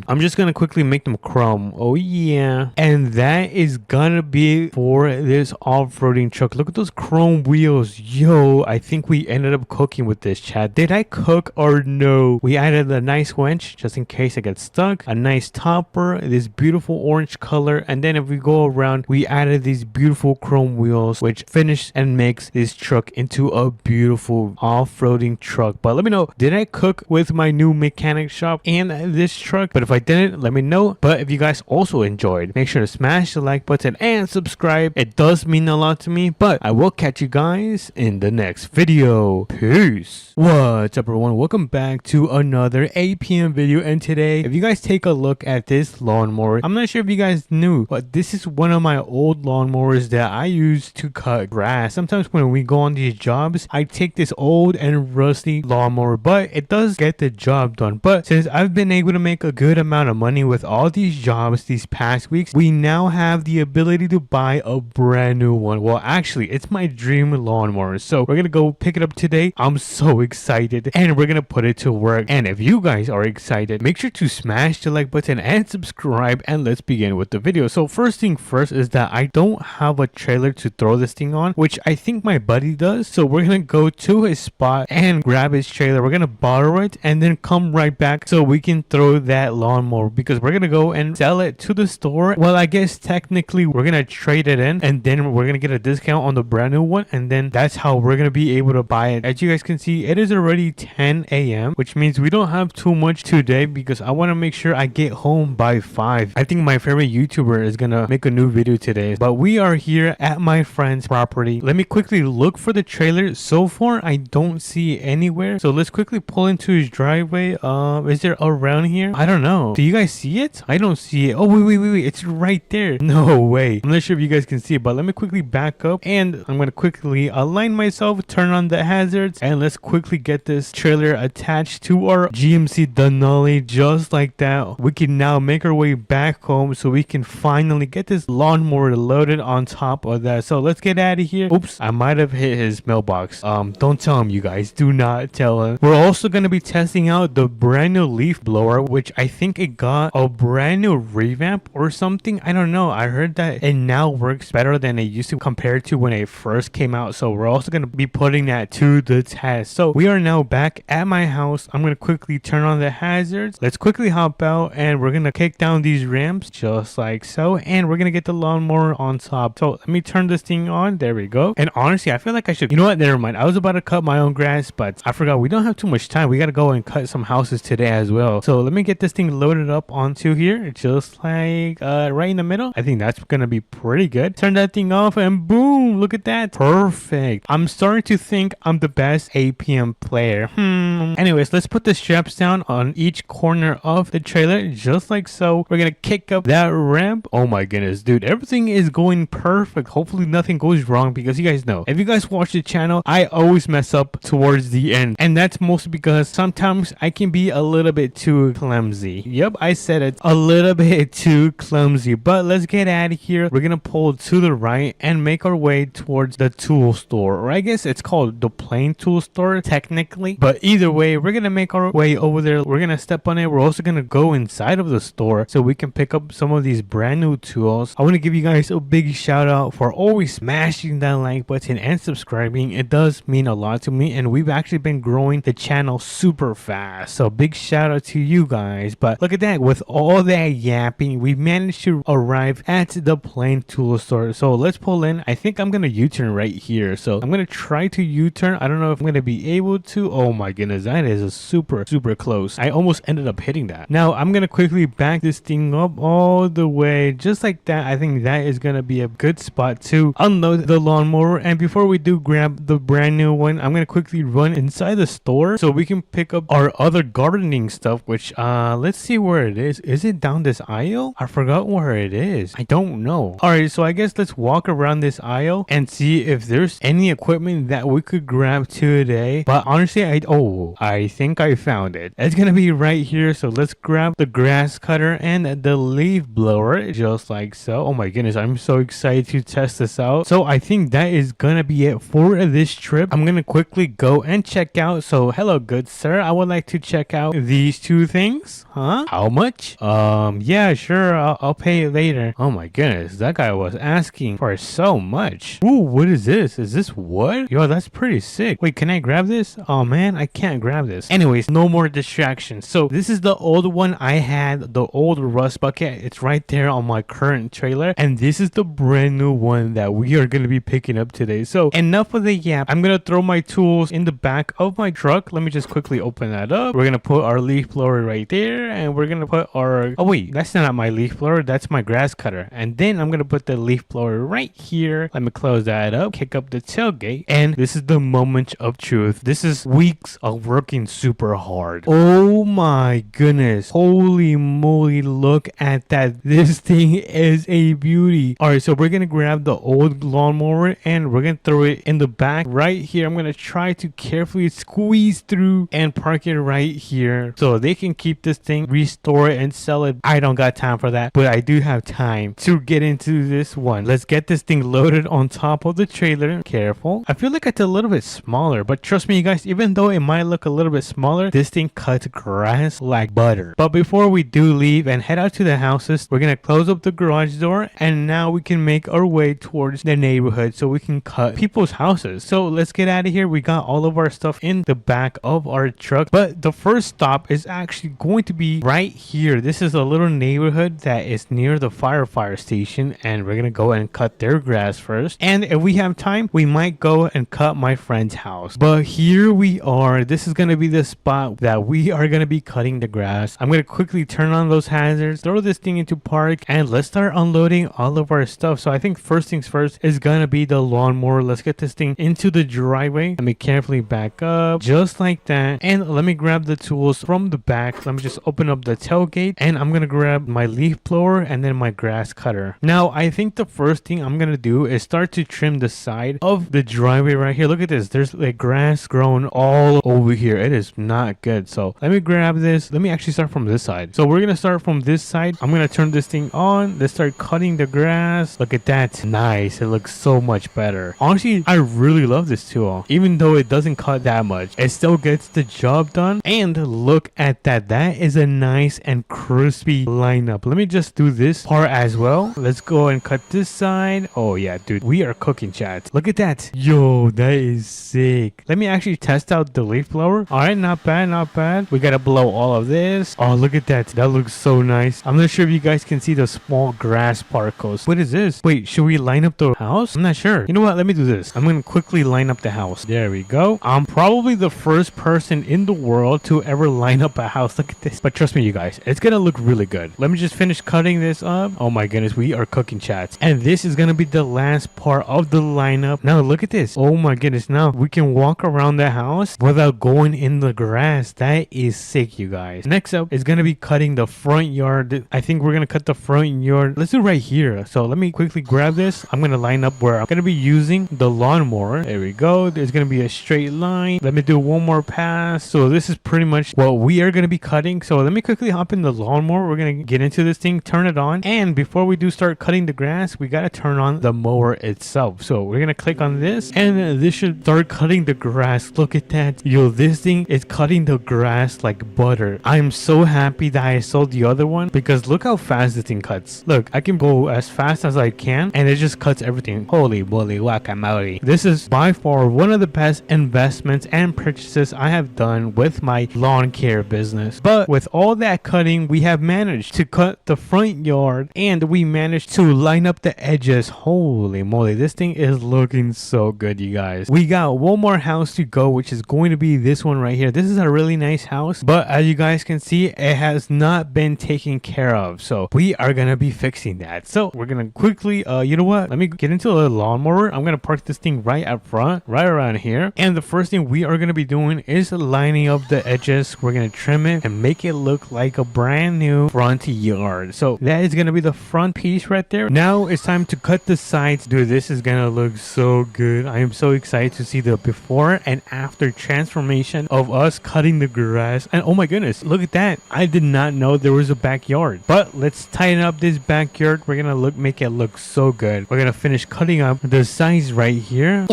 I'm just gonna quickly make them chrome. Oh yeah. And that is gonna be for this off-roading truck. Look at those chrome wheels. Yo, I think we ended up cooking with this, chat. Did I cook or no? We added a nice winch just in case I get stuck, a nice topper, this beautiful orange color, and then if we go around, we added these beautiful chrome wheels, which finish and makes this truck into a beautiful off-roading truck. But let me know, did I cook with my new mechanic shop and this truck? But if I didn't, let me know. But if you guys also enjoyed, make sure to smash the like button and subscribe. It does mean a lot to me. But I will catch you guys in the next video. Peace. What's up, everyone? Welcome back to another APM video. And today, if you guys take a look at this lawnmower, I'm not sure if you guys knew, but this is one of my old lawnmowers that I use to cut grass. Sometimes when we go on these jobs, I take this old and rusty lawnmower, but it does get the job done. But since I've been able to make a good amount of money with all these jobs these past weeks, we now have the ability to buy a brand new one. Well, actually, it's my dream lawnmower. So we're gonna go pick it up today. I'm so excited, and we're gonna put it to work. And if you guys are excited, make sure to smash the like button and subscribe, and let's begin with the video. So first thing first is that I don't have a trailer to throw this thing on, which I think my buddy does. So we're gonna go to his spot and grab his trailer. We're gonna borrow it and then come right back so we can throw that lawnmower, because we're gonna go and sell it to the store. Well, I guess technically we're gonna trade it in, and then we're gonna get a discount on the brand new one, and then that's how we're gonna be able to buy it. As you guys can see, it is already 10 a.m., which means we don't have too much today because I want to make sure I get home by 5. I think my favorite YouTuber is gonna make a new video today, but we are here at my friend's property. Let me quickly look for the trailer. So far I don't see it anywhere, so let's quickly pull into his driveway. Is it around here? I don't know. Do you guys see it? I don't see it. Oh wait, it's right there. No way. I'm not sure if you guys can see it, but let me quickly back up, and I'm gonna quickly align myself, turn on the hazards, and let's quickly get this trailer attached to our GMC Denali. Just like that, we can now make our way back back home so we can finally get this lawnmower loaded on top of that. So let's get out of here. Oops, I might have hit his mailbox. Don't tell him, you guys. Do not tell him. We're also going to be testing out the brand new leaf blower, which I think it got a brand new revamp or something. I don't know. I heard that it now works better than it used to compared to when it first came out. So we're also going to be putting that to the test. So we are now back at my house. I'm going to quickly turn on the hazards. Let's quickly hop out and we're going to kick down these ramps just like so. And we're going to get the lawnmower on top. So let me turn this thing on. There we go. And honestly, I feel like I should, you know what? Never mind. I was about to cut my own grass, but I forgot we don't have too much time. We got to go and cut some houses today as well. So let me get this thing loaded up onto here, just like right in the middle. I think that's going to be pretty good. Turn that thing off and boom, look at that. Perfect. I'm starting to think I'm the best APM player. Anyways, let's put the straps down on each corner of the trailer, just like so. We're going to kick up that ramp. Oh my goodness, dude. Everything is going perfect. Hopefully nothing goes wrong because you guys know, if you guys watch the channel, I always mess up towards the end. And that's mostly because sometimes I can be a little bit too clumsy. Yep, I said it. A little bit too clumsy. But let's get out of here. We're going to pull to the right and make our way towards the tool store. Or I guess it's called the plain tool store technically. But either way, we're going to make our way over there. We're going to step on it. We're also going to go inside of the store so we can pick up some of these brand new tools. I want to give you guys a big shout out for always smashing that like button and subscribing. It does mean a lot to me, and we've actually been growing the channel super fast. So big shout out to you guys. But look at that, with all that yapping, we managed to arrive at the plain tool store. So let's pull in. I think I'm going to U-turn right here. So I'm going to try to U-turn. I don't know if I'm going to be able to. Oh my goodness, that is a super close. I almost ended up hitting that. Now I'm going to quickly back this thing up all the way just like that. I think that is going to be a good spot to unload the lawnmower. And before we do grab the brand new one, I'm going to quickly run inside the store so we can pick up our other gardening stuff, which let's see where it is. Is it down this aisle? I forgot where it is. I don't know. All right, so I guess let's walk around this aisle and see if there's any equipment that we could grab today. But honestly, I think I found it. It's gonna be right here. So let's grab the grass cutter and the leaf blower, just like so. Oh my goodness, I'm so excited to test this out. So I think that is gonna be it for this trip. I'm gonna quickly go and check out. So hello, good sir. I would like to check out these two things. Huh? How much? Yeah, sure. I'll pay it later. Oh my goodness, that guy was asking for so much. Ooh, what is this? Is this wood? Yo, that's pretty sick. Wait, can I grab this? Oh man, I can't grab this. Anyways, no more distractions. So this is the old one I had, the old rust bucket. It's right there on my current trailer. And this is the brand new one that we are going to be picking up today. So enough of the yap. I'm going to throw my tools in the back of my truck. Let me just quickly open that up. We're going to put our leaf blower right there. And we're going to put our... Oh wait, that's not my leaf blower. That's my grass cutter. And then I'm going to put the leaf blower right here. Let me close that up. Kick up the tailgate. And this is the moment of truth. This is weeks of working super hard. Oh my goodness. Holy moly, look at that. This thing is a beauty. All right, so we're going to grab the old lawnmower and we're going to throw it in the back right here. I'm going to try to carefully squeeze through and park it right here so they can keep this thing, restore it, and sell it. I don't got time for that, but I do have time to get into this one. Let's get this thing loaded on top of the trailer. Careful. I feel like it's a little bit smaller, but trust me, you guys, even though it might look a little bit smaller, this thing cuts grass like butter. But before we do leave and head out to the houses, we're going to close up the garage door, and now we can make our way towards the neighborhood so we can cut people's houses. So let's get out of here. We got all of our stuff in the back of our truck, but the first stop is actually going to be right here. This is a little neighborhood that is near the fire station, and we're gonna go and cut their grass first, and if we have time we might go and cut my friend's house. But here we are. This is gonna be the spot that we are gonna be cutting the grass. I'm gonna quickly turn on those hazards, throw this thing into park, and let's start unloading all of our stuff. So I think first things first is gonna be the lawnmower. Let's get this thing into the driveway. Let me carefully back up just like that, and let me grab the tools from the back. Let me just open up the tailgate, and I'm gonna grab my leaf blower and then my grass cutter. Now I think the first thing I'm gonna do is start to trim the side of the driveway right here. Look at this, there's like grass growing all over here. It is not good. So let me grab this. Let me actually start from this side. So we're gonna start from this side. I'm gonna turn this thing on. Let's start cutting the grass. Look at that. Nice. It looks so much better. Honestly, I really love this tool. Even though it doesn't cut that much, it still gets the job done. And look at that. That is a nice and crispy lineup. Let me just do this part as well. Let's go and cut this side. Oh yeah, dude, we are cooking, chat. Look at that. Yo, that is sick. Let me actually test out the leaf blower. All right, not bad, not bad. We gotta blow all of this. Oh, look at that. That looks so nice. I'm not sure if you guys can see the small grass particles. What is this? Wait, should we line up the house? I'm not sure. You know what? Let me do this. I'm gonna quickly line up the house. There we go. I'm probably the first person in the world to ever line up a house. Look at this. But trust me, you guys, it's gonna look really good. Let me just finish cutting this up. Oh my goodness, we are cooking, chats. And this is gonna be the last part of the lineup. Now look at this. Oh my goodness. Now we can walk around the house without going in the grass. That is sick, you guys. Next up is gonna be cutting the front yard. I think we're gonna cut the front yard. Let's do right here. So let me quickly grab this. I'm gonna line up where I'm gonna be using the lawnmower. There we go. There's gonna be a straight line. Let me do one more pass. So this is pretty much what we are gonna be cutting. So let me quickly hop in the lawnmower. We're gonna get into this thing, turn it on, and before we do start cutting the grass, we gotta turn on the mower itself. So we're gonna click on this, and this should start cutting the grass. Look at that. Yo, this thing is cutting the grass like butter. I'm so happy that I sold the other one because look how fast this thing cuts. Look, I can go as fast as I can, and it just cuts everything. Holy moly, guacamole. This is by far one of the best investments and purchases I have done with my lawn care business. But with all that cutting, we have managed to cut the front yard, and we managed to line up the edges. Holy moly, this thing is looking so good, you guys. We got one more house to go, which is going to be this one right here. This is a really nice house, but as you guys can see, it has not been taken care of. So we are gonna be fixing that. So we're gonna quickly, you know what? Let me get into the lawnmower. I'm gonna park this thing right up front, right around here. And the first thing we are gonna be doing is lining up the edges. We're gonna trim it and make it look like a brand new front yard. So that is gonna be the front piece right there. Now it's time to cut the sides. Dude, this is gonna look so good. I am so excited to see the before and after transformation of us cutting the grass. And oh my goodness, look at that. I did not know there was a backyard. But let's tighten up this backyard. We're gonna make it look so good. We're gonna finish cutting up the sides right here.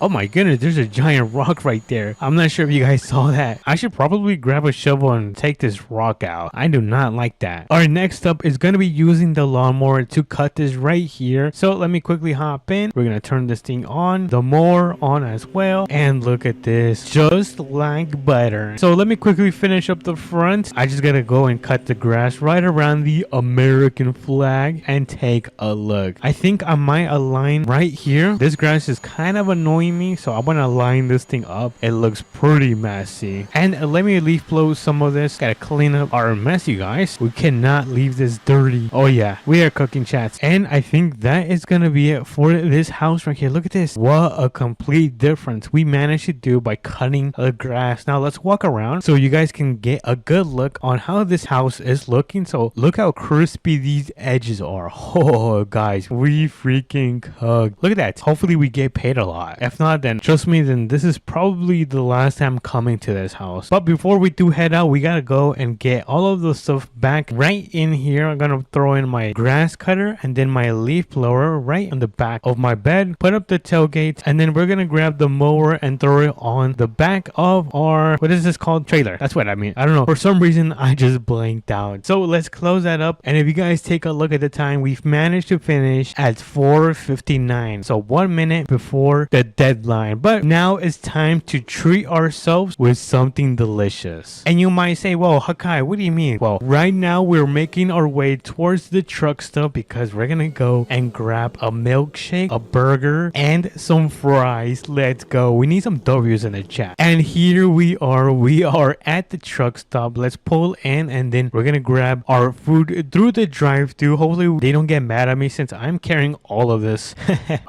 Oh my goodness, there's a giant rock right there. I'm not sure if you guys saw that. I should probably grab a shovel and take this rock out. I do not like that. Our next up is gonna be using the lawnmower to cut this right here. So let me quickly hop in. We're gonna turn this thing on, the mower on as well, and look at this, just like butter. So let me quickly finish up the front. I just gotta go and cut the grass right around the American flag and take a look. I think I might align right here. This grass is kind of annoying me, so I want to line this thing up. It looks pretty messy. And let me leaf blow some of this. Gotta clean up our mess, you guys. We cannot leave this dirty. Oh yeah, we are cooking, chats. And I think that is gonna be it for this house right here. Look at this. What a complete difference we managed to do by cutting the grass. Now let's walk around so you guys can get a good look on how this house is looking. So look how crispy these edges are. Oh guys, we freaking cooked. Look at that. Hopefully we get paid a lot. If not, then trust me, then this is probably the last time coming to this house. But before we do head out, we gotta go and get all of the stuff back right in here. I'm gonna throw in my grass cutter and then my leaf blower right on the back of my bed, put up the tailgate, and then we're gonna grab the mower and throw it on the back of our, what is this called? Trailer. That's what I mean. I don't know. For some reason, I just blanked out. So let's close that up. And if you guys take a look at the time, we've managed to finish at 4:59. So 1 minute before the deadline. But now it's time to treat ourselves with something delicious. And you might say, well, Hakai, what do you mean? Well, right now we're making our way towards the truck stop because we're gonna go and grab a milkshake, a burger, and some fries. Let's go. We need some W's in the chat. And here we are. We are at the truck stop. Let's pull in and then we're gonna grab our food through the drive-thru. Hopefully they don't get mad at me since I'm carrying all of this.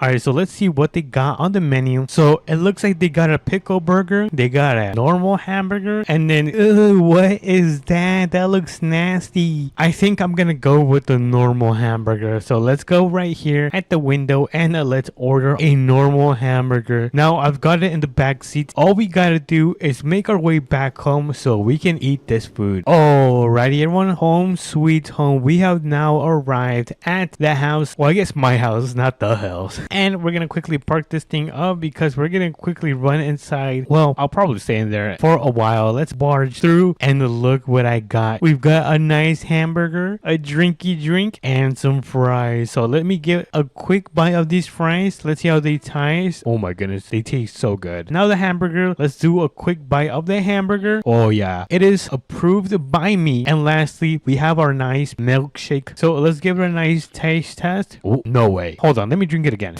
Alright, so let's see what they got on the menu. So it looks like they got a pickle burger, they got a normal hamburger, and then what is that? That looks nasty. I think I'm gonna go with the normal hamburger. So let's go right here at the window and let's order a normal hamburger. Now I've got it in the back seat. All we gotta do is make our way back home so we can eat this food. Alright, Alrighty, everyone, home sweet home. We have now arrived at the house. Well, I guess my house, not the house. And we're gonna quickly park this thing up because we're gonna quickly run inside. Well, I'll probably stay in there for a while. Let's barge through and look what I got. We've got a nice hamburger, a drinky drink, and some fries. So let me give a quick bite of these fries. Let's see how they taste. Oh my goodness, they taste so good. Now the hamburger, let's do a quick bite of the hamburger. Oh yeah, it is approved by me. And lastly, we have our nice milkshake. So let's give it a nice taste test. Oh, no way. Hold on, let me drink it again.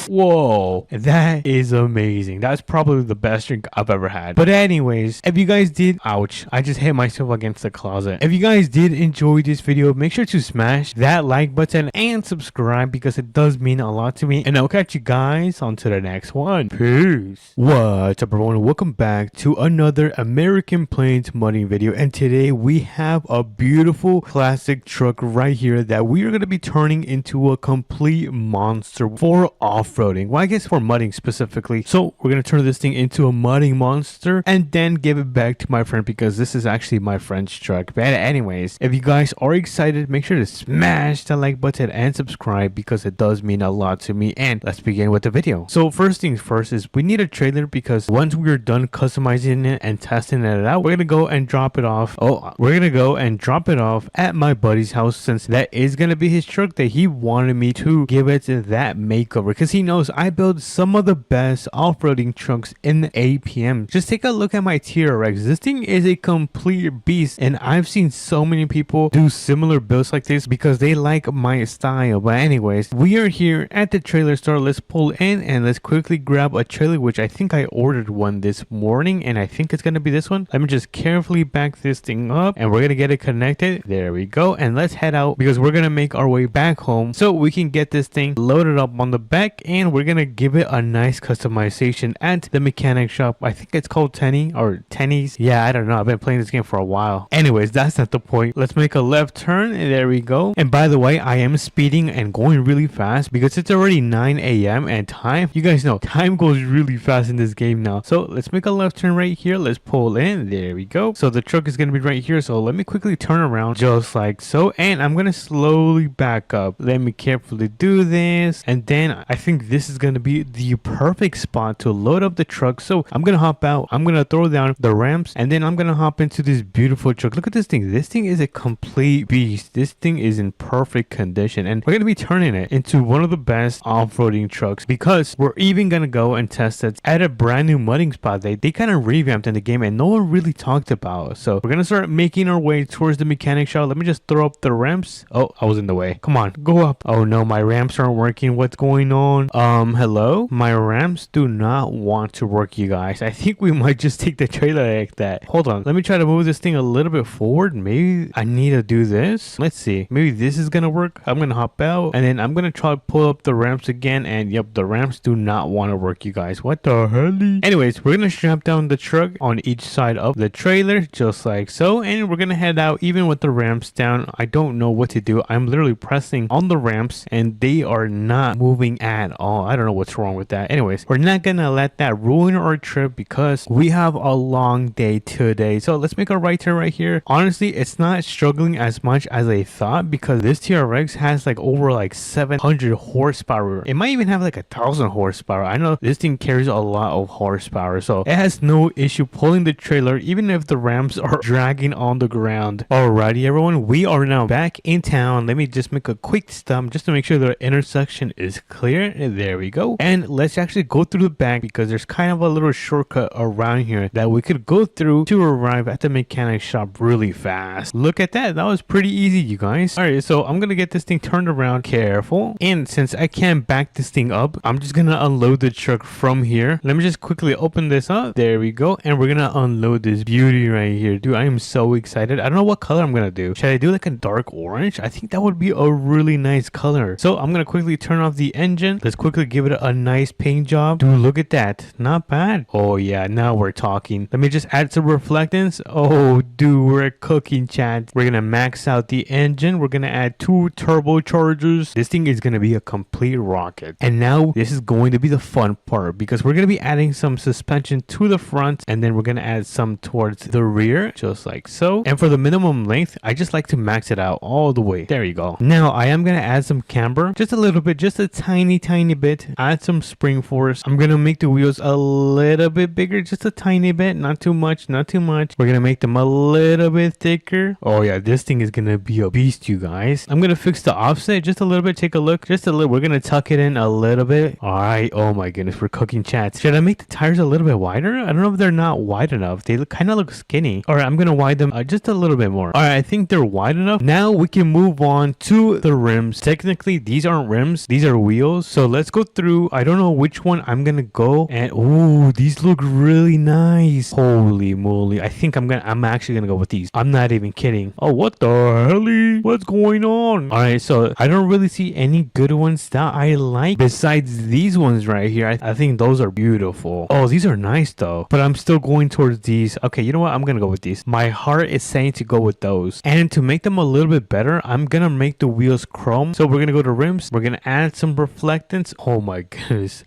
Whoa, that is amazing. That's probably the best drink I've ever had. But anyways, if you guys did, ouch, I just hit myself against the closet. If you guys did enjoy this video, make sure to smash that like button and subscribe because it does mean a lot to me. And I'll catch you guys on to the next one. Peace. What's up, everyone? Welcome back to another American Plains modding video. And today we have a beautiful classic truck right here that we are going to be turning into a complete monster for off-roading. Well, I guess for mudding specifically. So we're going to turn this thing into a mudding monster and then give it back to my friend because this is actually my friend's truck. But anyways, if you guys are excited, make sure to smash the like button and subscribe because it does mean a lot to me. And let's begin with the video. So first things first is we need a trailer because once we're done customizing it and testing it out, we're going to go and drop it off. We're going to go and drop it off at my buddy's house since that is going to be his truck that he wanted me to give it that makeover because he knows I build some of the best off-roading trucks in the APM. Just take a look at my TRX. This thing is a complete beast and I've seen so many people do similar builds like this because they like my style. But anyways, we are here at the trailer store. Let's pull in and let's quickly grab a trailer, which I think I ordered one this morning and I think it's going to be this one. Let me just carefully back this thing up and we're going to get it connected. There we go. And let's head out because we're going to make our way back home so we can get this thing loaded up on the back and we're going to give it a nice customization at the mechanic shop. I think it's called Tenny or Tenny's. Yeah, I don't know. I've been playing this game for a while. Anyways, that's not the point. Let's make a left turn. There we go. And by the way, I am speeding and going really fast because it's already 9 a.m. and time, you guys know, time goes really fast in this game now. So let's make a left turn right here. Let's pull in. There we go. So the truck is going to be right here. So let me quickly turn around just like so. And I'm going to slowly back up. Let me carefully do this. And then I think this is going to be the perfect spot to load up the truck. So I'm going to hop out. I'm going to throw down the ramps and then I'm going to hop into this beautiful truck. Look at this thing. This thing is a complete beast. This thing is in perfect condition and we're going to be turning it into one of the best off-roading trucks because we're even going to go and test it at a brand new mudding spot they kind of revamped in the game and no one really talked about. So we're going to start making our way towards the mechanic shop. Let me just throw up the ramps. Oh, I was in the way. Come on, go up. Oh no, my ramps aren't working. What's going on? Hello? My ramps do not want to work, you guys. I think we might just take the trailer like that. Hold on. Let me try to move this thing a little bit forward. Maybe I need to do this. Let's see. Maybe this is going to work. I'm going to hop out and then I'm going to try to pull up the ramps again. And yep, the ramps do not want to work, you guys. What the hell? Anyways, we're going to strap down the truck on each side of the trailer just like so. And we're going to head out even with the ramps down. I don't know what to do. I'm literally pressing on the ramps and they are not moving at all. I don't know what's wrong with that. Anyways, we're not going to let that ruin our trip because we have a long day today. So let's make a right turn right here. Honestly, it's not struggling as much as I thought because this TRX has like over like 700 horsepower. It might even have like 1,000 horsepower. I know this thing carries a lot of horsepower, so it has no issue pulling the trailer even if the ramps are dragging on the ground. Alrighty, everyone, we are now back in town. Let me just make a quick stop just to make sure the intersection is clear. There we go. And let's actually go through the back because there's kind of a little shortcut around here that we could go through to arrive at the mechanic shop really fast. Look at that. That was pretty easy, you guys. Alright, so I'm gonna get this thing turned around. Careful. And since I can't back this thing up, I'm just gonna unload the truck from here. Let me just quickly open this up. There we go. And we're gonna unload this beauty right here. Dude, I am so excited. I don't know what color I'm gonna do. Should I do like a dark orange? I think that would be a really nice color. So I'm gonna quickly turn off the engine. Let's quickly give it a nice paint job. Dude, look at that. Not bad. Oh yeah, now we're talking. Let me just add some reflectance. Oh dude, we're cooking, chat. We're gonna max out the engine. We're gonna add 2 turbochargers. This thing is gonna be a complete rocket. And now this is going to be the fun part because we're gonna be adding some suspension to the front and then we're gonna add some towards the rear just like so. And for for the minimum length, I just like to max it out all the way. There you go. Now I am going to add some camber, just a little bit, just a tiny bit. Add some spring force. I'm going to make the wheels a little bit bigger, just a tiny bit, not too much. We're going to make them a little bit thicker. Oh yeah, this thing is going to be a beast, you guys. I'm going to fix the offset just a little bit. Take a look, just a little. We're going to tuck it in a little bit. All right. Oh my goodness, we're cooking, chats. Should I make the tires a little bit wider? I don't know if they're not wide enough. They kind of look skinny. All right, I'm going to widen them just a little bit more. All right, I think they're wide enough. Now we can move on to the rims. Technically, these aren't rims. These are wheels. So let's go through. I don't know which one I'm going to go. And oh, these look really nice. Holy moly. I think I'm actually going to go with these. I'm not even kidding. Oh, what the hell? What's going on? All right, so I don't really see any good ones that I like besides these ones right here. I think those are beautiful. Oh, these are nice though, but I'm still going towards these. Okay, you know what? I'm going to go with these. My heart is saying to go with those. And to make them a little bit better, I'm going to make the wheels chrome. So we're going to go to rims. We're going to add some reflectance. Oh my goodness.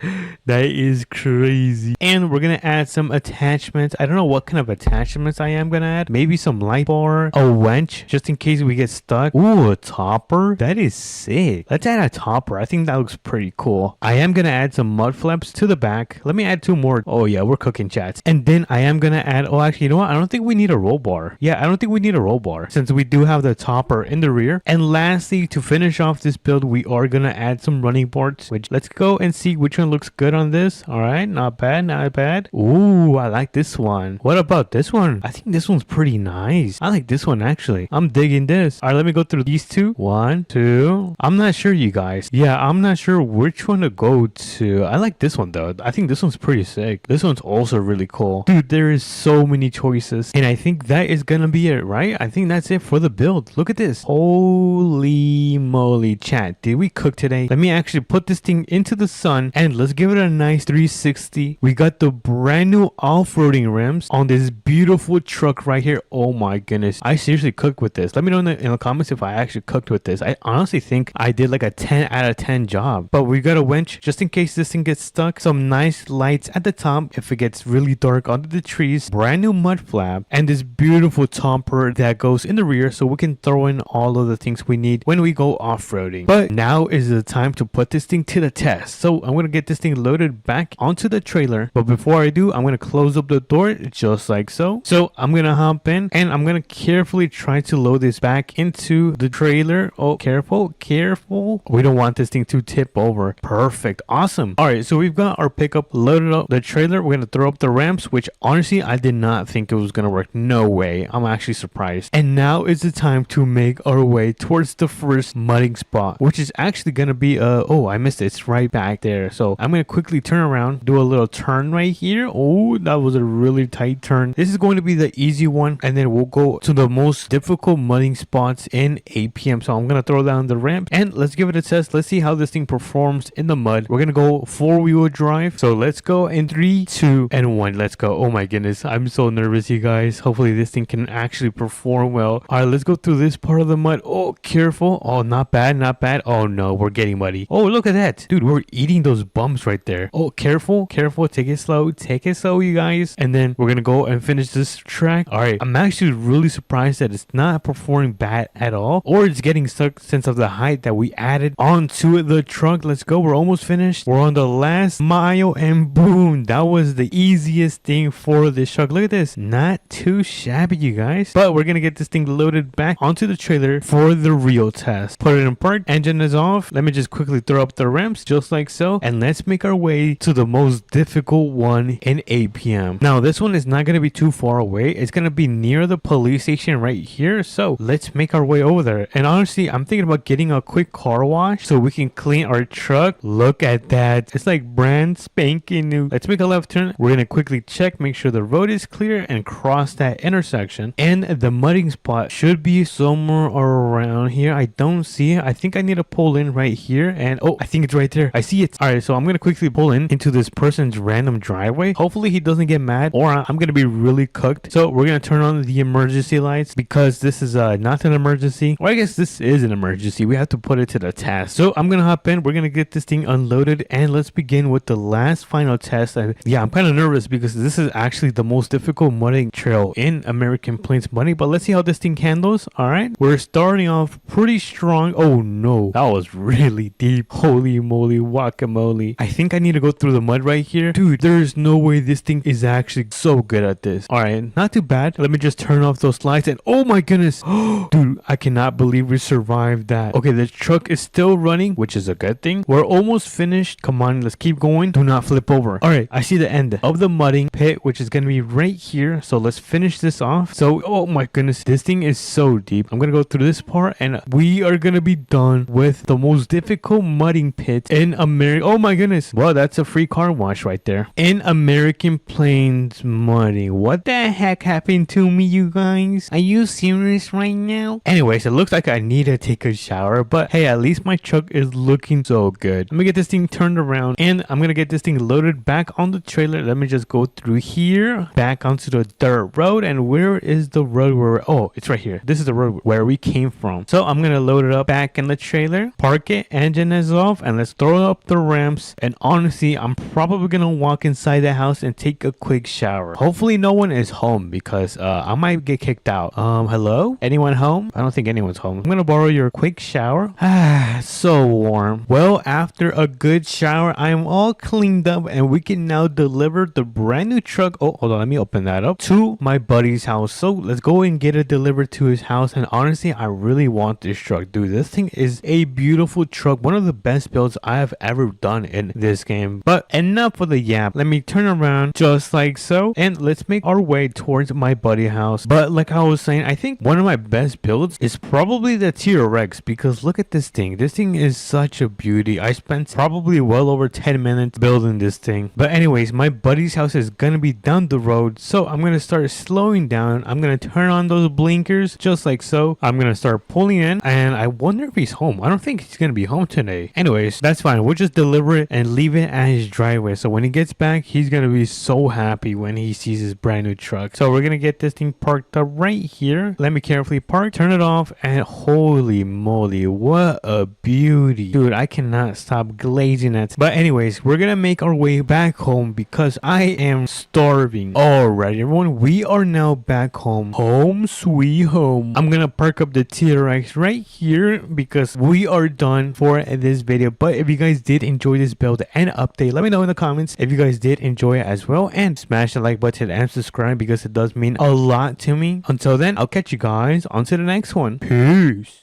That is crazy. And we're going to add some attachments. I don't know what kind of attachments I am going to add. Maybe some light bar, a winch, just in case we get stuck. Ooh, a topper. That is sick. Let's add a topper. I think that looks pretty cool. I am going to add some mud flaps to the back. Let me add 2 more. Oh yeah, we're cooking, chats. And then I am going to add, oh actually, you know what? I don't think we need a roll bar. Yeah, I don't think we need a roll bar since we do have the topper in the rear. And lastly, to finish off this build, we are going to add some running boards, which let's go and see which one looks good on this. All right, not bad, not bad. Ooh, I like this one. What about this one? I think this one's pretty nice. I like this one actually. I'm digging this. All right, let me go through these 2. 1, 2. I'm not sure, you guys. Yeah, I'm not sure which one to go to. I like this one though. I think this one's pretty sick. This one's also really cool. Dude, there is so many choices. And I think that is gonna be it, right? I think that's it for the build. Look at this. Holy moly, chat. Did we cook today? Let me actually put this thing into the sun and let's give it a nice 360. We got the brand new off-roading rims on this beautiful truck right here. Oh my goodness. I seriously cooked with this. Let me know in the comments if I actually cooked with this. I honestly think I did like a 10 out of 10 job. But we got a winch just in case this thing gets stuck. Some nice lights at the top if it gets really dark under the trees. Brand new mud flap and this beautiful topper that goes in the rear so we can throw in all of the things we need when we go off-roading. But now is the time to put this thing to the test. So I'm going to get this thing loaded back onto the trailer. But before I do, I'm going to close up the door just like so. So I'm going to hop in and I'm going to carefully try to load this back into the trailer. Oh, careful. We don't want this thing to tip over. Perfect. Awesome. All right, so we've got our pickup loaded up the trailer. We're going to throw up the ramps, which honestly, I did not think it was going to work. No way. I'm actually surprised. And now is the time to make our way towards the first mudding spot, which is actually going to be, oh, I missed it. It's right back there. So I'm going to quickly turn around, do a little turn right here. Oh, that was a really tight turn. This is going to be the easy one. And then we'll go to the most difficult mudding spots in APM. So I'm going to throw down the ramp and let's give it a test. Let's see how this thing performs in the mud. We're going to go 4-wheel drive. So let's go in 3, 2, and 1. Let's go. Oh my goodness. I'm so nervous, you guys. Hopefully this thing can actually perform well. All right, let's go through this part of the mud. Oh, careful. Oh, not bad, not bad. Oh no, we're getting muddy. Oh, look at that. Dude, we're eating those bumps right there. Oh, careful. Take it slow, you guys. And then we're going to go and finish this track. All right, I'm actually really surprised that it's not performing bad at all, or it's getting stuck since of the height that we added onto the truck. Let's go. We're almost finished. We're on the last mile and boom, that was the easiest thing for this truck. Look at this. Not too shabby, you guys. But we're going to get this thing loaded back onto the trailer for the real test. Put it in park. Engine is off. Let me just quickly throw up the ramps just like so. And let's make our way to the most difficult one in APM. Now, this one is not going to be too far away. It's going to be near the police station right here. So let's make our way over there. And honestly, I'm thinking about getting a quick car wash so we can clean our truck. Look at that. It's like brand spanking new. Let's make a left turn. We're going to quickly check, make sure the road is clear and cross that intersection. And the mudding spot should be somewhere around here. I don't see see it. I think I need to pull in right here, and oh, I think it's right there. I see it. All right, so I'm gonna quickly pull in into this person's random driveway. Hopefully he doesn't get mad, or I'm gonna be really cooked. So we're gonna turn on the emergency lights because this is not an emergency. Or I guess this is an emergency. We have to put it to the test. So I'm gonna hop in. We're gonna get this thing unloaded, and let's begin with the last final test. And yeah, I'm kind of nervous because this is actually the most difficult mudding trail in American Plains mudding. But let's see how this thing handles. All right, we're starting off pretty strong. Oh no, that was really deep. Holy moly, guacamole. I think I need to go through the mud right here. Dude, there's no way this thing is actually so good at this. All right, not too bad. Let me just turn off those lights, and oh my goodness. Dude, I cannot believe we survived that. Okay, the truck is still running, which is a good thing. We're almost finished. Come on, let's keep going. Do not flip over. All right, I see the end of the mudding pit, which is going to be right here. So let's finish this off. So, oh my goodness, this thing is so deep. I'm going to go through this part, and we are going to be done with the most difficult mudding pit in America. Oh my goodness. Well, that's a free car wash right there. In American Plains mudding. What the heck happened to me, you guys? Are you serious right now? Anyways, it looks like I need to take a shower, but hey, at least my truck is looking so good. Let me get this thing turned around, and I'm gonna get this thing loaded back on the trailer. Let me just go through here, back onto the dirt road. And where is the road where, oh, it's right here. This is the road where we came from. So I'm gonna load it up back in the trailer, park it, engine is off, and let's throw up the ramps. And honestly, I'm probably gonna walk inside the house and take a quick shower. Hopefully no one is home because I might get kicked out. Hello? Anyone home? I don't think anyone's home. I'm gonna borrow your quick shower. Ah, so warm. Well, after a good shower, I'm all cleaned up, and we can now deliver the brand new truck. Oh, hold on, let me open that up, to my buddy's house. So let's go and get it delivered to his house. And honestly, I really want this truck, dude. This thing is a beautiful truck, one of the best builds I have ever done in this game. But enough of the yap. Let me turn around just like so, and let's make our way towards my buddy house. But like I was saying, I think one of my best builds is probably the T-Rex, because look at this thing. This thing is such a beauty. I spent probably well over 10 minutes building this thing. But anyways, my buddy's house is gonna be down the road, so I'm gonna start slowing down. I'm gonna turn on those blinkers just like so. I'm gonna start pulling in, and I wonder if he's home. I don't think he's gonna be home today. Anyways, that's fine. We'll just deliver it and leave it at his driveway. So when he gets back, he's gonna be so happy when he sees his brand new truck. So we're gonna get this thing parked up right here. Let me carefully park, turn it off, and holy moly, what a beauty. Dude, I cannot stop glazing at. But anyways, we're gonna make our way back home because I am starving. Alright, everyone, we are now back home. Home sweet home. I'm gonna park up the T-Rex right here because we are done for this video. But if you guys did enjoy this build and update, let me know in the comments if you guys did enjoy it as well, and smash the like button and subscribe because it does mean a lot to me. Until then, I'll catch you guys on to the next one. Peace.